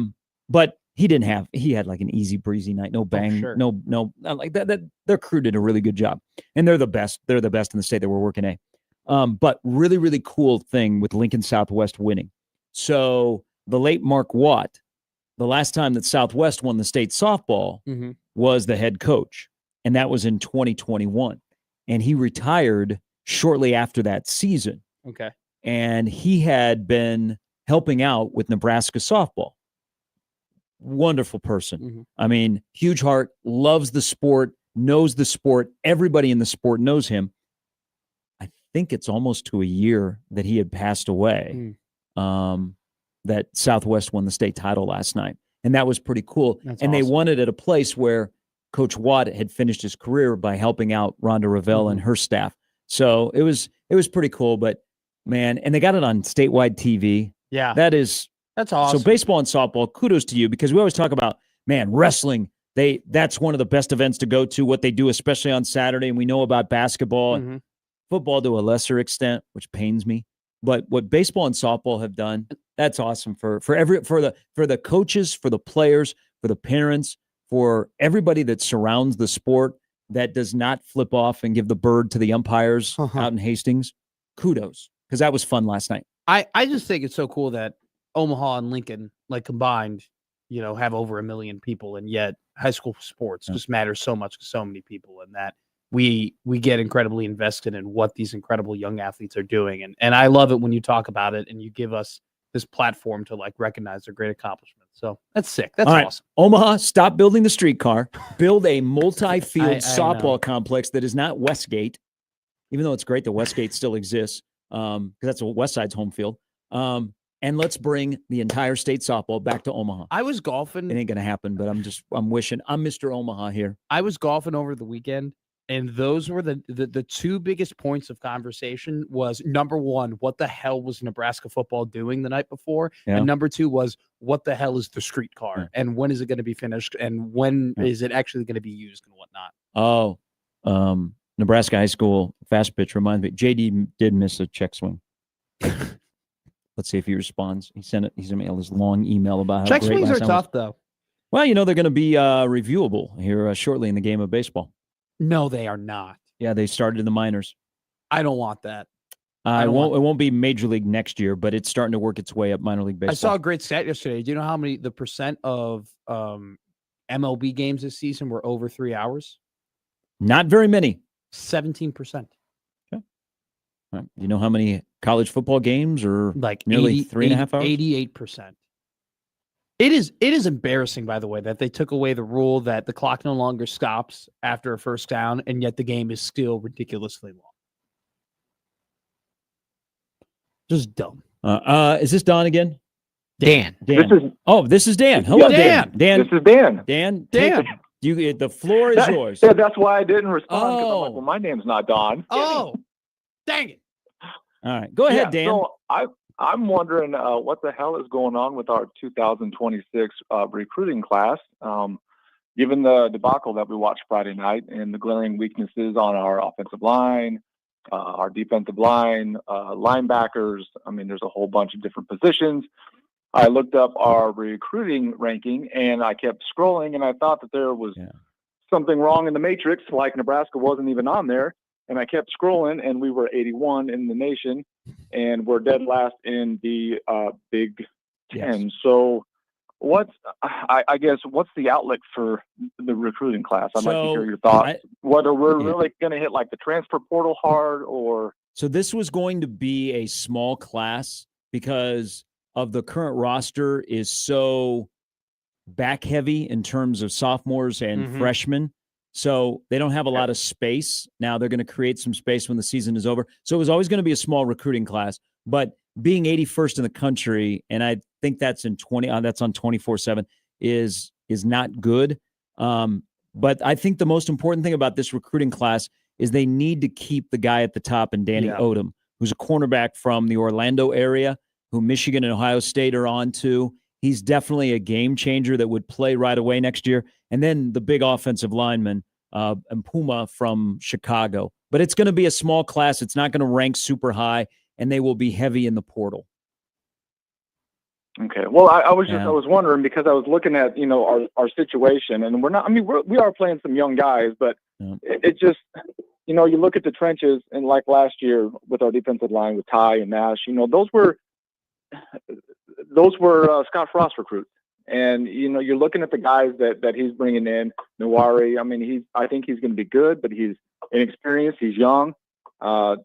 But he didn't have. He had like an easy breezy night. No bang. No. Like that. Their crew did a really good job, and they're the best. They're the best in the state that we're working A. But really cool thing with Lincoln Southwest winning. So the late Mark Watt, the last time that Southwest won the state softball was the head coach. And that was in 2021. And he retired shortly after that season. Okay. And he had been helping out with Nebraska softball. Wonderful person. I mean, huge heart, loves the sport, knows the sport. Everybody in the sport knows him. I think it's almost to a year that he had passed away. That Southwest won the state title last night. And that was pretty cool. That's and awesome. They won it at a place where Coach Watt had finished his career by helping out Rhonda Ravel and her staff. So it was pretty cool, but man, and they got it on statewide TV. Yeah. That's awesome. So baseball and softball, kudos to you, because we always talk about, man, wrestling. That's one of the best events to go to, what they do, especially on Saturday. And we know about basketball and football to a lesser extent, which pains me. But what baseball and softball have done, that's awesome for the coaches, for the players, for the parents, for everybody that surrounds the sport. that does not flip off and give the bird to the umpires out in Hastings, kudos, because that was fun last night. I just think it's so cool that Omaha and Lincoln, like combined, have over 1 million people, and yet high school sports just matters so much to so many people, and that we get incredibly invested in what these incredible young athletes are doing. And I love it when you talk about it and you give us this platform to like recognize their great accomplishments. So that's sick. That's awesome. Omaha, stop building the streetcar. Build a multi-field softball complex that is not Westgate, even though it's great that Westgate still exists, because that's West Side's home field. And let's bring the entire state softball back to Omaha. I was golfing. It ain't gonna happen, but I'm wishing. I'm Mr. Omaha here. I was golfing over the weekend, and those were the two biggest points of conversation. Was number one, what the hell was Nebraska football doing the night before? Yeah. And number two was, what the hell is the streetcar? Yeah. And when is it going to be finished? And when is it actually going to be used and whatnot? Nebraska high school fast pitch reminds me. JD did miss a check swing. Let's see if he responds. He sent me this long email about how check swings are tough, though. Well, they're going to be reviewable here shortly in the game of baseball. No, they are not. Yeah, they started in the minors. I don't want that. It won't be major league next year, but it's starting to work its way up minor league baseball. I saw a great stat yesterday. Do you know how many the percent of MLB games this season were over 3 hours? Not very many. 17%. Okay. Right. You know how many college football games are like nearly 3.5 hours? 88%. It is embarrassing, by the way, that they took away the rule that the clock no longer stops after a first down, and yet the game is still ridiculously long. Just dumb. Is this Don again? Dan. This is Dan. Hello, Dan. This is Dan. Dan. The floor is yours. Yeah, that's why I didn't respond, because I'm like, well, my name's not Don. Oh, dang it. All right. Go ahead, Dan. So I'm wondering what the hell is going on with our 2026 recruiting class, given the debacle that we watched Friday night and the glaring weaknesses on our offensive line, our defensive line, linebackers. I mean, there's a whole bunch of different positions. I looked up our recruiting ranking, and I kept scrolling, and I thought that there was something wrong in the matrix, like Nebraska wasn't even on there. And I kept scrolling, and we were 81 in the nation, and we're dead last in the Big Ten. Yes. So what's the outlook for the recruiting class? I'd like to hear your thoughts. Whether we're really going to hit like the transfer portal hard or. So this was going to be a small class because of the current roster is so back heavy in terms of sophomores and freshmen. So they don't have a lot of space. Now they're going to create some space when the season is over. So it was always going to be a small recruiting class, but being 81st in the country, and I think that's in that's on 24/7 is not good. But I think the most important thing about this recruiting class is they need to keep the guy at the top, and Danny Odom, who's a cornerback from the Orlando area, who Michigan and Ohio State are on to. He's definitely a game changer that would play right away next year. And then the big offensive lineman, Puma from Chicago. But it's going to be a small class. It's not going to rank super high, and they will be heavy in the portal. Okay. Well, I was wondering, because I was looking at, our situation, and we are playing some young guys, but it just, you look at the trenches, and like last year with our defensive line with Ty and Nash, those were Scott Frost recruits. And, you're looking at the guys that he's bringing in. Nawari, I think he's going to be good, but he's inexperienced. He's young. The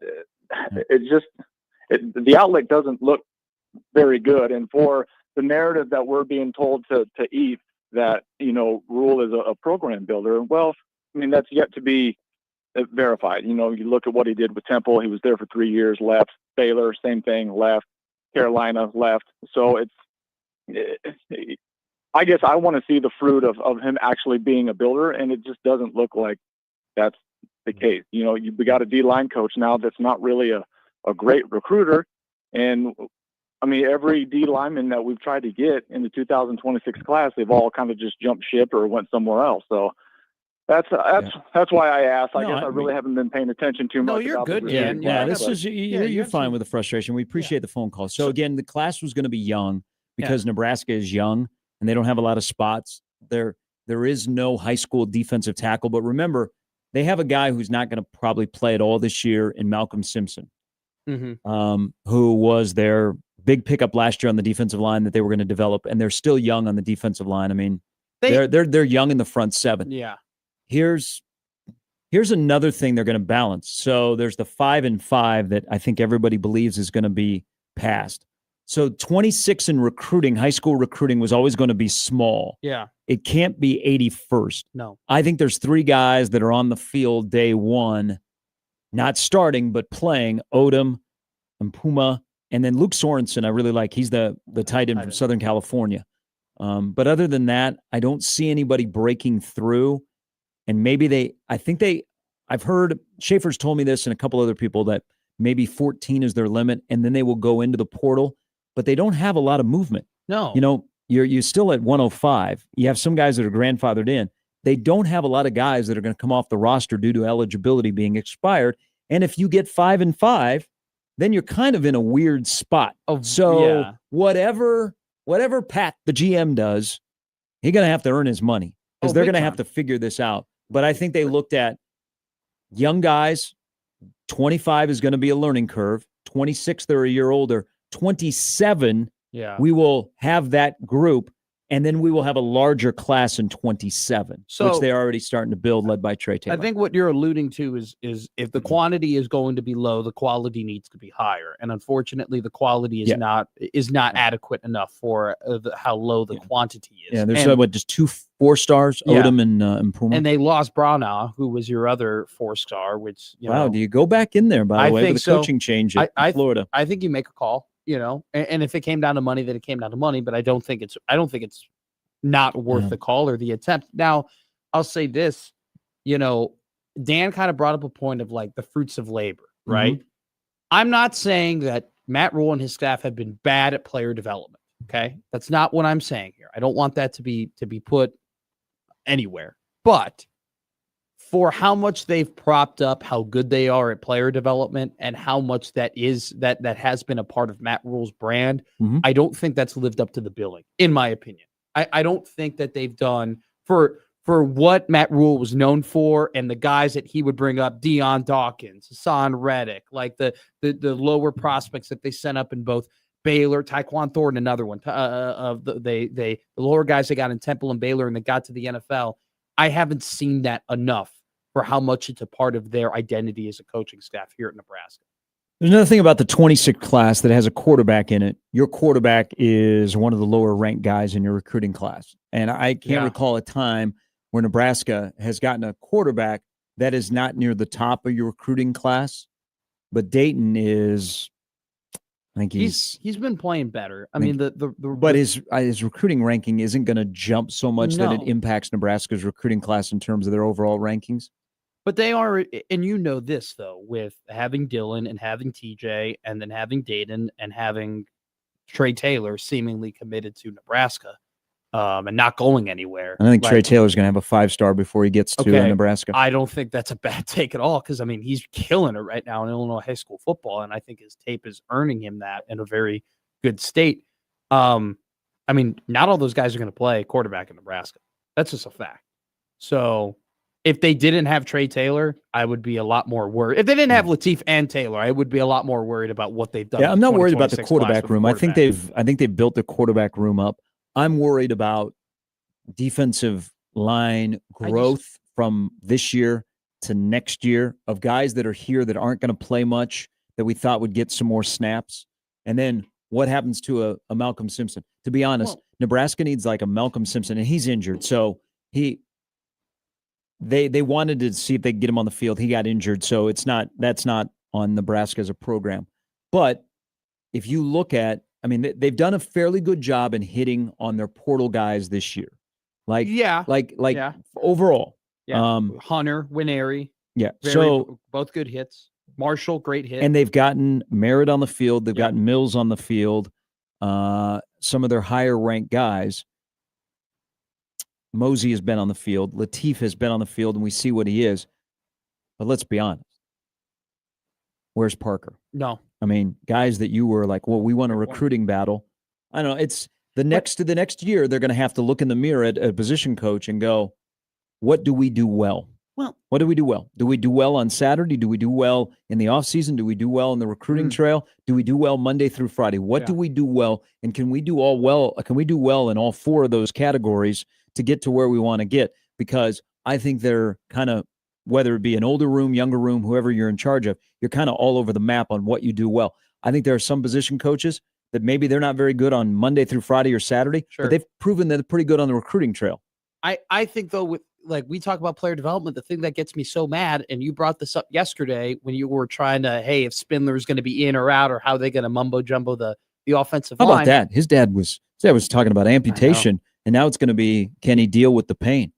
outlook doesn't look very good. And for the narrative that we're being told to eat, that, Rhule is a program builder, well, that's yet to be verified. You look at what he did with Temple. He was there for 3 years, left. Baylor, same thing, left. Carolina, left. So I guess I want to see the fruit of him actually being a builder, and it just doesn't look like that's the case. We got a D-line coach now that's not really a great recruiter. And every D lineman that we've tried to get in the 2026 class, they've all kind of just jumped ship or went somewhere else. So that's why I asked. I guess I really haven't been paying attention too much. No, you're good, Dan. You're fine with the frustration. We appreciate the phone call. So again, the class was going to be young because Nebraska is young and they don't have a lot of spots. There is no high school defensive tackle, but remember, they have a guy who's not going to probably play at all this year in Malcolm Simpson, who was their big pickup last year on the defensive line that they were going to develop, and they're still young on the defensive line. I mean, they're young in the front seven. Yeah. Here's another thing they're going to balance. So there's the 5-5 that I think everybody believes is going to be passed. So 26 in recruiting, high school recruiting was always going to be small. Yeah. It can't be 81st. No. I think there's 3 guys that are on the field day one, not starting, but playing: Odom and Puma. And then Luke Sorensen, I really like. He's the tight end from Southern California. But other than that, I don't see anybody breaking through. And maybe I've heard, Schaefer's told me this and a couple other people, that maybe 14 is their limit, and then they will go into the portal. But they don't have a lot of movement. No. You know, you're still at 105. You have some guys that are grandfathered in. They don't have a lot of guys that are going to come off the roster due to eligibility being expired. And if you get 5-5, then you're kind of in a weird spot. Whatever Pat, the GM, does, he's going to have to earn his money, because they're going to have to figure this out. But I think they looked at young guys. 25 is going to be a learning curve. 26, they're a year older. 27, we will have that group, and then we will have a larger class in 27, which they're already starting to build, led by Trey Taylor. I think what you're alluding to is if the quantity is going to be low, the quality needs to be higher. And unfortunately, the quality is not adequate enough for how low the quantity is. Yeah, there's just 2 4-stars, Odom and Puma. And they lost Brownell, who was your other 4-star, which, do you go back in there, by the way, with the coaching change in Florida? I think you make a call. And if it came down to money, then it came down to money. But I don't think it's not worth the call or the attempt. Now, I'll say this, Dan kind of brought up a point of like the fruits of labor, right? I'm not saying that Matt Rhule and his staff have been bad at player development. Okay, that's not what I'm saying here. I don't want that to be put anywhere. But for how much they've propped up how good they are at player development and how much that has been a part of Matt Rhule's brand, I don't think that's lived up to the billing, in my opinion. I don't think that they've done for what Matt Rhule was known for, and the guys that he would bring up, Deion Dawkins, Hassan Reddick, like the lower prospects that they sent up in both Baylor, Tyquan Thornton, another one, the lower guys they got in Temple and Baylor and they got to the NFL. I haven't seen that enough for how much it's a part of their identity as a coaching staff here at Nebraska. There's another thing about the 26 class that has a quarterback in it. Your quarterback is one of the lower ranked guys in your recruiting class. And I can't recall a time where Nebraska has gotten a quarterback that is not near the top of your recruiting class. But Dayton is, I think he's been playing better. But his recruiting ranking isn't going to jump so much that it impacts Nebraska's recruiting class in terms of their overall rankings. But they are, and this, though, with having Dylan and having TJ and then having Dayton and having Trey Taylor seemingly committed to Nebraska and not going anywhere. I think Trey Taylor's going to have a 5-star before he gets to Nebraska. I don't think that's a bad take at all, because, he's killing it right now in Illinois high school football, and I think his tape is earning him that in a very good state. Not all those guys are going to play quarterback in Nebraska. That's just a fact. So if they didn't have Trey Taylor, I would be a lot more worried. If they didn't have Latif and Taylor, I would be a lot more worried about what they've done. Yeah, I'm not worried about the quarterback room. I think they've built the quarterback room up. I'm worried about defensive line growth from this year to next year, of guys that are here that aren't going to play much, that we thought would get some more snaps. And then what happens to a Malcolm Simpson? To be honest, Nebraska needs like a Malcolm Simpson, and he's injured. So they wanted to see if they could get him on the field. He got injured, so that's not on Nebraska as a program. But if you look at, they've done a fairly good job in hitting on their portal guys this year. Overall. Yeah. Hunter, Winery. Yeah. Both good hits. Marshall, great hit. And they've gotten Merritt on the field. They've gotten Mills on the field. Some of their higher ranked guys. Mosey has been on the field. Latif has been on the field, and we see what he is. But let's be honest. Where's Parker? No. Guys that you were like, well, we won a recruiting battle. I don't know. It's the next year, they're going to have to look in the mirror at a position coach and go, what do we do well? Well, what do we do well? Do we do well on Saturday? Do we do well in the offseason? Do we do well in the recruiting trail? Do we do well Monday through Friday? What do we do well? And can we do all well? Can we do well in all four of those categories to get to where we want to get? Because I think they're kind of, whether it be an older room, younger room, whoever you're in charge of, you're kind of all over the map on what you do well. I think there are some position coaches that maybe they're not very good on Monday through Friday or Saturday, but they've proven that they're pretty good on the recruiting trail. I think, though, with we talk about player development, the thing that gets me so mad, and you brought this up yesterday when you were trying to, hey, if Spindler's going to be in or out, or how they're going to mumbo jumbo the offensive line. How about that? His dad was talking about amputation, and now it's going to be, can he deal with the pain?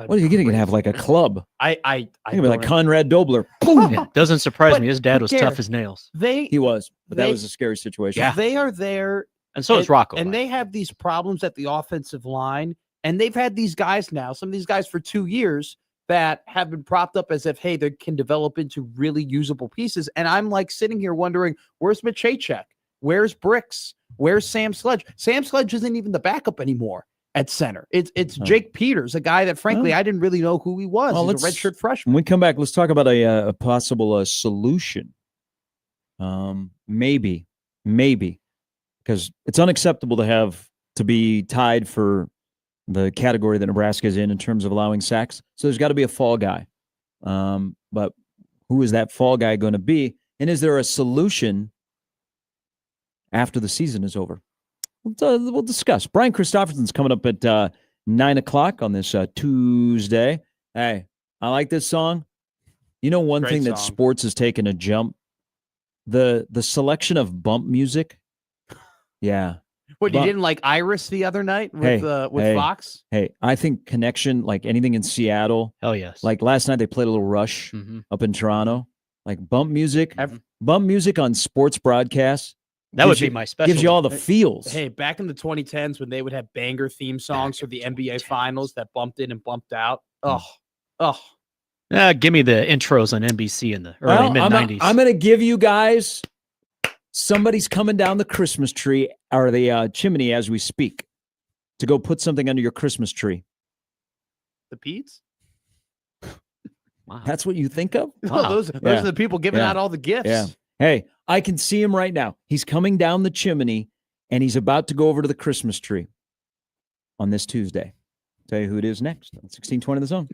What are you going to have, like a club? I be like Conrad Dobler. Boom. Yeah, doesn't surprise me. His dad was tough as nails. He was, but that was a scary situation. Yeah, they are there, and so is Rocco. And they have these problems at the offensive line, and they've had these guys now, some of these guys for 2 years that have been propped up as if, hey, they can develop into really usable pieces. And I'm like sitting here wondering, where's Michachek? Where's Bricks? Where's Sam Sledge? Sam Sledge isn't even the backup anymore at center. It's Jake Peters, a guy that, frankly, I didn't really know who he was. Well, he's a redshirt freshman. When we come back, let's talk about a possible solution. Maybe, because it's unacceptable to be tied for the category that Nebraska is in terms of allowing sacks. So there's got to be a fall guy. But who is that fall guy going to be? And is there a solution after the season is over? We'll discuss. Brian Christopherson's coming up at 9 o'clock on this Tuesday. Hey, I like this song. You know, one thing that sports has taken a jump, the selection of bump music. Yeah. What, you didn't like Iris the other night with Fox? Hey, I think Connection, like anything in Seattle. Hell yes. Like last night they played a little Rush up in Toronto. Like bump music on sports broadcasts. That would be my special. Gives you all the feels. Hey, back in the 2010s when they would have banger theme songs for the NBA Finals that bumped in and bumped out. Give me the intros on NBC in the early mid-90s. I'm going to give you guys, somebody's coming down the Christmas tree or the chimney as we speak to go put something under your Christmas tree. The Pete's? Wow. That's what you think of? Wow. Those are the people giving out all the gifts. Yeah. Hey, I can see him right now. He's coming down the chimney, and he's about to go over to the Christmas tree on this Tuesday. I'll tell you who it is next on 1620 The Zone.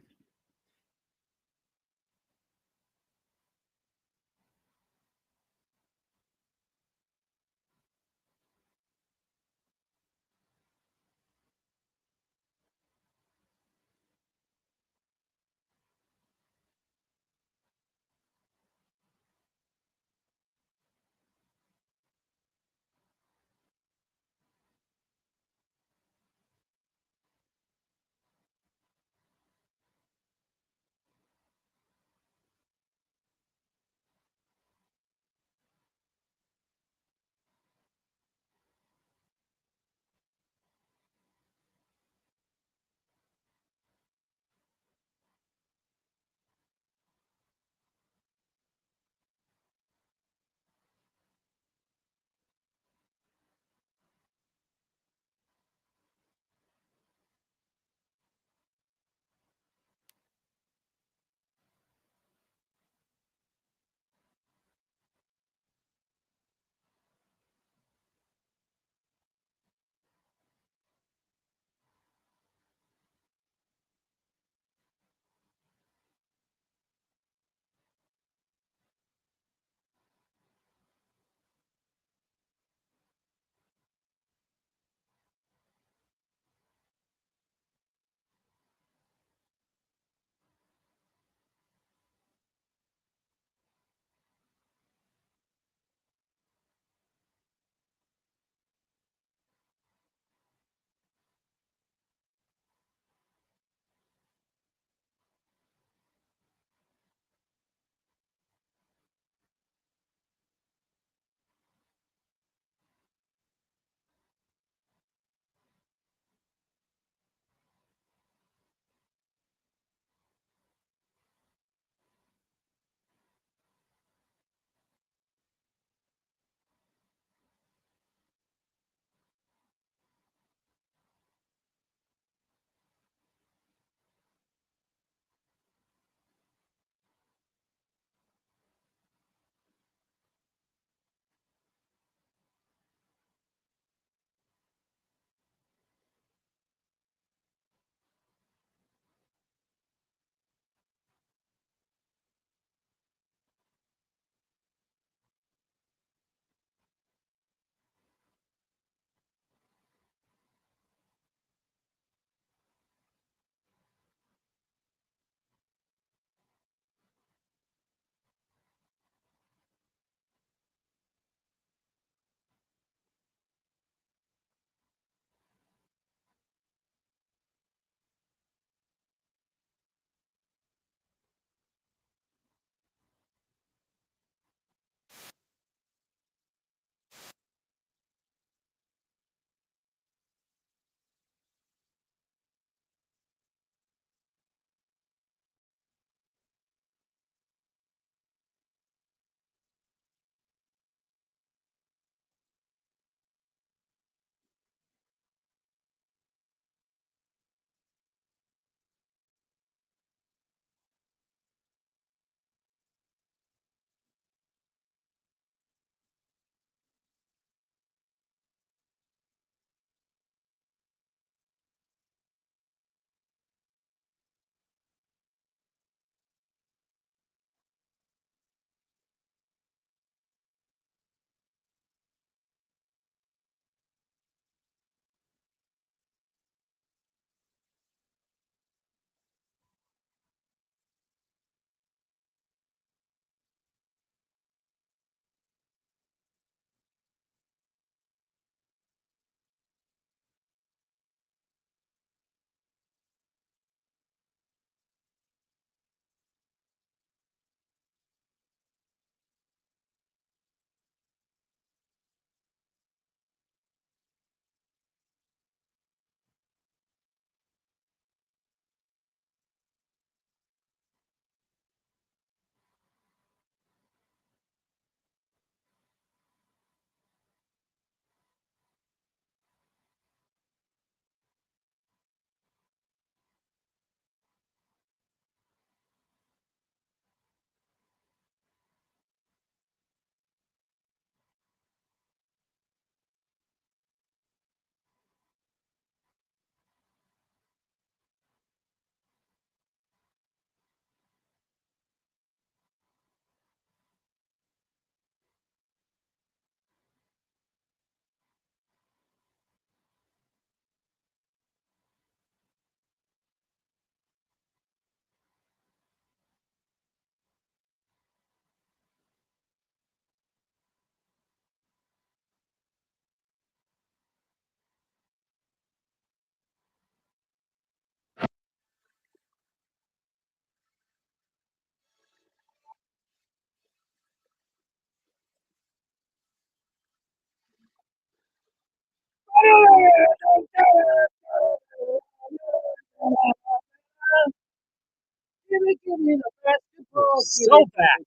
so fast.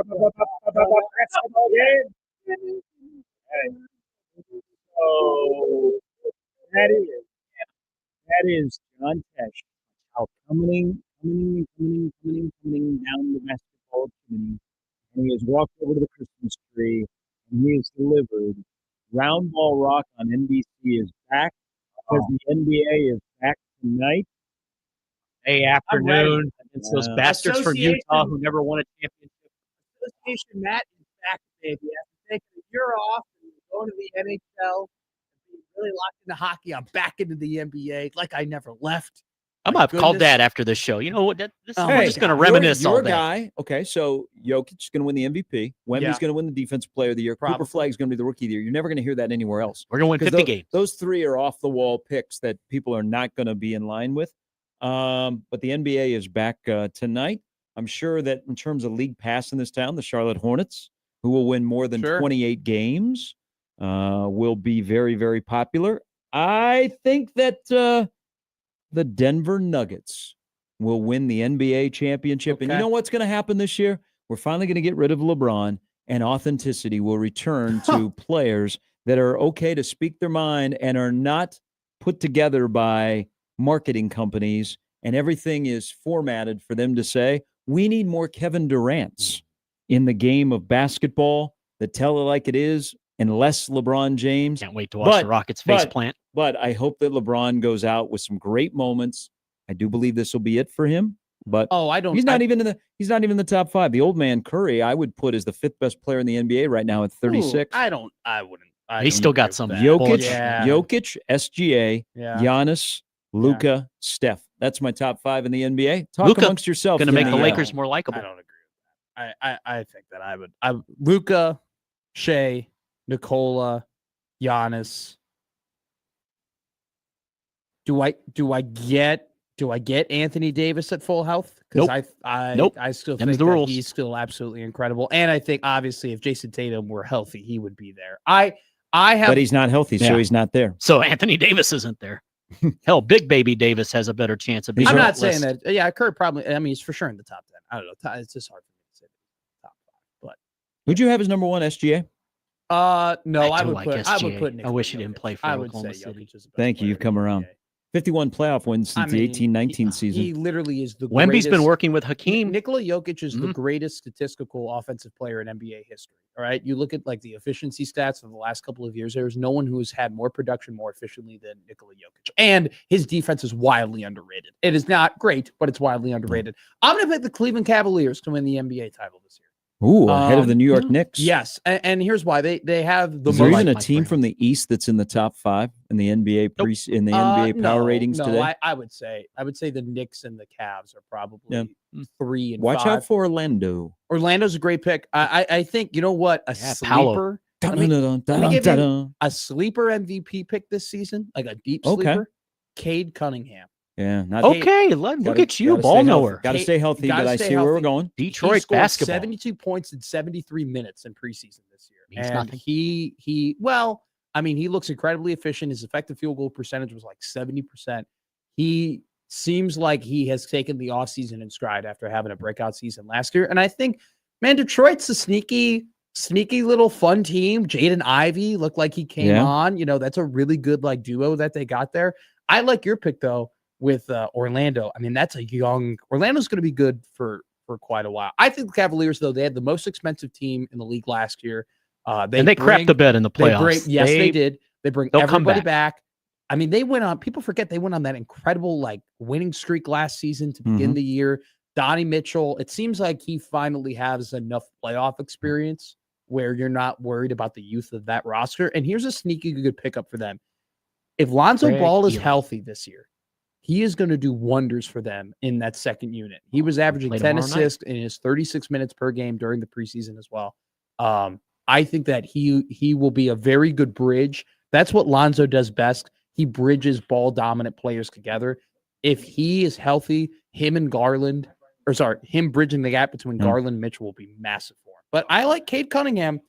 So that is John Tesh out coming down the basketball chimney, and he has walked over to the Christmas tree, and he has delivered. Round Ball Rock on NBC is back because the NBA is back tonight. Afternoon against those bastards from Utah who never won a championship. Association Matt is back, baby. After taking a year off and going to the NHL, being really locked into hockey, I'm back into the NBA like I never left. I'm gonna have called Dad after this show. You know what? We're just gonna reminisce all day. Guy. Okay, so Jokic is gonna win the MVP. Wemby's gonna win the Defensive Player of the Year. Cooper Flagg's gonna be the Rookie of the Year. You're never gonna hear that anywhere else. We're gonna win 50 games. Those three are off the wall picks that people are not gonna be in line with. But the NBA is back tonight. I'm sure that in terms of league pass in this town, the Charlotte Hornets, who will win more than 28 games, will be very, very popular. I think that the Denver Nuggets will win the NBA championship. And you know what's going to happen this year? We're finally going to get rid of LeBron, and authenticity will return to players that are okay to speak their mind and are not put together by marketing companies, and everything is formatted for them to say, we need more Kevin Durant's in the game of basketball that tell it like it is, and less LeBron James. Can't wait to watch the Rockets face plant. But I hope that LeBron goes out with some great moments. I do believe this will be it for him. But he's not even in the top 5. The old man Curry, I would put as the 5th best player in the NBA right now at 36. I wouldn't. He's still got some. Jokic, SGA, Giannis, Luka, Steph. That's my top 5 in the NBA. Talk amongst yourself. Going to make the Lakers more likable. I don't agree with that. I think that I would. Luka, Shea, Nikola, Giannis. Do I get Anthony Davis at full health? Because I still think that he's still absolutely incredible. And I think obviously if Jason Tatum were healthy, he would be there. But he's not healthy, so he's not there. So Anthony Davis isn't there. Hell, Big Baby Davis has a better chance of being. I'm not saying that. Yeah, Kerr probably. I mean, he's for sure in the top 10. I don't know. It's just hard for me to say top 5. But would you have as number 1 SGA? No, I would put. SGA. I would put. I wish he didn't play for Oklahoma City. Thank you. You've come around. 51 playoff wins since the 18-19 season. He literally is the Wemby's greatest. been working with Hakeem. Nikola Jokic is the greatest statistical offensive player in NBA history. All right. You look at like the efficiency stats of the last couple of years, there's no one who has had more production more efficiently than Nikola Jokic. And his defense is wildly underrated. It is not great, but it's wildly underrated. I'm going to pick the Cleveland Cavaliers to win the NBA title this year. Ooh, ahead of the New York Knicks. Yes, and here's why they have the. Is there even a team from the East that's in the top 5 in the NBA NBA power ratings today? I would say the Knicks and the Cavs are probably 3 and 5. Watch out for Orlando. Orlando's a great pick. I think you know what sleeper. Let me give you a sleeper MVP pick this season, like a deep sleeper. Cade Cunningham. Yeah. Look at you, ball knower. Got to stay healthy, but I see where we're going. Detroit basketball. 72 points in 73 minutes in preseason this year. Means and nothing. he looks incredibly efficient. His effective field goal percentage was like 70%. He seems like he has taken the offseason in stride after having a breakout season last year. And I think, man, Detroit's a sneaky little fun team. Jaden Ivey looked like he came on. You know, that's a really good like duo that they got there. I like your pick though. With Orlando. I mean, that's Orlando's going to be good for quite a while. I think the Cavaliers, though, they had the most expensive team in the league last year. They crapped the bed in the playoffs. They did. They bring everybody back. I mean, people forget they went on that incredible like winning streak last season to begin the year. Donnie Mitchell, it seems like he finally has enough playoff experience where you're not worried about the youth of that roster. And here's a sneaky good pickup for them. If Lonzo Ball is healthy this year, he is going to do wonders for them in that second unit. He was averaging 10 assists in his 36 minutes per game during the preseason as well. I think that he will be a very good bridge. That's what Lonzo does best. He bridges ball dominant players together. If he is healthy, him bridging the gap between Garland and Mitchell will be massive for him. But I like Cade Cunningham.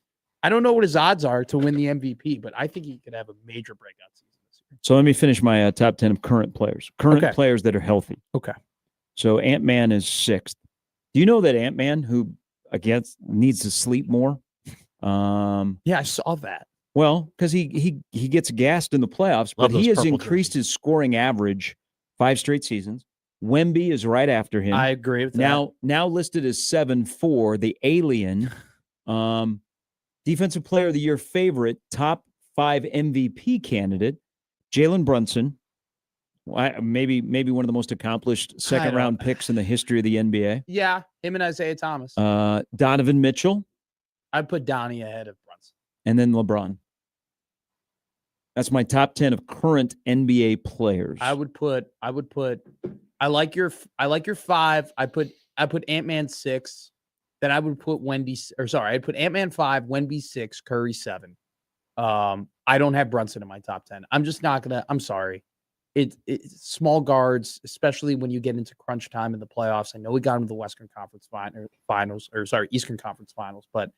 I don't know what his odds are to win the MVP, but I think he could have a major breakout season. So let me finish my top 10 of current players. Players that are healthy. Okay. So Ant-Man is 6th. Do you know that Ant-Man, who needs to sleep more? Yeah, I saw that. Well, because he gets gassed in the playoffs, but he has increased his scoring average 5 straight seasons. Wemby is right after him. I agree with that. Now listed as 7-4, the alien, defensive player of the year favorite, top 5 MVP candidate, Jalen Brunson. Maybe one of the most accomplished second-round picks in the history of the NBA. Yeah, him and Isaiah Thomas. Donovan Mitchell. I'd put Donnie ahead of Brunson. And then LeBron. That's my top 10 of current NBA players. I like your 5. I put Ant-Man 6. Then I would put I'd put Ant-Man 5, Wemby 6, Curry 7. I don't have Brunson in my top 10. I'm just not gonna. I'm sorry. It's small guards, especially when you get into crunch time in the playoffs. I know we got him to the Eastern Conference Finals, but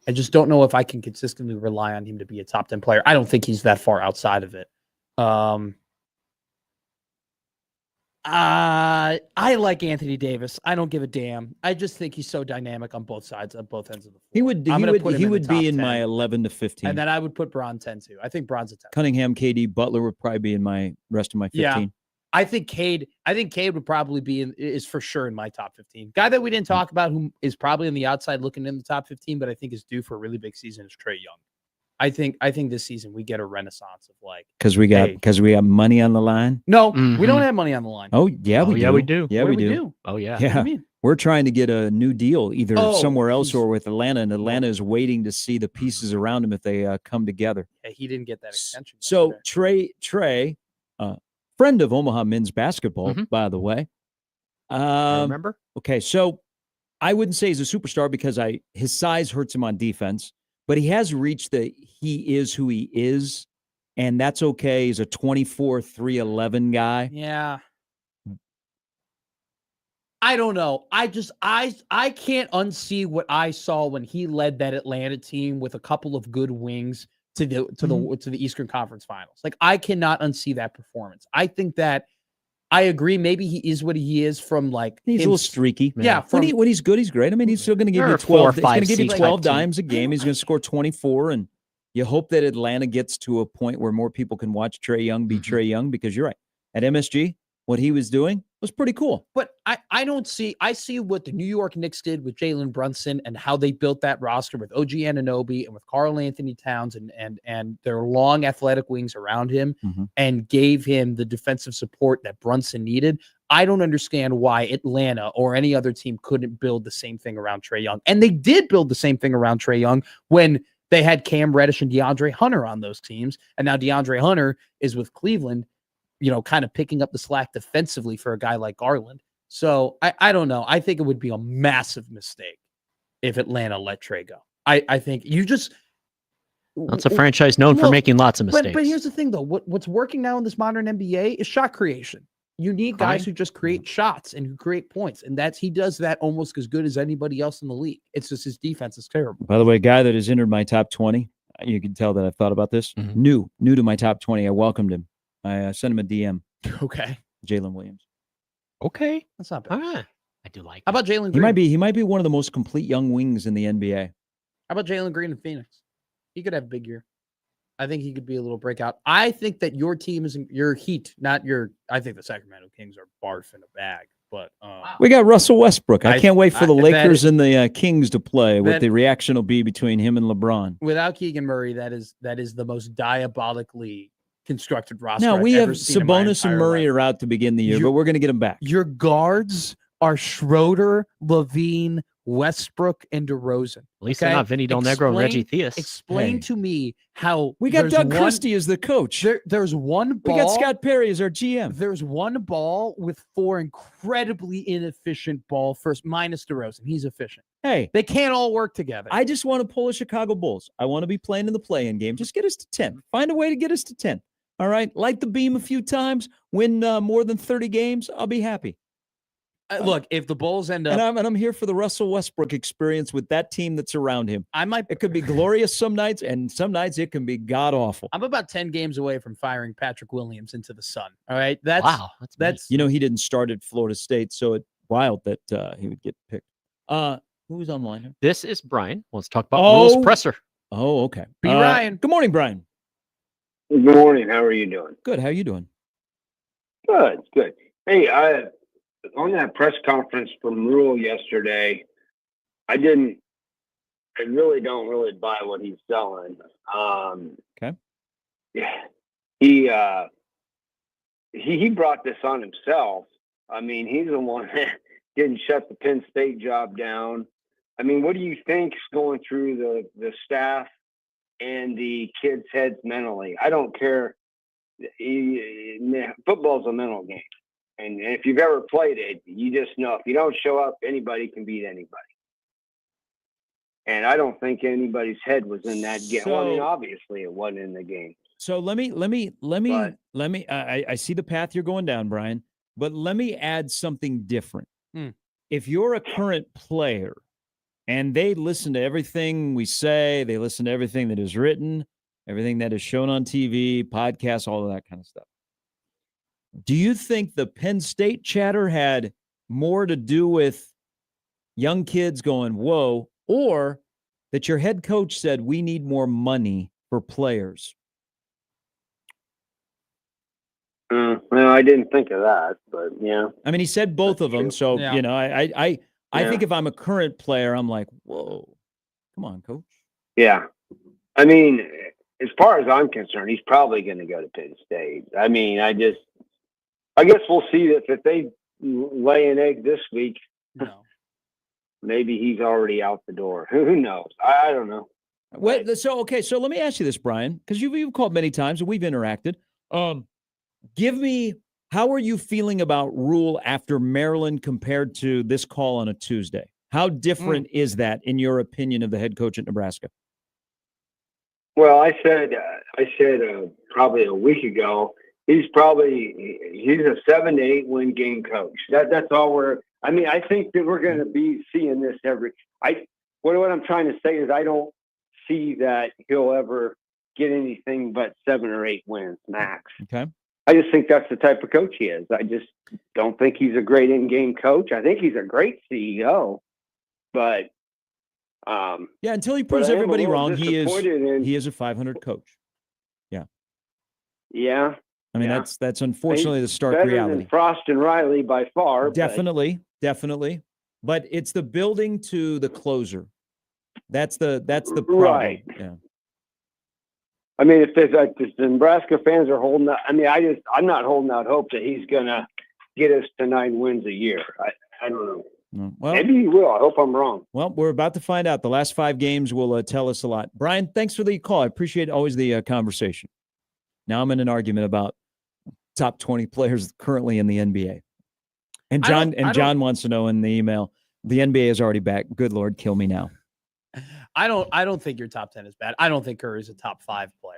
I just don't know if I can consistently rely on him to be a top 10 player. I don't think he's that far outside of it. I like Anthony Davis. I don't give a damn. I just think he's so dynamic on both ends of the floor. He would be in my 11 to 15. And then I would put Bron 10 too. I think Bron's a 10. Cunningham, KD, Butler would probably be in my rest of my 15. Yeah. I think Cade would probably is for sure in my top 15. Guy that we didn't talk about who is probably on the outside looking in the top 15, but I think is due for a really big season is Trae Young. I think this season we get a renaissance of because we got money on the line. No, we don't have money on the line. Oh yeah, we do. Yeah, we do. Oh yeah. Yeah. What do you mean? We're trying to get a new deal either somewhere else or with Atlanta, and Atlanta is waiting to see the pieces around him if they come together. Yeah, he didn't get that extension. So Trae, friend of Omaha men's basketball, by the way. I remember. Okay, so I wouldn't say he's a superstar because his size hurts him on defense. But he has reached he is who he is, and that's okay. He's a 24, 3'11" guy. Yeah. I don't know. I can't unsee what I saw when he led that Atlanta team with a couple of good wings to the Eastern Conference Finals. Like, I cannot unsee that performance. I think that I agree. Maybe he is what he is from he's a little streaky. Yeah. When he's good, he's great. I mean, he's still going to give you 12. He's going to give you 12 dimes a game. He's going to score 24, and you hope that Atlanta gets to a point where more people can watch Trae Young be Trae Young, because you're right. At MSG, what he was doing was pretty cool. But I see what the New York Knicks did with Jalen Brunson and how they built that roster with OG Anunoby and with Karl Anthony Towns and their long athletic wings around him and gave him the defensive support that Brunson needed. I don't understand why Atlanta or any other team couldn't build the same thing around Trae Young. And they did build the same thing around Trae Young when they had Cam Reddish and DeAndre Hunter on those teams. And now DeAndre Hunter is with Cleveland, kind of picking up the slack defensively for a guy like Garland. So I don't know. I think it would be a massive mistake if Atlanta let Trae go. I think that's a franchise known for making lots of mistakes. But here's the thing, though. What's working now in this modern NBA is shot creation. You need guys who just create shots and who create points. And he does that almost as good as anybody else in the league. It's just his defense is terrible. By the way, guy that has entered my top 20, you can tell that I've thought about this. New to my top 20. I welcomed him. I sent him a DM. Okay. Jalen Williams. Okay. That's not bad. I do like How about Jalen Green? He might be one of the most complete young wings in the NBA. How about Jalen Green in Phoenix? He could have a big year. I think he could be a little breakout. I think that your team is your Heat, not your. I think the Sacramento Kings are barf in a bag. But we got Russell Westbrook. I can't wait for the Lakers and the Kings to play. What the reaction will be between him and LeBron. Without Keegan Murray, that is the most diabolically constructed roster. Now we have Sabonis and Murray are out to begin the year, but we're going to get them back. Your guards are Schroeder, Levine, Westbrook, and DeRozan. At least they're not Vinny Del Negro and Reggie Theus. Explain to me how we got Doug Christie as the coach. There's one ball. We got Scott Perry as our GM. There's one ball with 4 incredibly inefficient ball first, minus DeRozan. He's efficient. Hey, they can't all work together. I just want to pull the Chicago Bulls. I want to be playing in the play-in game. Just get us to 10. Find a way to get us to 10. All right, light the beam a few times, win more than 30 games, I'll be happy. Look, if the Bulls end up, and I'm here for the Russell Westbrook experience with that team that's around him. It could be glorious some nights, and some nights it can be god awful. I'm about 10 games away from firing Patrick Williams into the sun. All right, that's wow. That's he didn't start at Florida State, so it's wild that he would get picked. Who's online here? This is Brian. Let's talk about Rhule's presser. Oh, okay. Ryan. Good morning, Brian. Good morning. How are you doing? Good. How you doing? Good. Hey, on that press conference from Rhule yesterday, I really don't buy what he's selling. Okay. Yeah, he brought this on himself. I mean, he's the one that didn't shut the Penn State job down. I mean, what do you think's going through the staff and the kids' heads mentally? I don't care. Football's a mental game. And if you've ever played it, you just know if you don't show up, anybody can beat anybody. And I don't think anybody's head was in that game. Well, I mean, obviously it wasn't in the game. So let me. I see the path you're going down, Brian. But let me add something different. If you're a current player and they listen to everything we say, they listen to everything that is written, everything that is shown on TV, podcasts, all of that kind of stuff. Do you think the Penn State chatter had more to do with young kids going, whoa, or that your head coach said we need more money for players? Well, I didn't think of that, but yeah. I mean, he said both of them. So, yeah. you know, I think if I'm a current player, I'm like, whoa, come on, coach. Yeah. I mean, as far as I'm concerned, he's probably going to go to Penn State. I mean, I guess we'll see if they lay an egg this week. No. Maybe he's already out the door. Who knows? I don't know. Well, so let me ask you this, Brian, because you've called many times and we've interacted. Give me, how are you feeling about Rhule after Maryland compared to this call on a Tuesday? How different is that, in your opinion, of the head coach at Nebraska? Well, I said probably a week ago, he's a 7 to 8 win game coach. That's all I think that we're going to be seeing this what I'm trying to say is I don't see that he'll ever get anything but 7 or 8 wins max. Okay. I just think that's the type of coach he is. I just don't think he's a great in-game coach. I think he's a great CEO, but until he proves everybody wrong, he is a 500 coach. Yeah. Yeah. I mean, that's unfortunately the stark better reality. Than Frost and Riley by far. Definitely. But it's the building to the closer. That's the problem. Right. Yeah. I mean, if the Nebraska fans are holding out, I mean, I'm not holding out hope that he's going to get us to 9 wins a year. I don't know. Well, maybe he will. I hope I'm wrong. Well, we're about to find out. The last 5 games will tell us a lot. Brian, thanks for the call. I appreciate always the conversation. Now I'm in an argument about top 20 players currently in the NBA. And John wants to know in the email, the NBA is already back. Good Lord, kill me now. I don't think your top 10 is bad. I don't think Curry's a top 5 player.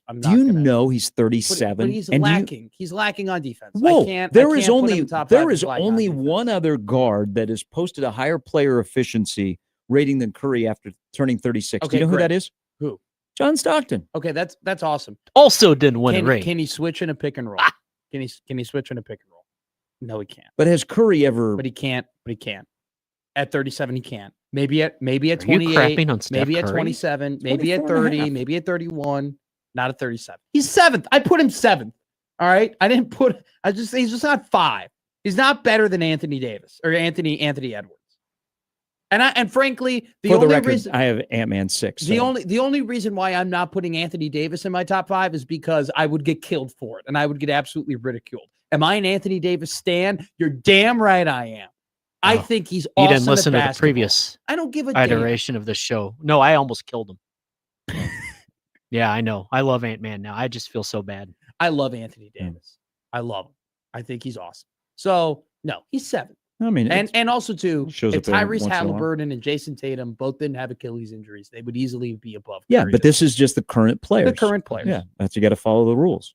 I'm not. Do you know he's 37? But he's lacking. He's lacking on defense. Whoa, there is only only one other guard that has posted a higher player efficiency rating than Curry after turning 36. Okay, do you know who that is? Who? John Stockton. Okay, that's awesome. Also didn't win a ring. Can he switch in a pick and roll? Can he switch in a pick and roll? No, he can't. But has Curry ever? But he can't. At 37, he can't. Maybe at 28. Maybe at 27. Maybe at 30. Maybe at 31. Not at 37. He's 7th. I put him 7th. All right. He's just not 5. He's not better than Anthony Davis or Anthony Edwards. And frankly, record, I have Ant-Man 6. The only reason why I'm not putting Anthony Davis in my top 5 is because I would get killed for it and I would get absolutely ridiculed. Am I an Anthony Davis stan? You're damn right I am. I think he's awesome. You didn't listen to the previous I don't give a iteration of the show. No, I almost killed him. Yeah, I know. I love Ant-Man now. I just feel so bad. I love Anthony Davis. I love him. I think he's awesome. So, no, he's 7th. I mean, and also too, if Tyrese Halliburton and Jason Tatum both didn't have Achilles injuries, they would easily be above. Yeah, but this is just the current players. The current players. Yeah, that's you got to follow the rules.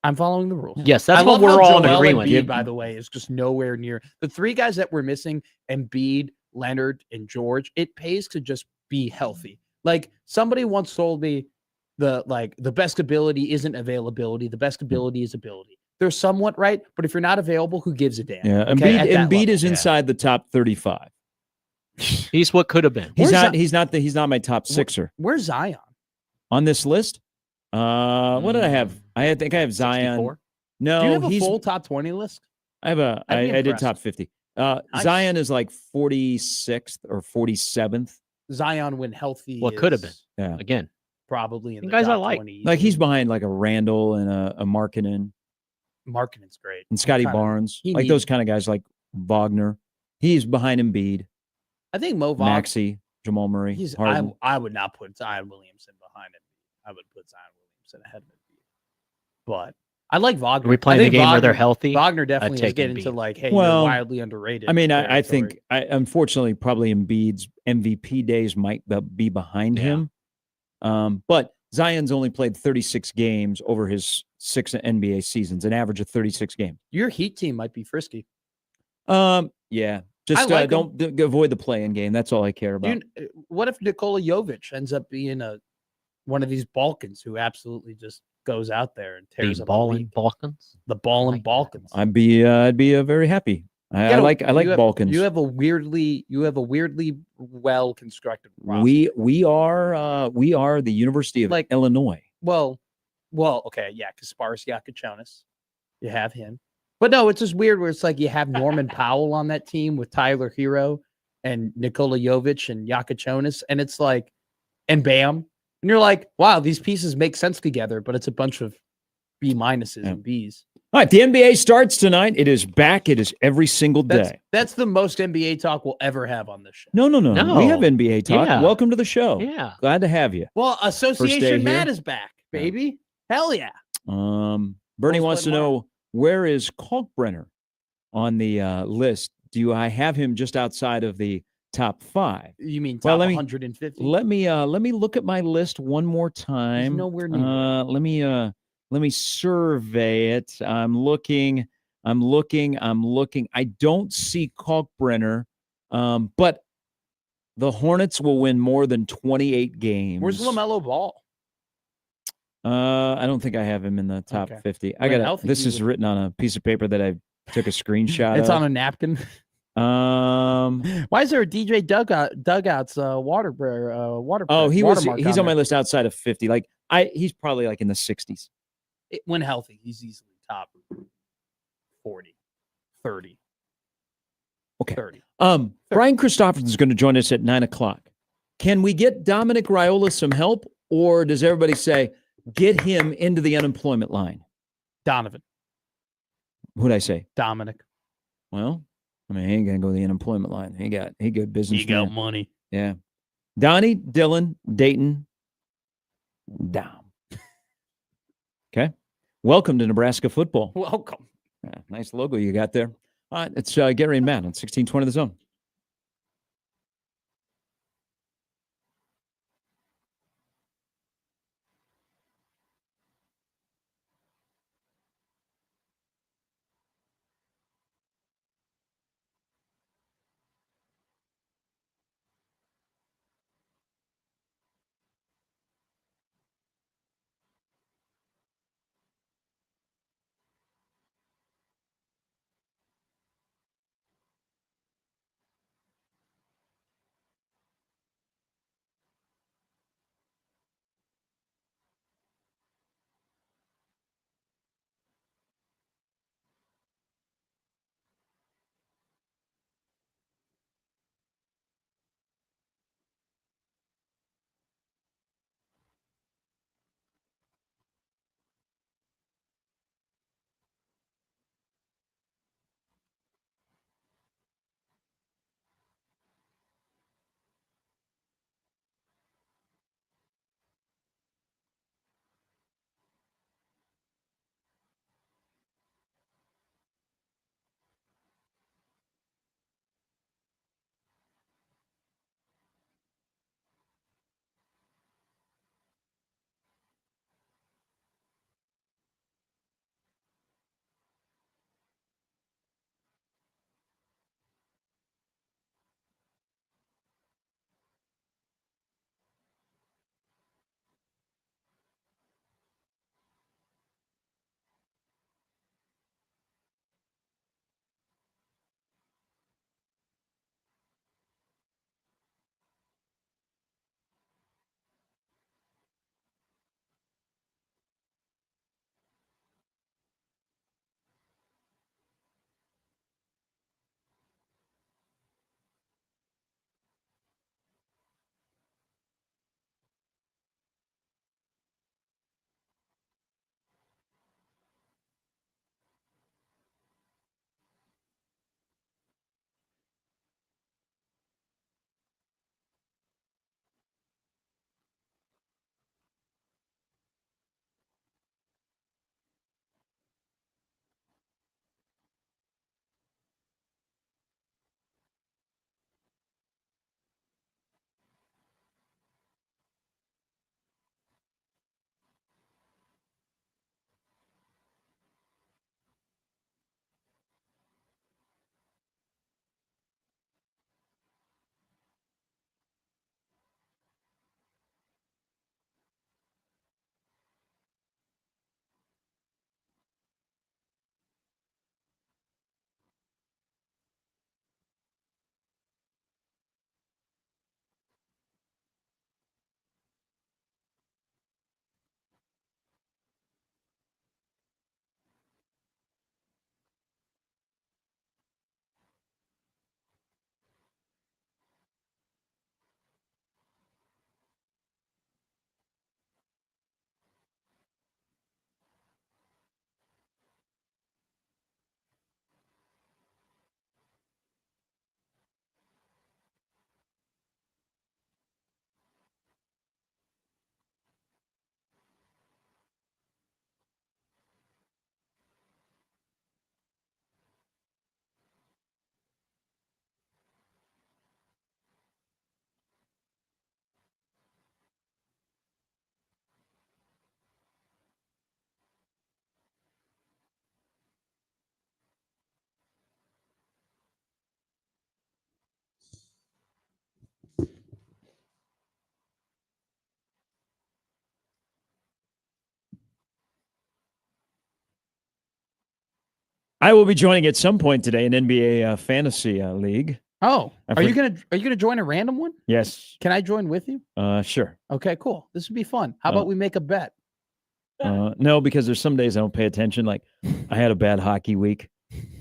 I'm following the rules. Yes, that's what we're all in agreement. Embiid, by the way, is just nowhere near the 3 guys that we're missing: Embiid, Leonard, and George. It pays to just be healthy. Like somebody once told me, the best ability isn't availability. The best ability is ability. They're somewhat right, but if you're not available, who gives a damn? Yeah, Embiid is inside the top 35. He's what could have been. He's not my top sixer. Where's Zion on this list? What did I have? I think I have Zion. 64? No, do you have a full top 20 list? I did top 50. Nice. Zion is like 46th or 47th. Zion, when healthy, What could have been. Yeah. Again, probably in the guys top I like. 20. Like he's behind like a Randall and a Markkanen Markkanen's great. and Scotty Barnes. Like those kind of guys like Wagner. He's behind Embiid. I think Mo Maxey, Jamal Murray. I would not put Zion Williamson behind him. I would put Zion Williamson ahead of Embiid. But I like Wagner. Are we playing the game where they're healthy? Wagner definitely is getting to like, hey, you're wildly underrated. I mean, I think unfortunately probably Embiid's MVP days might be behind him. But Zion's only played 36 games over his 6 NBA seasons, an average of 36 games. Your Heat team might be frisky. Yeah. Just don't avoid the play-in game. That's all I care about. What if Nikola Jovic ends up being one of these Balkans who absolutely just goes out there and tears up balling Balkans? The balling Balkans. I'd be very happy. I like Balkans. You have a weirdly well constructed roster. We are the University of Illinois. Well, okay, yeah, because Spars Yakachonis, you have him. But no, it's just weird where it's like you have Norman Powell on that team with Tyler Hero and Nikola Jovic and Yakachonis, and it's like, and Bam. And you're like, wow, these pieces make sense together, but it's a bunch of B minuses and Bs. All right, the NBA starts tonight. It is back. It is every single day. That's the most NBA talk we'll ever have on this show. No. We have NBA talk. Yeah. Welcome to the show. Yeah. Glad to have you. Well, Association Matt is back, baby. Hell yeah. Bernie wants to know, where is Kalkbrenner on the list? I have him just outside of the top 5? You mean top 150? Let me look at my list one more time. He's nowhere near. Let me survey it. I'm looking. I don't see Kalkbrenner, but the Hornets will win more than 28 games. Where's LaMelo Ball? I don't think I have him in the top 50. This is written on a piece of paper that I took a screenshot. It's on a napkin. Why is there a DJ Dugouts water? Oh, he's on my list outside of 50. Like he's probably like in the 60s. When healthy, he's easily top 40, 30. Okay. 30. Brian Christopherson is going to join us at 9:00. Can we get Dominic Raiola some help, or does everybody say get him into the unemployment line? Donovan. Who'd I say? Dominic. Well, I mean, he ain't gonna go to the unemployment line. He good business. He got money. Yeah. Donnie, Dylan, Dayton, Dom. Okay. Welcome to Nebraska football. Welcome. Yeah, nice logo you got there. All right, it's Gary and Matt on 1620 The Zone. I will be joining at some point today an NBA fantasy league. Oh, are you gonna join a random one? Yes. Can I join with you? Sure. Okay, cool. This would be fun. How about we make a bet? No, because there's some days I don't pay attention. Like I had a bad hockey week.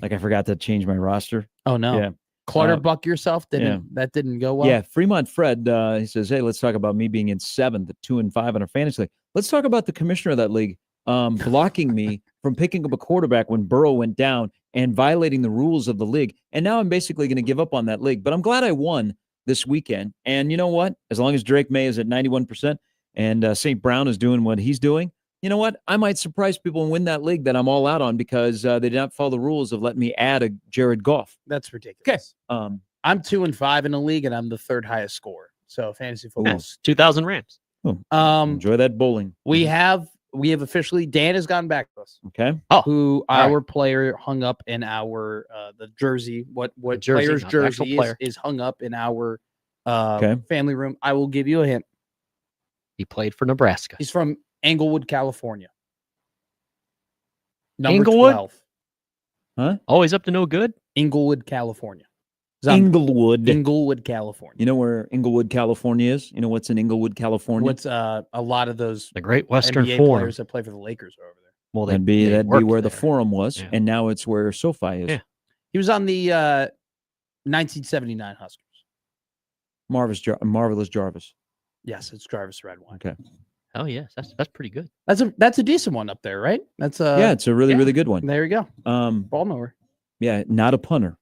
Like I forgot to change my roster. Oh no. Yeah. Clutterbuck yourself that didn't go well. Yeah, Fremont Fred. He says, "Hey, let's talk about me being in 7th at 2-5 on our fantasy league. Let's talk about the commissioner of that league blocking me from picking up a quarterback when Burrow went down and violating the rules of the league. And now I'm basically going to give up on that league. But I'm glad I won this weekend. And you know what? As long as Drake May is at 91% and St. Brown is doing what he's doing, you know what? I might surprise people and win that league that I'm all out on because they did not follow the rules of letting me add a Jared Goff. That's ridiculous. Okay. I'm 2-5 in the league, and I'm the 3rd highest scorer. So fantasy football, 2,000 Rams. Enjoy that bowling. We have officially Dan has gotten back to us. Okay. Who our player hung up in our the jersey? What player's jersey is hung up in our family room? I will give you a hint. He played for Nebraska. He's from Englewood, California. Number Englewood? 12. Huh? Always up to no good? Englewood, California. Inglewood, California. You know where Inglewood, California is? You know what's in Inglewood, California? What's a lot of those the Great Western NBA Forum players that play for the Lakers are over there. Well, that'd be where the Forum was, and now it's where SoFi is. Yeah. He was on the 1979 Huskers. Marvelous Jarvis. Yes, it's Jarvis Redwine. Okay. Oh yes, that's pretty good. That's a decent one up there, right? That's it's a really good one. There you go. Ball knower. Yeah, not a punter.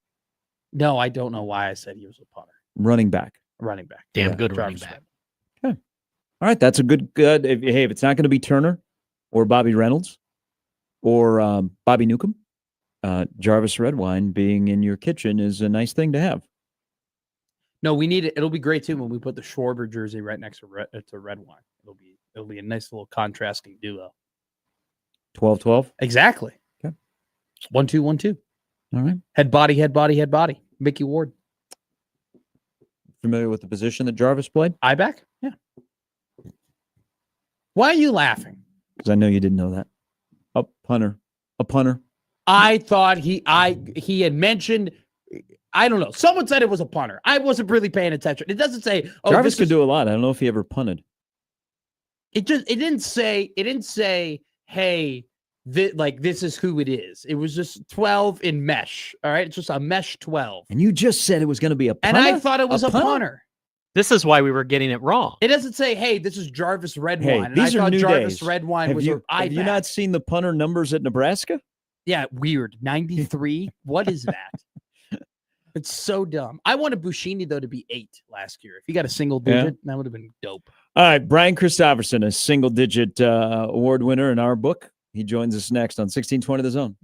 No, I don't know why I said he was a punter. Running back. Damn good running back. Okay. All right, that's a good. If it's not going to be Turner or Bobby Reynolds or Bobby Newcomb, Jarvis Redwine being in your kitchen is a nice thing to have. No, we need it. It'll be great too when we put the Schwarber jersey right next to Redwine. It'll be a nice little contrasting duo. 12-12. Exactly. Okay. 1-2-1-2. All right. Head body. Mickey Ward. Familiar with the position that Jarvis played? I-back? Yeah. Why are you laughing? Because I know you didn't know that. A punter. I thought he had mentioned. I don't know. Someone said it was a punter. I wasn't really paying attention. It doesn't say. Oh, Jarvis could do a lot. I don't know if he ever punted. It didn't say. Hey, this is who it is. It was just 12 in mesh. All right, it's just a mesh 12. And you just said it was going to be a punter? And I thought it was a punter. This is why we were getting it wrong. It doesn't say, "Hey, this is Jarvis Redwine." Hey, and these I are thought new Jarvis days. Redwine was Have you not seen the punter numbers at Nebraska? Yeah, weird. 93. What is that? It's so dumb. I wanted Buschini, though, to be 8 last year. If he got a single digit, that would have been dope. All right, Brian Christopherson, a single-digit award winner in our book. He joins us next on 1620 The Zone.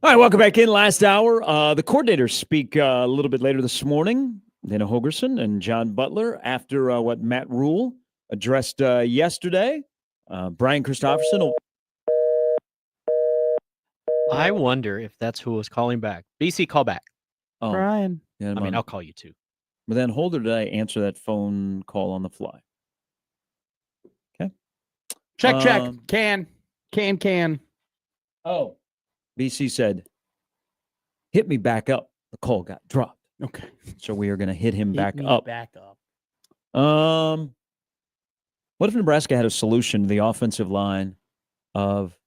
All right, welcome back in. Last hour. The coordinators speak a little bit later this morning. Dana Holgerson and John Butler after what Matt Rhule addressed yesterday. Brian Christopherson. I wonder if that's who was calling back. BC, call back. Oh, Brian. Yeah, I mean, I'll call you too. But then Holder, did I answer that phone call on the fly? Okay. Check. Can. Oh. BC said, hit me back up. The call got dropped. Okay. So we are going to hit him back up. What if Nebraska had a solution to the offensive line of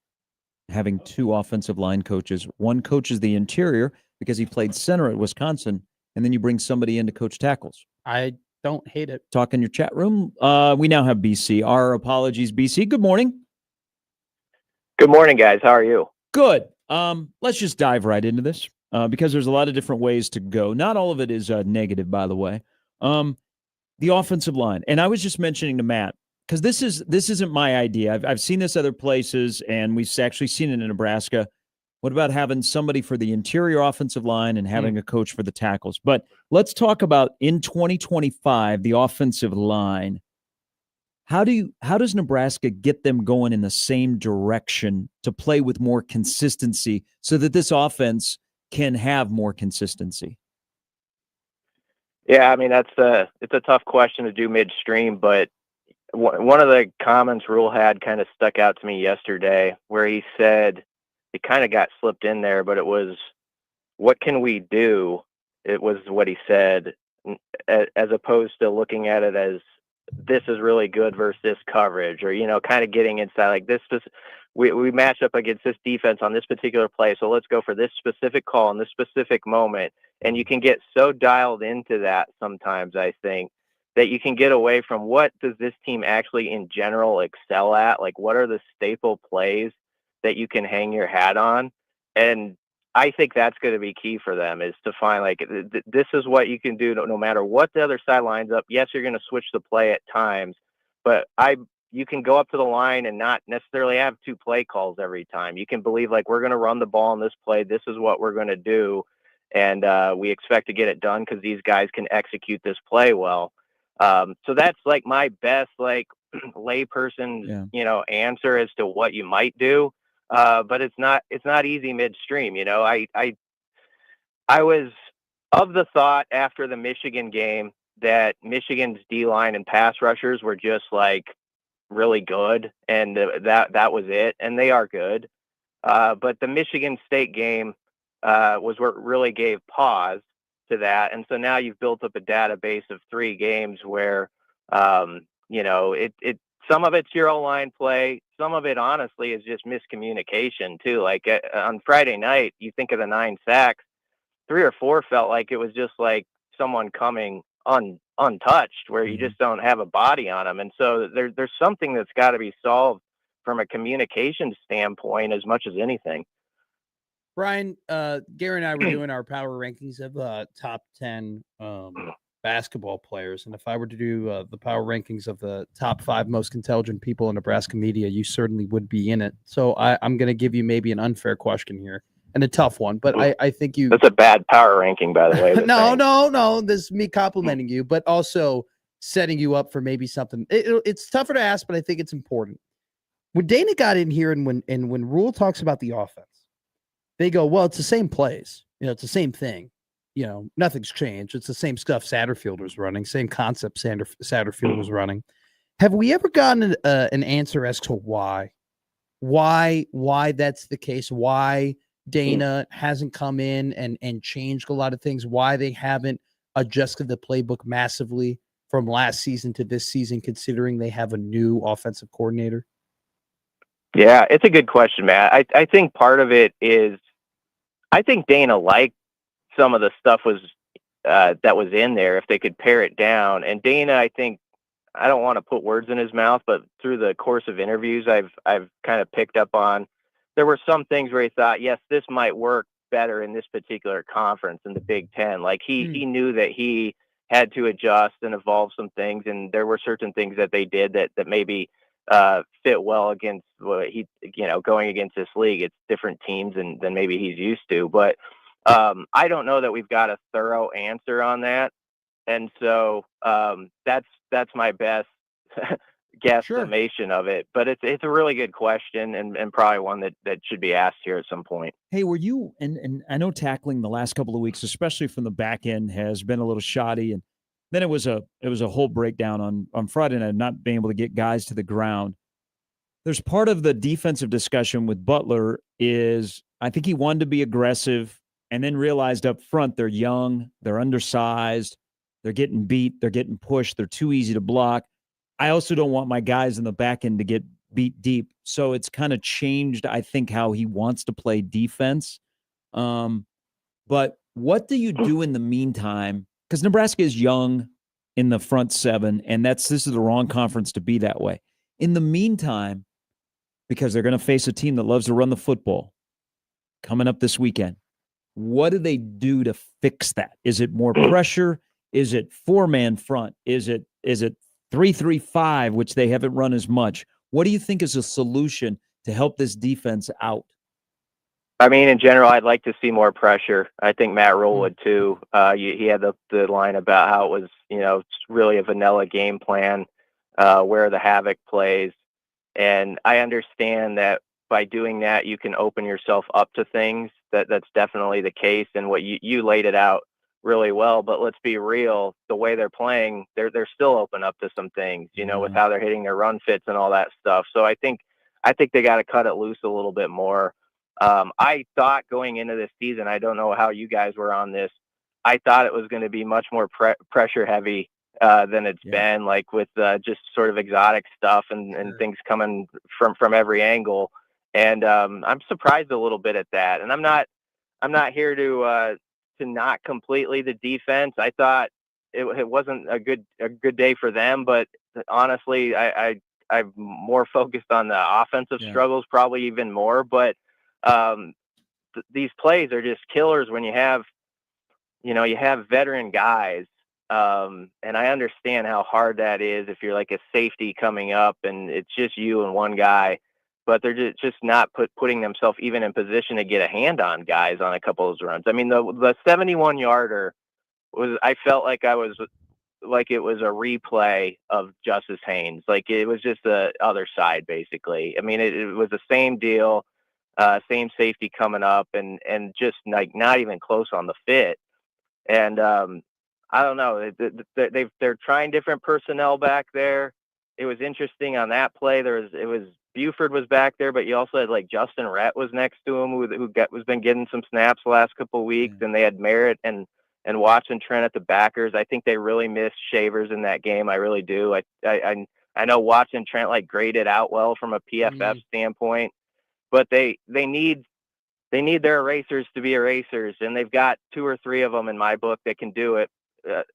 having two offensive line coaches? One coaches the interior because he played center at Wisconsin, and then you bring somebody in to coach tackles. I don't hate it. Talk in your chat room. We now have BC. Our apologies, BC. Good morning. Good morning, guys. How are you? Good. Let's just dive right into this because there's a lot of different ways to go. Not all of it is negative, by the way. The offensive line, and I was just mentioning to Matt, because this isn't my idea. I've seen this other places, and we've actually seen it in Nebraska. What about having somebody for the interior offensive line and having a coach for the tackles? But let's talk about in 2025 the offensive line. How does Nebraska get them going in the same direction to play with more consistency so that this offense can have more consistency? Yeah, I mean it's a tough question to do midstream, but one of the comments Rhule had kind of stuck out to me yesterday, where he said it kind of got slipped in there, but it was, "What can we do?" It was what he said, as opposed to looking at it as this is really good versus this coverage, or kind of getting inside like this. We match up against this defense on this particular play, so let's go for this specific call in this specific moment. And you can get so dialed into that sometimes, I think, that you can get away from what does this team actually in general excel at? Like, what are the staple plays that you can hang your hat on? And I think that's going to be key for them, is to find like this is what you can do no matter what the other side lines up. Yes, you're going to switch the play at times, but you can go up to the line and not necessarily have two play calls every time. You can believe like, we're going to run the ball in this play. This is what we're going to do. And we expect to get it done because these guys can execute this play well. So that's like my best layperson, answer as to what you might do. But it's not easy midstream. I was of the thought after the Michigan game that Michigan's D-line and pass rushers were just like really good, and that was it. And they are good. But the Michigan State game was what really gave pause to that. And so now you've built up a database of 3 games where, some of it's your O-line play. Some of it, honestly, is just miscommunication too. Like on Friday night, you think of the 9 sacks, 3 or 4 felt like it was just like someone coming untouched, where you just don't have a body on them. And so there's something that's got to be solved from a communication standpoint as much as anything. Brian, Gary and I were doing our power rankings of top 10 basketball players. And if I were to do the power rankings of the top 5 most intelligent people in Nebraska media, you certainly would be in it. So I'm going to give you maybe an unfair question here and a tough one, but I think you... That's a bad power ranking, by the way. No. This is me complimenting you, but also setting you up for maybe something. It's tougher to ask, but I think it's important. When Dana got in here and when Rhule talks about the offense, they go, well, it's the same plays. It's the same thing. Nothing's changed. It's the same stuff Satterfield was running, same concept Satterfield was running. Have we ever gotten an answer as to why that's the case? Why Dana hasn't come in and changed a lot of things? Why they haven't adjusted the playbook massively from last season to this season, considering they have a new offensive coordinator? Yeah, it's a good question, Matt. I think part of it is, I think Dana liked some of the stuff that was in there if they could pare it down. And Dana, I think, I don't want to put words in his mouth, but through the course of interviews, I've kind of picked up on, there were some things where he thought, yes, this might work better in this particular conference in the Big Ten. Like he knew that he had to adjust and evolve some things, and there were certain things that they did that maybe fit well against what he, going against this league. It's different teams than maybe he's used to. But I don't know that we've got a thorough answer on that. And so that's my best guesstimation of it. But it's a really good question and probably one that should be asked here at some point. Hey, were you and I know tackling the last couple of weeks, especially from the back end, has been a little shoddy, and then it was a whole breakdown on Friday night, not being able to get guys to the ground. There's part of the defensive discussion with Butler is I think he wanted to be aggressive and then realized up front they're young, they're undersized, they're getting beat, they're getting pushed, they're too easy to block. I also don't want my guys in the back end to get beat deep. So it's kind of changed, I think, how he wants to play defense. But what do you do in the meantime? Because Nebraska is young in the front seven, and this is the wrong conference to be that way. In the meantime, because they're going to face a team that loves to run the football coming up this weekend, what do they do to fix that? Is it more pressure? Is it 4-man front? Is it 3-3-5, which they haven't run as much? What do you think is a solution to help this defense out? I mean, in general, I'd like to see more pressure. I think Matt Rhule would too. He had the line about how it was, it's really a vanilla game plan, where the havoc plays. And I understand that by doing that, you can open yourself up to things. That's definitely the case. And what you laid it out really well. But let's be real, the way they're playing, they're still open up to some things, with how they're hitting their run fits and all that stuff. So I think they got to cut it loose a little bit more. I thought going into this season, I don't know how you guys were on this, I thought it was going to be much more pressure heavy than it's been, like with just sort of exotic stuff and things coming from every angle. And I'm surprised a little bit at that. And I'm not here to knock completely the defense. I thought it wasn't a good day for them, but honestly, I'm more focused on the offensive struggles, probably even more. But these plays are just killers when you have veteran guys. And I understand how hard that is if you're like a safety coming up and it's just you and one guy, but they're just not putting themselves even in position to get a hand on guys on a couple of those runs. I mean, the 71-yarder I felt like it was a replay of Justice Haynes. Like it was just the other side, basically. I mean, it was the same deal, same safety coming up and just like not even close on the fit. And I don't know. They're trying different personnel back there. It was interesting on that play. Buford was back there, but you also had like Justin Rhett was next to him, who was been getting some snaps the last couple of weeks, and they had Merritt and Watson Trent at the backers. I think they really missed Shavers in that game. I really do. I know Watson Trent like graded out well from a PFF standpoint, but they need their erasers to be erasers, and they've got 2 or 3 of them in my book that can do it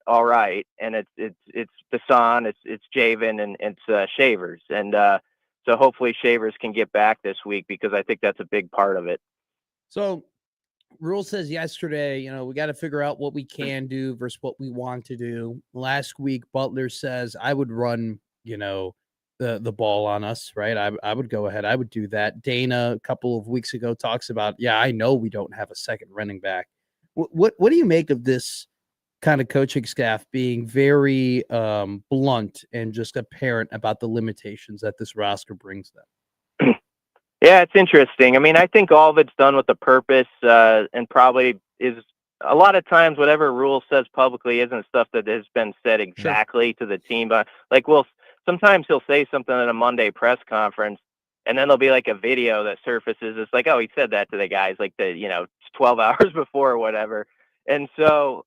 all right. And it's Desan, it's Javen, and it's Shavers, and so hopefully Shavers can get back this week because I think that's a big part of it. So Rhule says yesterday, we got to figure out what we can do versus what we want to do. Last week, Butler says I would run, the ball on us, right? I would go ahead. I would do that. Dana a couple of weeks ago talks about, I know we don't have a second running back. What do you make of this kind of coaching staff being very blunt and just apparent about the limitations that this roster brings them? Yeah, it's interesting. I mean, I think all of it's done with a purpose, and probably is a lot of times whatever Rhule says publicly isn't stuff that has been said exactly to the team. But like, sometimes he'll say something at a Monday press conference, and then there'll be like a video that surfaces. It's like, oh, he said that to the guys like 12 hours before or whatever. And so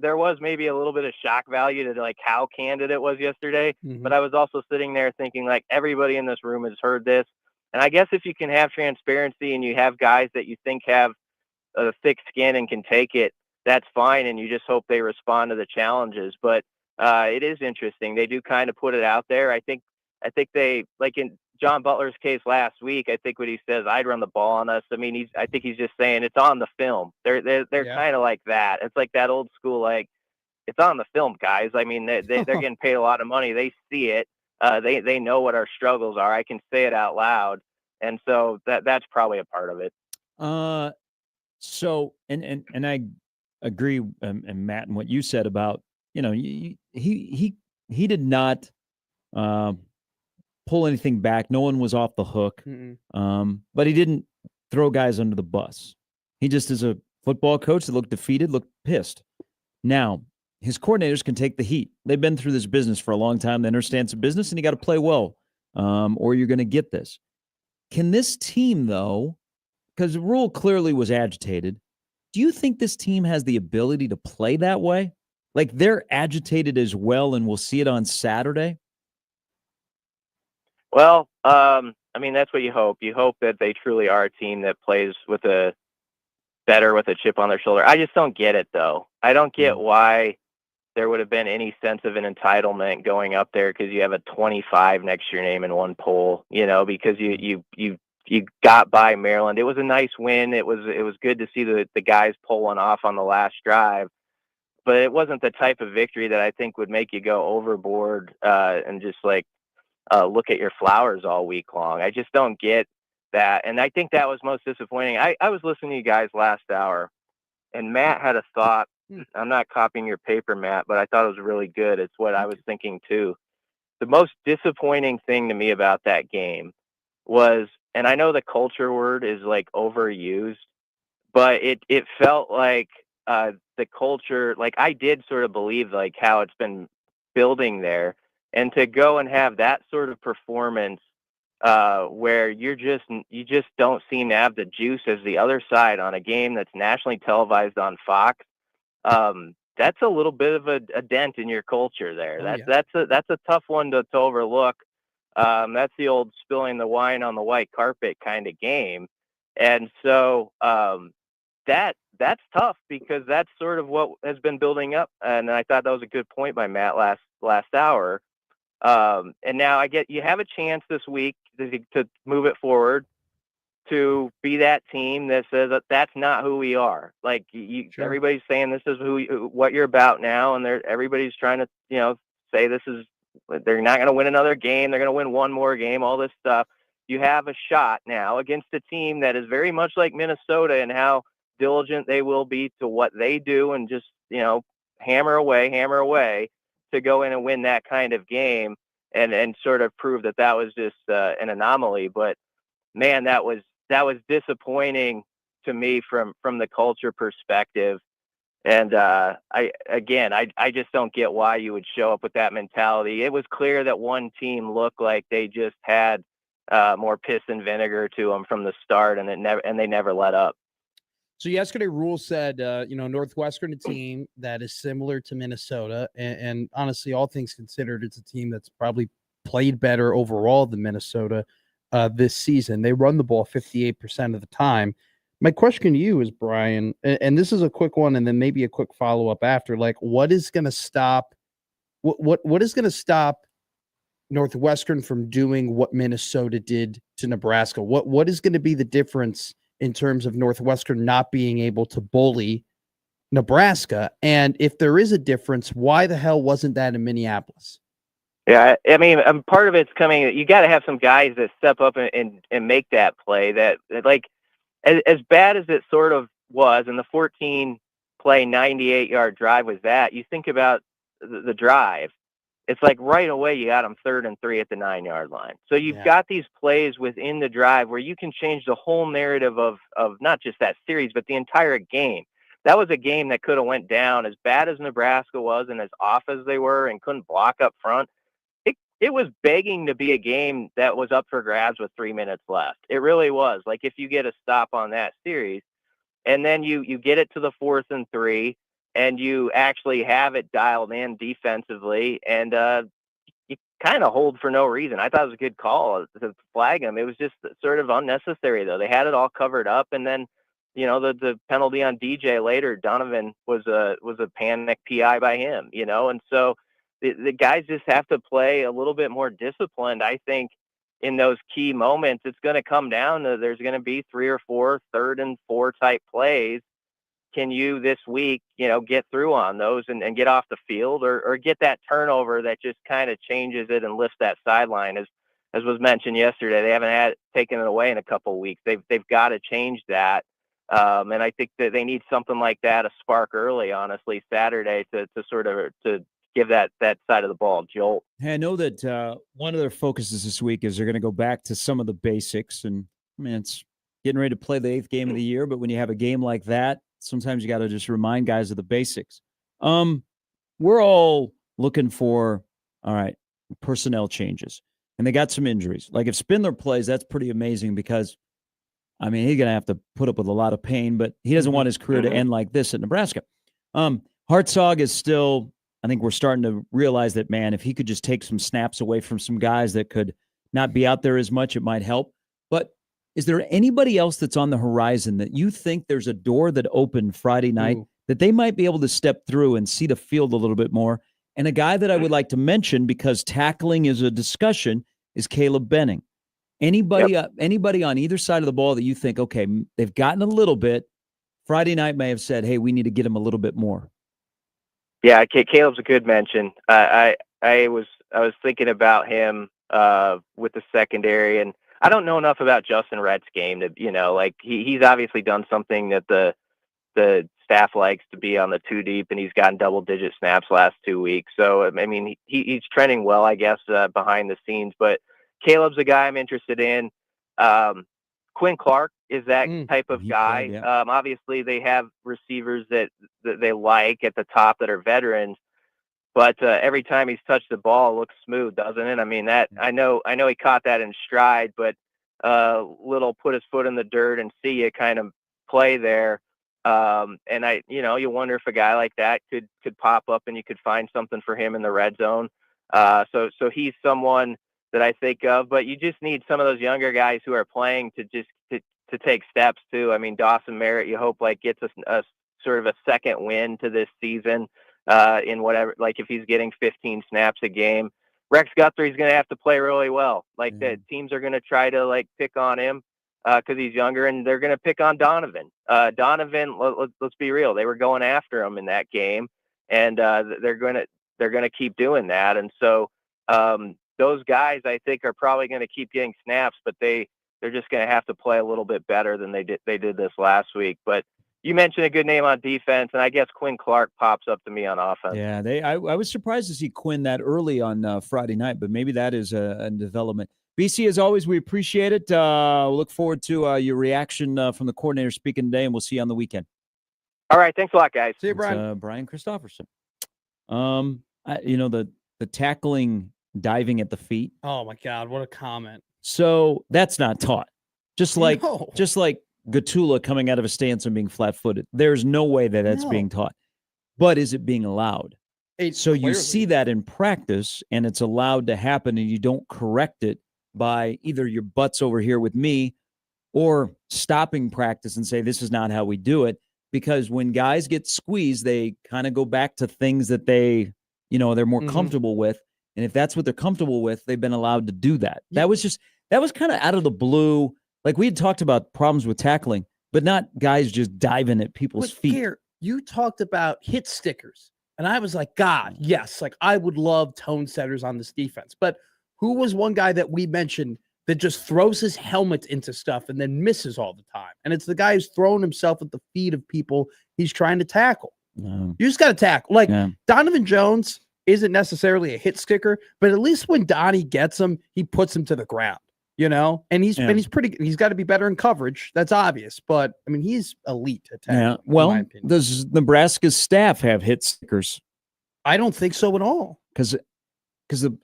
there was maybe a little bit of shock value to like how candid it was yesterday. Mm-hmm. But I was also sitting there thinking like everybody in this room has heard this. And I guess if you can have transparency and you have guys that you think have a thick skin and can take it, that's fine. And you just hope they respond to the challenges. But it is interesting. They do kind of put it out there. I think they, like in John Butler's case last week, I think what he says, I'd run the ball on us. I mean, I think he's just saying it's on the film. They're kind of like that. It's like that old school, like it's on the film, guys. I mean, they're getting paid a lot of money. They see it. They know what our struggles are. I can say it out loud. And so that's probably a part of it. So, and I agree, and Matt, and what you said about, he did not pull anything back. No one was off the hook. But he didn't throw guys under the bus. He just is a football coach that looked defeated, looked pissed. Now, his coordinators can take the heat. They've been through this business for a long time. They understand some business, and you got to play well, or you're going to get this. Can this team, though, because Rhule clearly was agitated, do you think this team has the ability to play that way? Like they're agitated as well, and we'll see it on Saturday? Well, I mean, that's what you hope. You hope that they truly are a team that plays with a chip on their shoulder. I just don't get it, though. I don't get why there would have been any sense of an entitlement going up there because you have a 25 next to your name in one poll, because you got by Maryland. It was a nice win. It was good to see the guys pulling off on the last drive, but it wasn't the type of victory that I think would make you go overboard and just look at your flowers all week long. I just don't get that. And I think that was most disappointing. I was listening to you guys last hour, and Matt had a thought. I'm not copying your paper, Matt, but I thought it was really good. It's what I was thinking too. The most disappointing thing to me about that game was, and I know the culture word is overused, but it felt like the culture, I did sort of believe how it's been building there, and to go and have that sort of performance where you just don't seem to have the juice as the other side on a game that's nationally televised on Fox. That's a little bit of a dent in your culture there. That's a tough one to overlook. That's the old spilling the wine on the white carpet kind of game. And so that's tough because that's sort of what has been building up. And I thought that was a good point by Matt last hour. And now you have a chance this week to move it forward, to be that team that says that that's not who we are. Sure. Everybody's saying this is what you're about now, and everybody's trying to say they're not going to win another game, they're going to win one more game, all this stuff. You have a shot now against a team that is very much like Minnesota and how diligent they will be to what they do, and just hammer away to go in and win that kind of game and sort of prove that was just an anomaly. But man, that was disappointing to me from the culture perspective. And I just don't get why you would show up with that mentality. It was clear that one team looked like they just had more piss and vinegar to them from the start, and they never let up. So yesterday, Rhule said, Northwestern, a team that is similar to Minnesota, and honestly, all things considered, it's a team that's probably played better overall than Minnesota this season. They run the ball 58% of the time. My question to you is, Brian, and this is a quick one, and then maybe a quick follow-up after, what is going to stop what is going to stop Northwestern from doing what Minnesota did to Nebraska? What is going to be the difference in terms of Northwestern not being able to bully Nebraska? And if there is a difference, why the hell wasn't that in Minneapolis? Yeah, I mean, part of it's coming. You got to have some guys that step up and make that play. That as bad as it sort of was, and the 14-play 98-yard drive was that. You think about the drive. It's right away you got them 3rd and 3 at the 9-yard line. So you've got these plays within the drive where you can change the whole narrative of not just that series, but the entire game. That was a game that could have went down. As bad as Nebraska was and as off as they were and couldn't block up front, it was begging to be a game that was up for grabs with 3 minutes left. It really was. If you get a stop on that series, and then you get it to the 4th and 3, and you actually have it dialed in defensively, and you kind of hold for no reason. I thought it was a good call to flag him. It was just sort of unnecessary, though. They had it all covered up, and then the penalty on DJ later, Donovan was a panic PI by him, and so the guys just have to play a little bit more disciplined. I think in those key moments, it's going to come down to there's going to be 3 or 4 3rd and 4 type plays. can you this week, get through on those and get off the field or get that turnover that just kind of changes it and lifts that sideline? As was mentioned yesterday, they haven't taken it away in a couple of weeks. They've got to change that. And I think that they need something like that, a spark early, honestly, Saturday to sort of to give that side of the ball a jolt. Hey, I know that one of their focuses this week is they're going to go back to some of the basics. And I mean, it's getting ready to play the 8th game of the year, but when you have a game like that, sometimes you got to just remind guys of the basics. We're all looking for, all right, personnel changes. And they got some injuries. Like if Spindler plays, that's pretty amazing because, I mean, he's going to have to put up with a lot of pain, but he doesn't want his career to end like this at Nebraska. Hartzog is still, I think we're starting to realize that, man, if he could just take some snaps away from some guys that could not be out there as much, it might help. But is there anybody else that's on the horizon that you think there's a door that opened Friday night that they might be able to step through and see the field a little bit more? And a guy that I would like to mention, because tackling is a discussion, is Caleb Benning. Anybody on either side of the ball that you think, okay, they've gotten a little bit. Friday night may have said, hey, we need to get him a little bit more. Yeah, Caleb's a good mention. I was thinking about him with the secondary, and I don't know enough about Justin Rhett's game to, like he's obviously done something that the staff likes, to be on the 2 deep, and he's gotten double-digit snaps last 2 weeks. So, I mean, he's trending well, I guess, behind the scenes. But Caleb's a guy I'm interested in. Quinn Clark is that type of guy. Played, yeah. Obviously, they have receivers that they like at the top that are veterans. But every time he's touched the ball, it looks smooth, doesn't it? I mean, that I know he caught that in stride, but little put his foot in the dirt and see it kind of play there. And you wonder if a guy like that could pop up and you could find something for him in the red zone. So he's someone that I think of, but you just need some of those younger guys who are playing to take steps too. I mean, Dawson Merritt, you hope gets a sort of a second win to this season in whatever, like if he's getting 15 snaps a game. Rex Guthrie's going to have to play really well. The teams are going to try to pick on him because he's younger, and they're going to pick on Donovan. Donovan, let's be real, they were going after him in that game, and they're going to keep doing that. And so those guys, I think, are probably going to keep getting snaps, but they're just going to have to play a little bit better than they did this last week. But you mentioned a good name on defense, and I guess Quinn Clark pops up to me on offense. Yeah, I was surprised to see Quinn that early on Friday night, but maybe that is a development. BC, as always, we appreciate it. We'll look forward to your reaction from the coordinator speaking today, and we'll see you on the weekend. All right, thanks a lot, guys. See you, Brian. Brian Christopherson. The tackling, diving at the feet. Oh my God, what a comment! So that's not taught. Just like Gatula coming out of a stance and being flat-footed. There's no way that's being taught. But is it being allowed? So you see that in practice, and it's allowed to happen, and you don't correct it by either your butts over here with me or stopping practice and say, this is not how we do it. Because when guys get squeezed, they kind of go back to things that they're more comfortable with. And if that's what they're comfortable with, they've been allowed to do that. Yeah. That was kind of out of the blue. Like we had talked about problems with tackling, but not guys just diving at people's feet. Here, you talked about hit stickers. And I was like, God, yes. I would love tone setters on this defense. But who was one guy that we mentioned that just throws his helmet into stuff and then misses all the time? And it's the guy who's throwing himself at the feet of people he's trying to tackle. You just got to tackle. Donovan Jones isn't necessarily a hit sticker, but at least when Donnie gets him, he puts him to the ground, and he's got to be better in coverage. That's obvious, but I mean, he's elite at tackling. Yeah. Well, does Nebraska's staff have hit stickers? I don't think so at all. Because the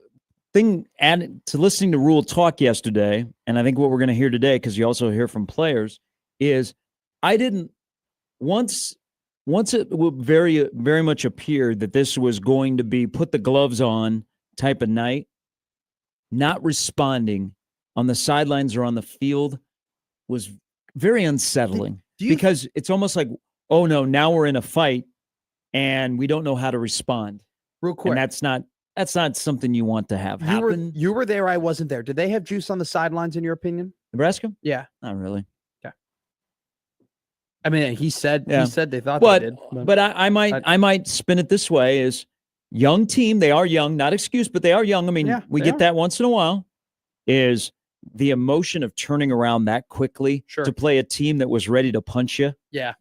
thing added to listening to Rhule talk yesterday, and I think what we're going to hear today, because you also hear from players, is once it very, very much appeared that this was going to be put the gloves on type of night, not responding on the sidelines or on the field was very unsettling because it's almost like, oh no, now we're in a fight and we don't know how to respond. Real quick. And that's not something you want to have happen. You were there. I wasn't there. Did they have juice on the sidelines in your opinion? Nebraska? Yeah. Not really. Okay. I mean, he said they thought but, they did. But I might spin it this way: is young team. They are young, not excuse, but they are young. I mean, we get that once in a while. Is the emotion of turning around that quickly to play a team that was ready to punch you? Yeah,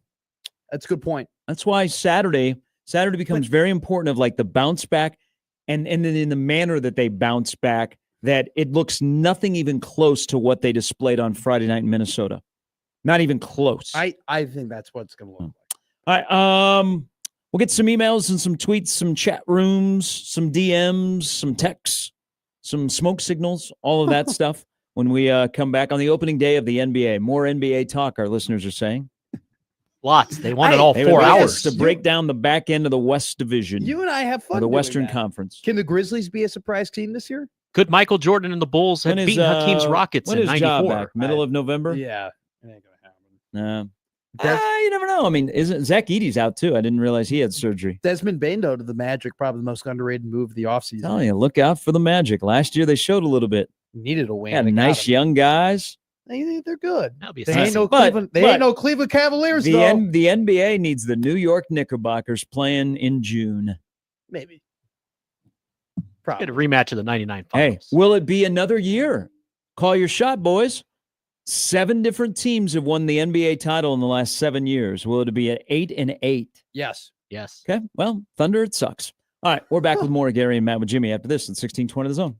that's a good point. That's why Saturday becomes very important of like the bounce back, and then in the manner that they bounce back, that it looks nothing even close to what they displayed on Friday night in Minnesota. Not even close. I think that's what it's going to look like. All right. We'll get some emails and some tweets, some chat rooms, some DMs, some texts, some smoke signals, all of that stuff when we come back on the opening day of the NBA. More NBA talk, our listeners are saying. Lots. They want it all 4 hours to break down the back end of the West Division. You and I have fun. The Western Conference. Can the Grizzlies be a surprise team this year? Could Michael Jordan and the Bulls have beaten Hakeem's Rockets in 94? Middle of November? Yeah. It ain't going to happen. You never know. I mean, isn't Zach Edey's out too? I didn't realize he had surgery. Desmond Bane, though, to the Magic, probably the most underrated move of the offseason. Oh, yeah, look out for the Magic. Last year they showed a little bit. Needed a win. Had nice young guys. They're good. They ain't no Cleveland Cavaliers, though. The NBA needs the New York Knickerbockers playing in June. Maybe. Probably. Get a rematch of the 99 finals. Hey, will it be another year? Call your shot, boys. 7 different teams have won the NBA title in the last 7 years. Will it be at 8-8? Yes. Okay. Well, Thunder, it sucks. All right. We're back with more Gary and Matt with Jimmy after this at 1620 The Zone.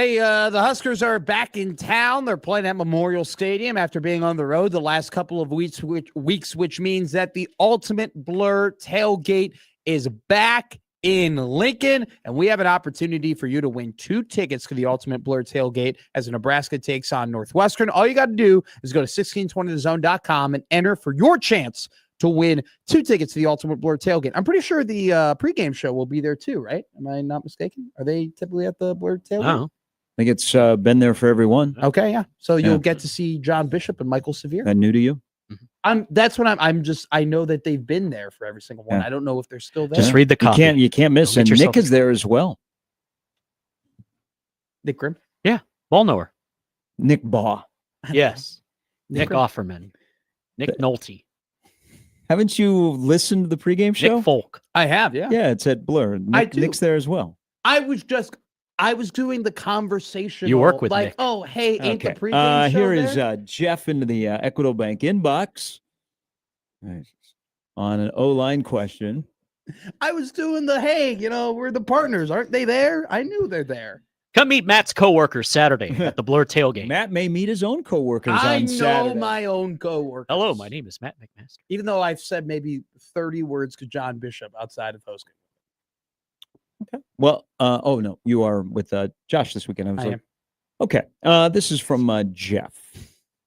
Hey, the Huskers are back in town. They're playing at Memorial Stadium after being on the road the last couple of weeks, which means that the Ultimate Blur tailgate is back in Lincoln, and we have an opportunity for you to win 2 tickets to the Ultimate Blur tailgate as Nebraska takes on Northwestern. All you got to do is go to 1620thezone.com and enter for your chance to win 2 tickets to the Ultimate Blur tailgate. I'm pretty sure the pregame show will be there too, right? Am I not mistaken? Are they typically at the Blur tailgate? No. I think it's been there for everyone. Okay, yeah. So you'll get to see John Bishop and Michael Severe. That new to you? That's what I know that they've been there for every single one. Yeah. I don't know if they're still there. Just read the copy. You can't miss. And Nick is there as well. Nick Grimm? Yeah. Ball knower. Nick Baugh. Yes. Nick Offerman. Nick Nolte. Haven't you listened to the pregame show? Nick Folk. I have, yeah. Yeah, it's at Blur. Nick's there as well. I was doing the conversation. You work with like, Nick. oh, hey, ain't the pregame show here there? is Jeff into the Equitable Bank inbox on an O-line question. I was doing we're the partners. Aren't they there? I knew they're there. Come meet Matt's coworkers Saturday at the Blur tailgate. Matt may meet his own coworkers I on Saturday. know my own coworkers. Hello, my name is Matt McMaster. Even though I've said maybe 30 words to John Bishop outside of hosting. Okay. Well, oh no, you are with Josh this weekend. I am. Okay. This is from Jeff.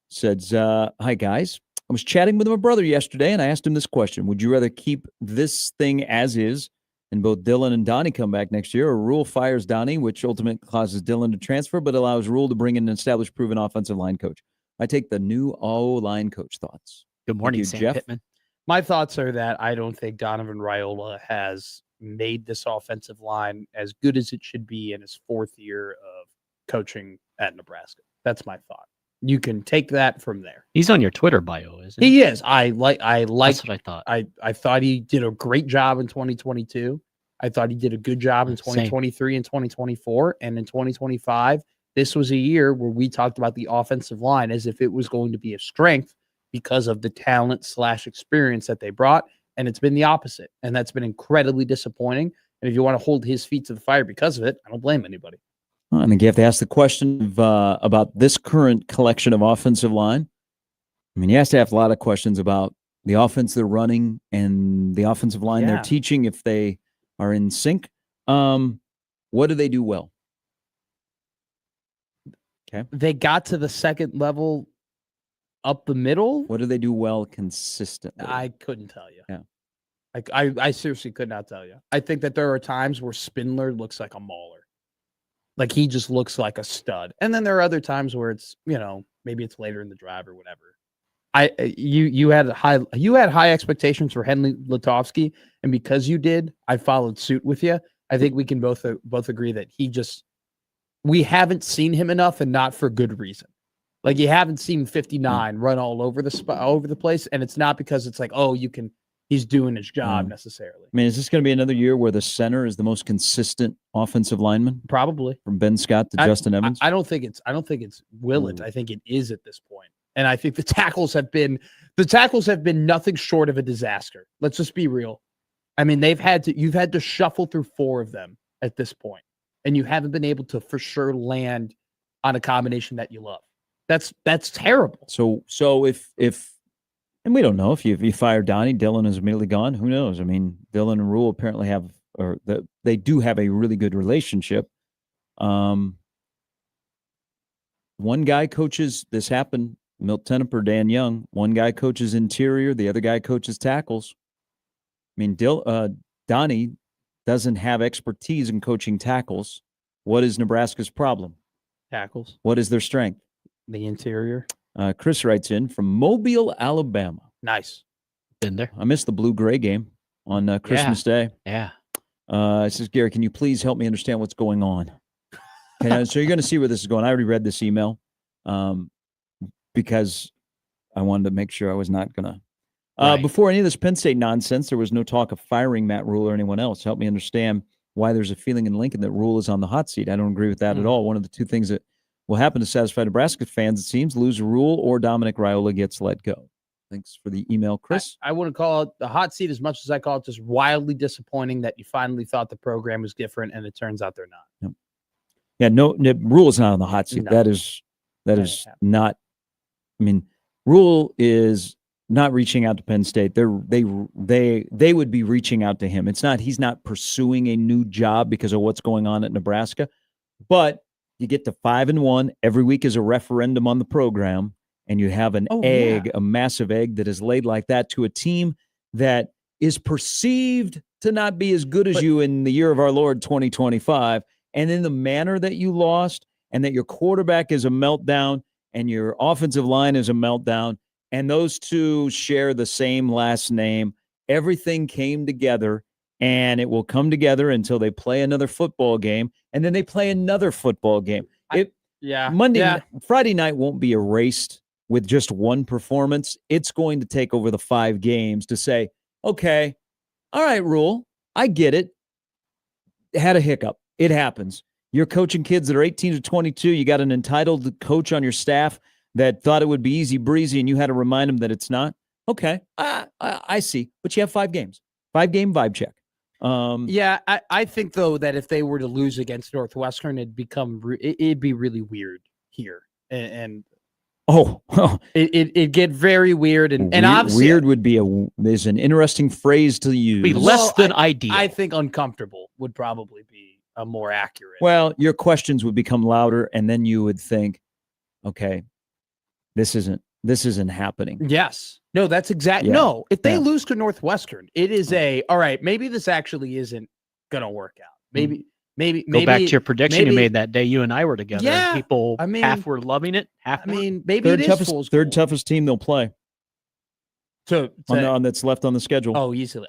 Says, hi guys. I was chatting with my brother yesterday and I asked him this question. Would you rather keep this thing as is and both Dylan and Donnie come back next year, or Rhule fires Donnie, which ultimately causes Dylan to transfer, but allows Rhule to bring in an established, proven offensive line coach? I take the new O-line coach. Thoughts? Good morning, Sam Jeff. Pittman. My thoughts are that I don't think Donovan Raiola has made this offensive line as good as it should be in his 4th year of coaching at Nebraska. That's my thought. You can take that from there. He's on your Twitter bio, isn't he? He is. I like. That's what I thought. I thought he did a great job in 2022. I thought he did a good job in 2023 and 2024. And in 2025, this was a year where we talked about the offensive line as if it was going to be a strength because of the talent / experience that they brought. And it's been the opposite. And that's been incredibly disappointing. And if you want to hold his feet to the fire because of it, I don't blame anybody. I think you have to ask the question of, about this current collection of offensive line. I mean, you have to have a lot of questions about the offense they're running and the offensive line they're teaching, if they are in sync. What do they do well? Okay. They got to the second level up the middle. What do they do well consistently? I couldn't tell you. Yeah. I seriously could not tell you. I think that there are times where Spindler looks like a mauler. Like he just looks like a stud. And then there are other times where it's, maybe it's later in the drive or whatever. You had high expectations for Henley Lutovsky, and because you did, I followed suit with you. I think we can both agree that we haven't seen him enough, and not for good reason. Like you haven't seen 59 run all over the place, and it's not because it's like, he's doing his job necessarily. I mean, is this going to be another year where the center is the most consistent offensive lineman? Probably. From Ben Scott to Justin Evans? I don't think it's Willett. I think it is at this point. And I think the tackles have been nothing short of a disaster. Let's just be real. I mean, you've had to shuffle through 4 of them at this point, and you haven't been able to for sure land on a combination that you love. That's terrible. So if and we don't know if you fire Donnie, Dylan is immediately gone. Who knows? I mean, Dylan and Rhule apparently they do have a really good relationship. One guy coaches, this happened, Milt Tenneper, Dan Young. One guy coaches interior, the other guy coaches tackles. I mean, Donnie doesn't have expertise in coaching tackles. What is Nebraska's problem? Tackles. What is their strength? The interior. Chris writes in from Mobile, Alabama. Nice. Been there. I missed the blue-gray game on Christmas Day. Yeah. It says, Gary, can you please help me understand what's going on? So you're going to see where this is going. I already read this email because I wanted to make sure I was not going to. Before any of this Penn State nonsense, there was no talk of firing Matt Rhule or anyone else. Help me understand why there's a feeling in Lincoln that Rhule is on the hot seat. I don't agree with that at all. One of the two things that will happen to satisfy Nebraska fans, it seems, lose Rhule or Dominic Raiola gets let go. Thanks for the email, Chris. I wouldn't call it the hot seat as much as I call it just wildly disappointing that you finally thought the program was different, and it turns out they're not. Yep. Yeah, no, Rhule is not on the hot seat. No. That is not. I mean, Rhule is not reaching out to Penn State. They would be reaching out to him. It's not. He's not pursuing a new job because of what's going on at Nebraska. But you get to 5-1. Every week is a referendum on the program, and you have an egg, a massive egg that is laid like that to a team that is perceived to not be as good as you in the year of our Lord 2025. And in the manner that you lost, and that your quarterback is a meltdown, and your offensive line is a meltdown, and those two share the same last name, everything came together, and it will come together until they play another football game, and then they play another football game. Friday night won't be erased with just one performance. It's going to take over the 5 games to say, okay, all right, Rhule, I get it. Had a hiccup. It happens. You're coaching kids that are 18 to 22. You got an entitled coach on your staff that thought it would be easy breezy, and you had to remind them that it's not. Okay, I see. But you have 5 games. 5-game vibe check. I think, though, that if they were to lose against Northwestern, it'd be really weird here. And it'd get very weird. And obviously, weird would be there's an interesting phrase to use. Be less than ideal. I think uncomfortable would probably be a more accurate. Well, your questions would become louder, and then you would think, okay, this isn't happening. Yes. No, that's exactly. Yeah. No, if they lose to Northwestern, it is all right, maybe this actually isn't going to work out. Maybe go back to your prediction you made that day you and I were together. Yeah. And people half were loving it, half maybe third toughest team they'll play. On that's left on the schedule. Oh, easily.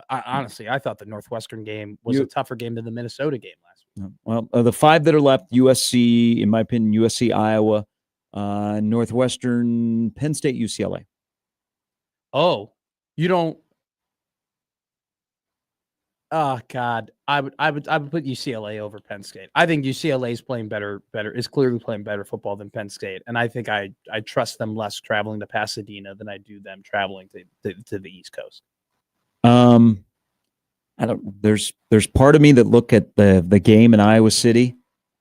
Honestly, I thought the Northwestern game was a tougher game than the Minnesota game last week. Well, the 5 that are left, USC, in my opinion, USC, Iowa, Northwestern, Penn State, UCLA. Oh, you don't. Oh God, I would put UCLA over Penn State. I think UCLA is playing is clearly playing better football than Penn State, and I think I trust them less traveling to Pasadena than I do them traveling to the East Coast. I don't. There's part of me that look at the game in Iowa City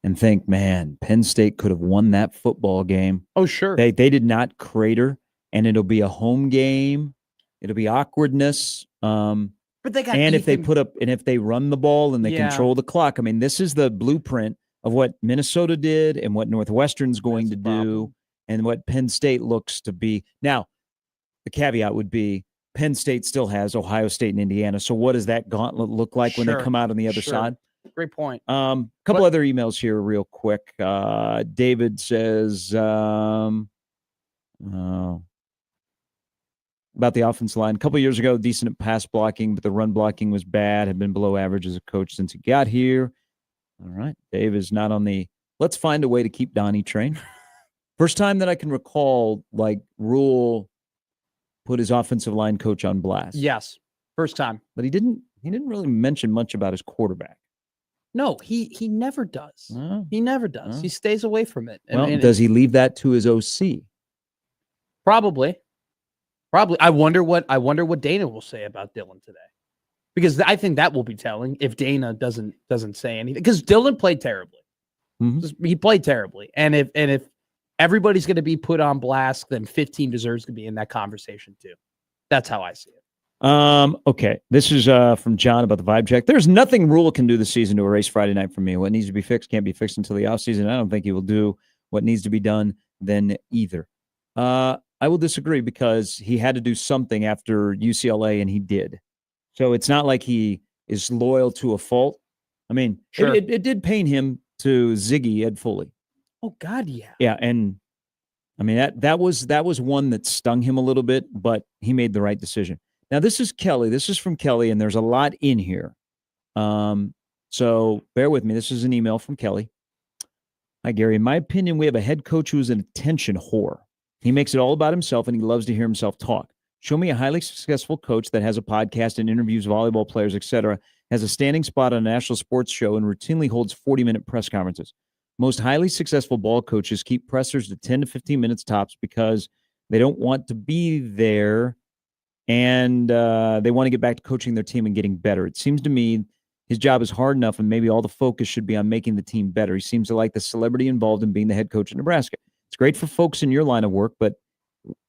and think, man, Penn State could have won that football game. Oh, sure. They did not crater, and it'll be a home game. It'll be awkwardness. But they got if they run the ball and they control the clock. I mean, this is the blueprint of what Minnesota did and what Northwestern's going to do and what Penn State looks to be. Now, the caveat would be Penn State still has Ohio State and Indiana. So what does that gauntlet look like when they come out on the other side? Great point. Couple other emails here real quick. David says about the offensive line. A couple years ago, decent at pass blocking, but the run blocking was bad, had been below average as a coach since he got here. All right. Dave is not on the let's find a way to keep Donnie train. First time that I can recall, like, Rhule put his offensive line coach on blast. Yes. First time. But he didn't really mention much about his quarterback. No, he never does. He never does. He stays away from it. And does he leave that to his OC? Probably. I wonder what Dana will say about Dylan today, because I think that will be telling if Dana doesn't say anything, because Dylan played terribly. Mm-hmm. He played terribly, and if everybody's going to be put on blast, then 15 deserves to be in that conversation too. That's how I see it. Okay. This is from John about the vibe check. There's nothing Rhule can do this season to erase Friday night from me. What needs to be fixed can't be fixed until the offseason. I don't think he will do what needs to be done then either. I will disagree, because he had to do something after UCLA, and he did. So it's not like he is loyal to a fault. I mean, sure. It did pain him to Ziggy Ed Foley. Oh God, yeah. Yeah, and I mean that was one that stung him a little bit, but he made the right decision. Now this is Kelly. This is from Kelly, and there's a lot in here. So bear with me. This is an email from Kelly. Hi, Gary. In my opinion, we have a head coach who is an attention whore. He makes it all about himself, and he loves to hear himself talk. Show me a highly successful coach that has a podcast and interviews volleyball players, etc., has a standing spot on a national sports show, and routinely holds 40-minute press conferences. Most highly successful ball coaches keep pressers to 10 to 15 minutes tops because they don't want to be there, and they want to get back to coaching their team and getting better. It seems to me His job is hard enough, and maybe all the focus should be on making the team better. He seems to like the celebrity involved in being the head coach of Nebraska. It's great for folks in your line of work, but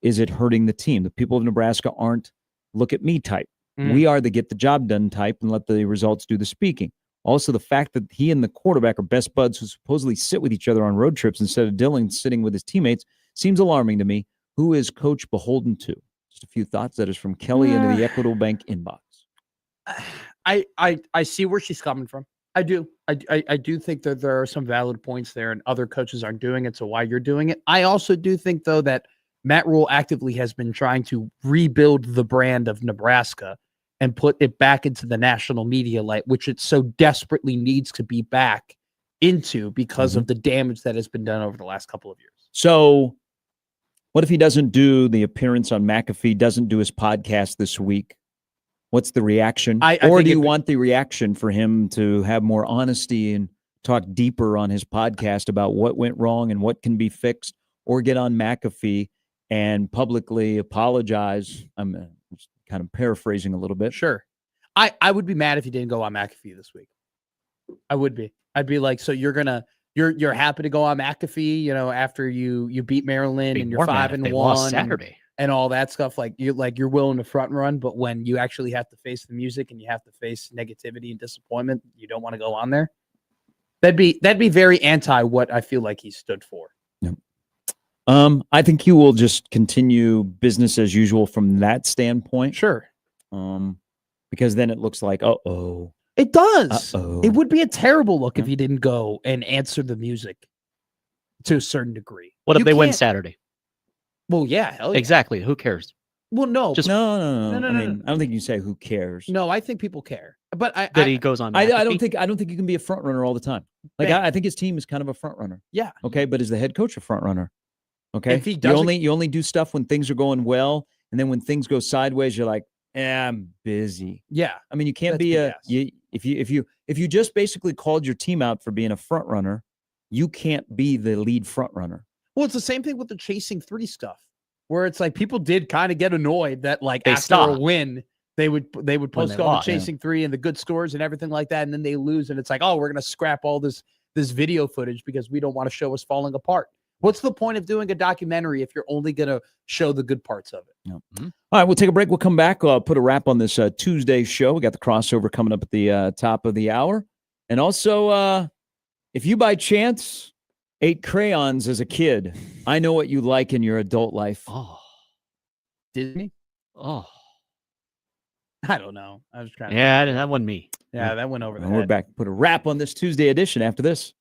is it hurting the team? The people of Nebraska aren't look at me type. We are the get the job done type and let the results do the speaking. Also, the fact that he and the quarterback are best buds who supposedly sit with each other on road trips instead of Dylan sitting with his teammates seems alarming to me. Who is Coach beholden to? Just a few thoughts. That is from Kelly into the Equitable Bank inbox. I see where she's coming from. I do. I do think that there are some valid points there, and other coaches aren't doing it, so why you're doing it. I also do think, though, that Matt Rhule actively has been trying to rebuild the brand of Nebraska and put it back into the national media light, which it so desperately needs to be back into because of the damage that has been done over the last couple of years. So what if he doesn't do the appearance on McAfee, doesn't do his podcast this week? What's the reaction? Or do you want the reaction for him to have more honesty and talk deeper on his podcast about what went wrong and what can be fixed, or get on McAfee and publicly apologize? I'm just kind of paraphrasing a little bit. Sure. I would be mad if he didn't go on McAfee this week. I would be. I'd be like, so you're happy to go on McAfee, after you beat Maryland and you're 5-1 Saturday and all that stuff. You're willing to front run, but when you actually have to face the music and you have to face negativity and disappointment, you don't want to go on there. That'd be very anti what I feel like he stood for. Yep. I think he will just continue business as usual from that standpoint. Sure. Because then it looks like, it does. Uh-oh. It would be a terrible look if he didn't go and answer the music to a certain degree. What if they win Saturday? Well, yeah, hell yeah. Exactly. Who cares? Well, no. No. I mean, I don't think you say who cares. No, I think people care. But he goes on. I don't think you can be a front runner all the time. Like I think his team is kind of a front runner. Yeah. Okay, but is the head coach a front runner? Okay. If he doesn't, you only do stuff when things are going well, and then when things go sideways, you're like, I'm busy. Yeah. I mean, you can't be if you just basically called your team out for being a front runner, you can't be the lead front runner. Well, it's the same thing with the chasing 3 stuff, where it's like people did kind of get annoyed that they after stopped. a win, they would post all the chasing 3 and the good scores and everything like that, and then they lose, and it's like, oh, we're gonna scrap all this video footage because we don't want to show us falling apart. What's the point of doing a documentary if you're only going to show the good parts of it? Yep. All right, we'll take a break. We'll come back. Put a wrap on this Tuesday show. We got the crossover coming up at the top of the hour. And also, if you by chance ate crayons as a kid, I know what you like in your adult life. Oh. Disney? Oh. I don't know. I was trying to. Yeah, that wasn't me. Yeah, that went over the head. We're back. Put a wrap on this Tuesday edition after this.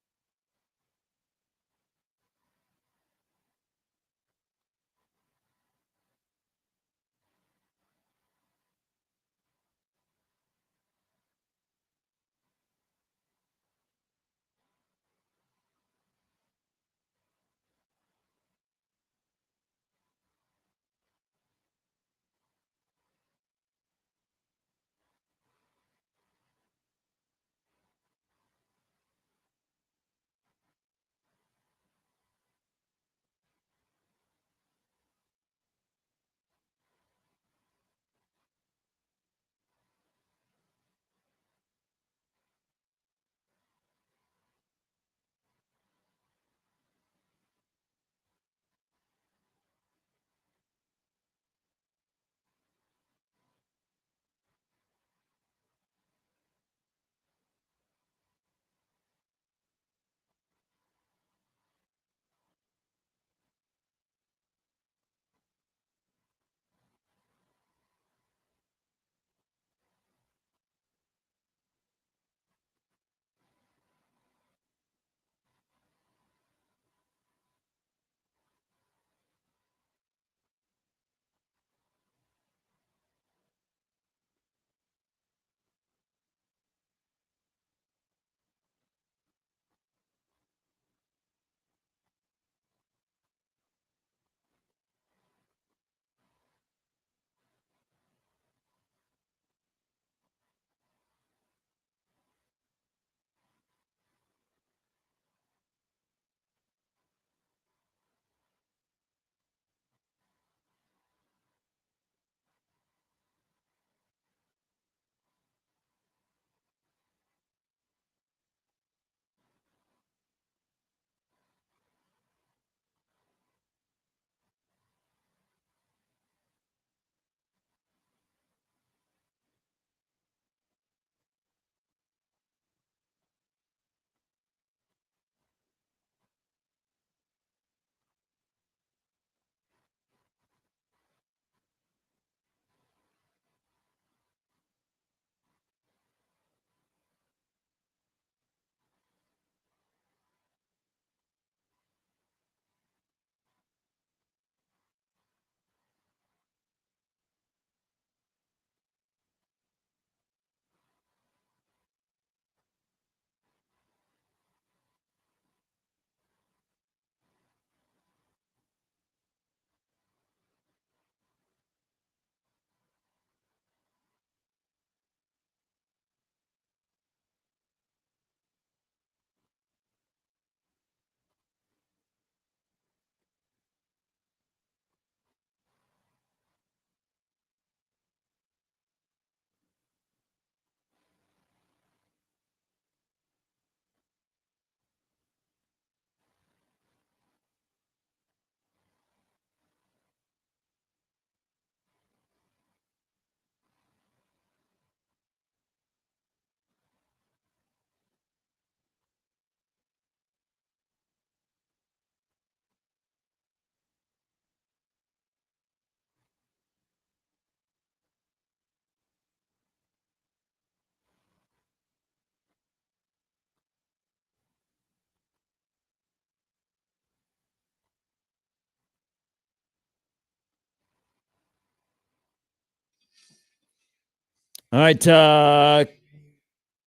All right.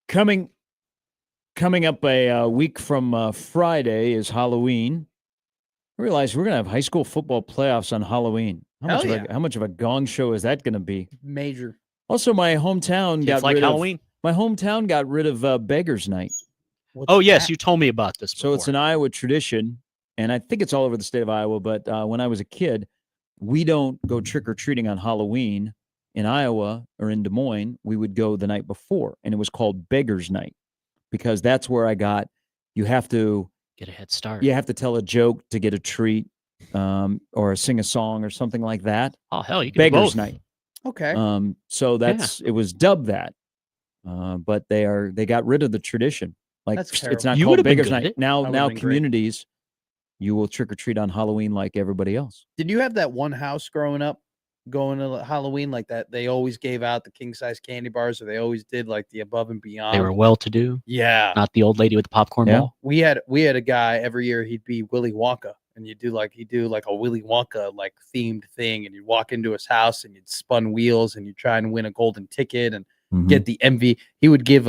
Coming up a week from Friday is Halloween. I realize we're going to have high school football playoffs on Halloween. How much of a gong show is that going to be? Major. Also, my hometown Kids like Halloween. My hometown got rid of Beggars Night. Yes, you told me about this before. So it's an Iowa tradition, and I think it's all over the state of Iowa. But when I was a kid, we don't go trick or treating on Halloween in Iowa or in Des Moines. We would go the night before, and it was called Beggars Night because that's where I got. You have to get a head start. You have to tell a joke to get a treat, or sing a song or something like that. Oh hell, you can Beggars do both. Night. Okay. So it was dubbed that, but they got rid of the tradition. Like it's not called Beggars Night now. Communities, you will trick or treat on Halloween like everybody else. Did you have that one house growing up going to Halloween like that? They always gave out the king size candy bars, or they always did like the above and beyond. They were well to do. Yeah. Not the old lady with the popcorn ball. We had a guy every year. He'd be Willy Wonka, and he'd do like a Willy Wonka like themed thing, and you'd walk into his house and you'd spun wheels and you'd try and win a golden ticket and get the MV. He would give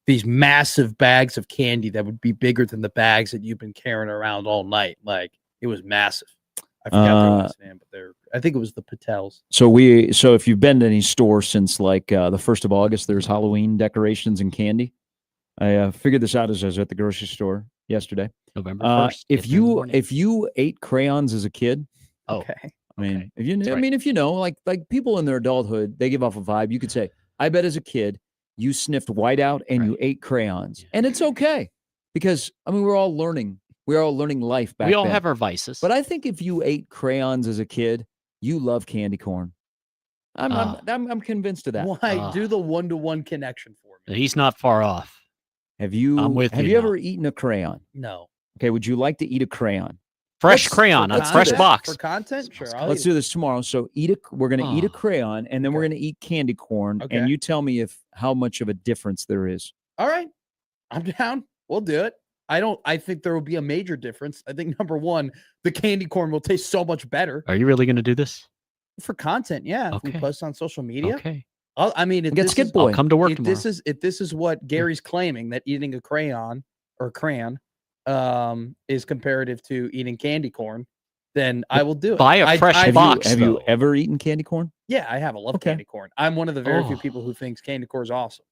these massive bags of candy that would be bigger than the bags that you've been carrying around all night. Like it was massive. I forgot their last name, but I think it was the Patels. So if you've been to any store since like the 1st of August, there's Halloween decorations and candy. I figured this out as I was at the grocery store yesterday. November 1st. If you ate crayons as a kid, okay. I mean, if you know, like people in their adulthood, they give off a vibe. You could say, I bet as a kid, you sniffed whiteout and you ate crayons, and it's okay because we're all learning. We're all learning life back then. We all have our vices. But I think if you ate crayons as a kid, you love candy corn. I'm convinced of that. Why? Do the 1-to-1 connection for me. He's not far off. Have you ever eaten a crayon? No. Okay, would you like to eat a crayon? Fresh crayon, a fresh box. For content? Sure. Let's do this tomorrow. So we're going to eat a crayon, and then we're going to eat candy corn, and you tell me how much of a difference there is. All right. I'm down. We'll do it. I think there will be a major difference. I think number one, the candy corn will taste so much better. Are you really going to do this? For content, yeah. Okay. If we post on social media. Okay. I'll come to work tomorrow. If this is what Gary's claiming, that eating a crayon or crayon is comparative to eating candy corn, then I will do it. Buy a fresh box. Have you ever eaten candy corn? Yeah, I have. I love candy corn. I'm one of the very few people who thinks candy corn is awesome,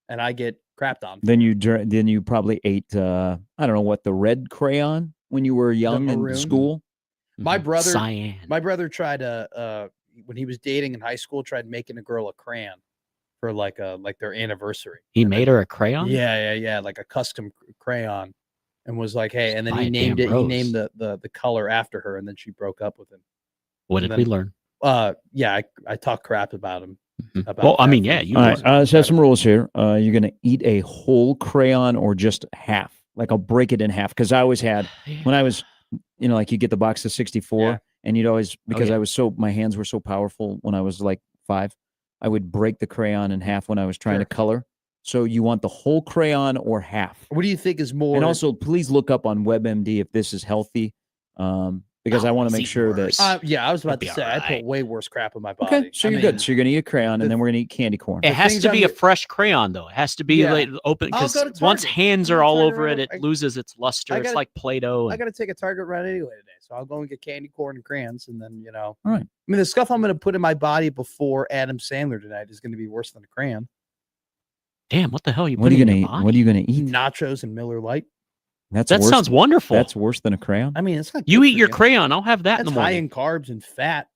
and I get crapped on. Then you probably ate I don't know what, the red crayon when you were young in school. My brother, Cyan. My brother tried when he was dating in high school, tried making a girl a crayon for like their anniversary. He made her a crayon? Yeah, like a custom crayon, and was like, hey, and then he named it. He named the color after her, and then she broke up with him. What did we learn? Yeah, I talked crap about him. Well, I mean, yeah. All right, so I have some rules here. You're going to eat a whole crayon or just half. Like I'll break it in half because I always had when I was, like you get the box of 64, and you'd always my hands were so powerful when I was like 5, I would break the crayon in half when I was trying to color. So you want the whole crayon or half? What do you think is more? And also, please look up on WebMD if this is healthy. Because I want to make sure that. I was about to say I put way worse crap in my body. Okay, so you're good. So you're gonna eat a crayon, and then we're gonna eat candy corn. It has to be a fresh crayon, though. It has to be like open, because once hands are all over it, it loses its luster. It's like Play-Doh. I got to take a Target run anyway today, so I'll go and get candy corn and crayons, and then All right. I mean, the stuff I'm gonna put in my body before Adam Sandler tonight is gonna be worse than a crayon. Damn, what the hell are you What are you putting gonna in eat? your body? What are you gonna eat? Nachos and Miller Lite. That sounds wonderful. That's worse than a crayon. I mean, it's not. You eat your crayon. I'll have that in the morning. High in carbs and fat.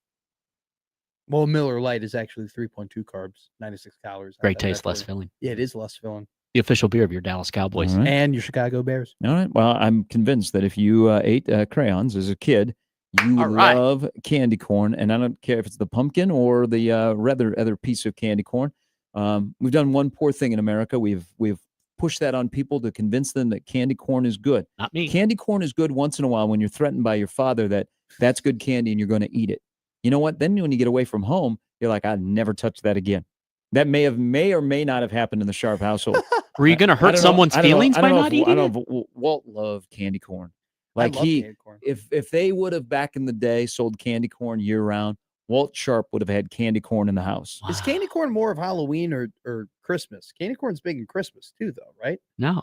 Well, Miller Lite is actually 3.2 carbs, 96 calories. Great taste, less filling. Yeah, it is less filling. The official beer of your Dallas Cowboys and your Chicago Bears. All right. Well, I'm convinced that if you ate crayons as a kid, you love candy corn, and I don't care if it's the pumpkin or the other piece of candy corn. We've done one poor thing in America. We've push that on people to convince them that candy corn is good. Not me. Candy corn is good once in a while when you're threatened by your father that that's good candy and you're going to eat it. You know what? Then when you get away from home, you're like, I'd never touch that again. That may or may not have happened in the Sharp household. Were you going to hurt someone's feelings by not eating it? I don't know. Walt loved candy corn. Like candy corn. If they would have back in the day sold candy corn year round, Walt Sharp would have had candy corn in the house. Is candy corn more of Halloween or Christmas? Candy corn's big in Christmas too, though, right? No,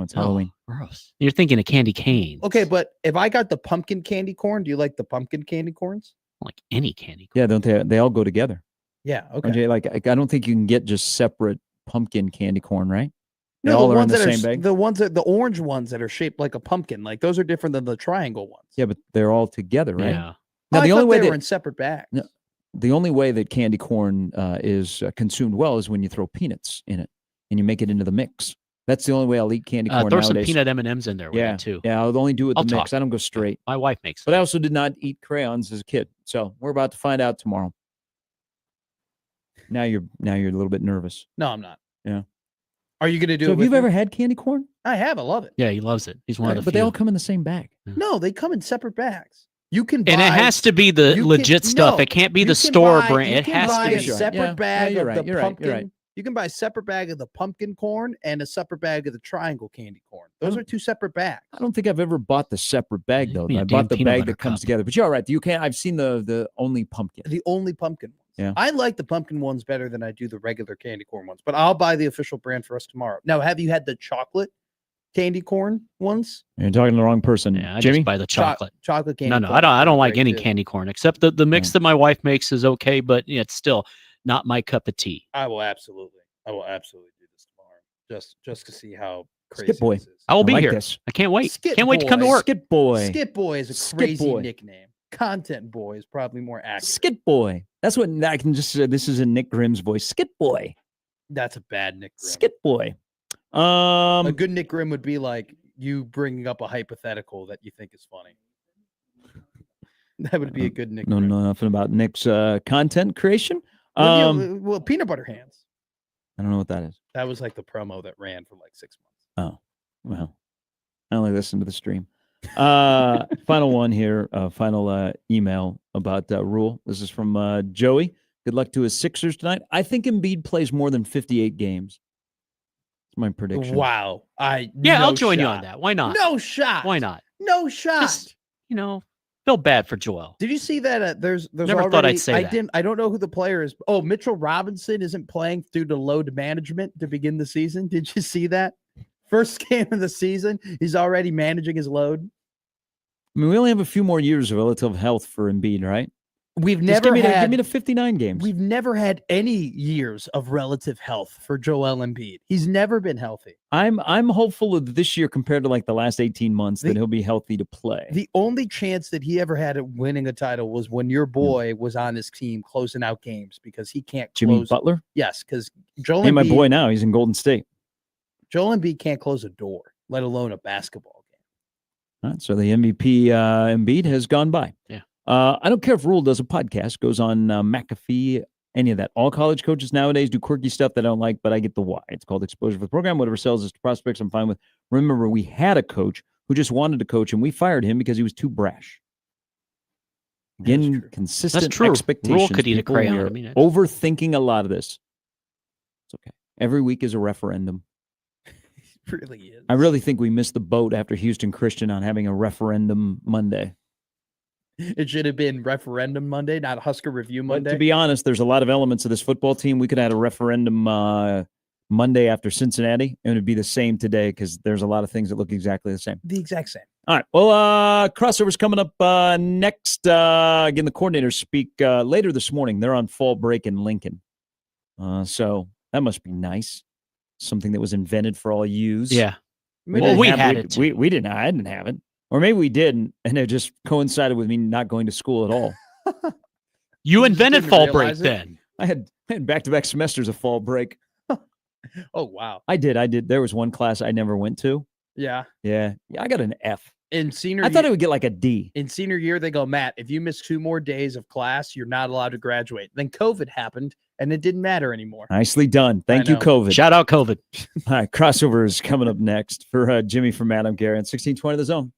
it's Halloween. Gross. You're thinking of candy canes. Okay, but if I got the pumpkin candy corn, do you like the pumpkin candy corns? Like any candy corn. Yeah, don't they? They all go together. Yeah. Okay. Okay, like I don't think you can get just separate pumpkin candy corn, right? No, They all the are in ones the that same bag? the ones that the orange ones that are shaped like a pumpkin, like those are different than the triangle ones. Yeah, but they're all together, right? Yeah. Now I the only thought way they were that in separate bags. No, the only way that candy corn is consumed well is when you throw peanuts in it and you make it into the mix. That's the only way I'll eat candy corn Throw nowadays. some peanut M&Ms in there with it too. Yeah, I'll only do it with the I'll mix. talk. I don't go straight. My wife makes But I them. also did not eat crayons as a kid. So we're about to find out tomorrow. Now you're a little bit nervous. No, I'm not. Yeah. Are you going to do So it? have with you me? ever had candy corn? I have. I love it. Yeah, he loves it. He's one of the But few. they all come in the same bag. No, they come in separate bags. You can buy, And it has to be the you legit can- stuff. no, It can't be you the can store buy- brand. you It can has buy to a be. separate Yeah, bag you're of right, the you're right, pumpkin. you're right. You can buy a separate bag of the pumpkin corn and a separate bag of the triangle candy corn. Those are two separate bags. I don't think I've ever bought the separate bag though. Give me a I damn bought the peanut bag butter that comes cup. together. But you're all right. You can't. I've seen the only pumpkin. The only pumpkin ones. Yeah. I like the pumpkin ones better than I do the regular candy corn ones, but I'll buy the official brand for us tomorrow. Now, have you had the chocolate candy corn ones? You're talking to the wrong person, Yeah, I Jimmy. just buy the chocolate. Chocolate candy. No, corn I don't are like great any too. candy corn except the mix that my wife makes is okay, but it's still not my cup of tea. I will absolutely do this tomorrow, just to see how crazy Skip Boy. this is. I will be like here. this. I can't wait. Skip Can't wait to come to Boy. work. Skip Boy. Skit Boy is a Skit crazy Boy. nickname. Content Boy is probably more accurate. Skit Boy. That's what I can just say. This is in Nick Grimm's voice. Skit Boy. That's a bad Nick Grimm. Skit Boy. A good Nick Grimm would be like you bringing up a hypothetical that you think is funny. That would be a good Nick No, Grimm. nothing about Nick's content creation. Well, peanut butter hands. I don't know what that is. That was like the promo that ran for like 6 months. Oh, well, I only listened to the stream. Final one here. Final email about Rhule. This is from Joey. Good luck to his Sixers tonight. I think Embiid plays more than 58 games. That's my prediction. Wow. I'll join you on that. Why not? No shot. Why not? No shot. Just, feel bad for Joel. Did you see that? There's Never already, thought I'd say that. I don't know who the player is. Oh, Mitchell Robinson isn't playing due to load management to begin the season. Did you see that? First game of the season, he's already managing his load. I mean, we only have a few more years of relative health for Embiid, right? We've Just never give me the 59 games. We've never had any years of relative health for Joel Embiid. He's never been healthy. I'm hopeful of this year compared to like the last 18 months that he'll be healthy to play. The only chance that he ever had at winning a title was when your boy was on his team closing out games because he can't Jimmy close. Butler? Yes, because Joel Hey, my Embiid, boy now, he's in Golden State. Joel Embiid can't close a door, let alone a basketball game. All right, so the MVP Embiid has gone by. Yeah. I don't care if Rhule does a podcast, goes on McAfee, any of that. All college coaches nowadays do quirky stuff that I don't like, but I get the why. It's called exposure for the program. Whatever sells us to prospects, I'm fine with. Remember, we had a coach who just wanted to coach, and we fired him because he was too brash. Again, consistent That's true. expectations. Rhule could eat a people. crayon. We're I mean, overthinking a lot of this. It's okay. Every week is a referendum. It really is. I really think we missed the boat after Houston Christian on having a referendum Monday. It should have been referendum Monday, not Husker Review But Monday. to be honest, there's a lot of elements of this football team. We could have had a referendum Monday after Cincinnati, and it'd be the same today because there's a lot of things that look exactly the same. The exact same. All right. Well, crossover's coming up next. Again, the coordinators speak later this morning. They're on fall break in Lincoln. So that must be nice. Something that was invented for all yous. Yeah. Well, we had it. We didn't. I didn't have it. Or maybe we did, and it just coincided with me not going to school at all. You invented didn't fall break realize it? then. I had back-to-back semesters of fall break. Oh, wow. I did. There was one class I never went to. Yeah. Yeah, I got an F. In senior I thought year, I would get like a D. in senior year, they go, Matt, if you miss 2 more days of class, you're not allowed to graduate. Then COVID happened, and it didn't matter anymore. Nicely done. Thank you, know. COVID. Shout out COVID. All right, crossover is coming up next. For Jimmy from Matt, I'm Gary on 1620 The Zone.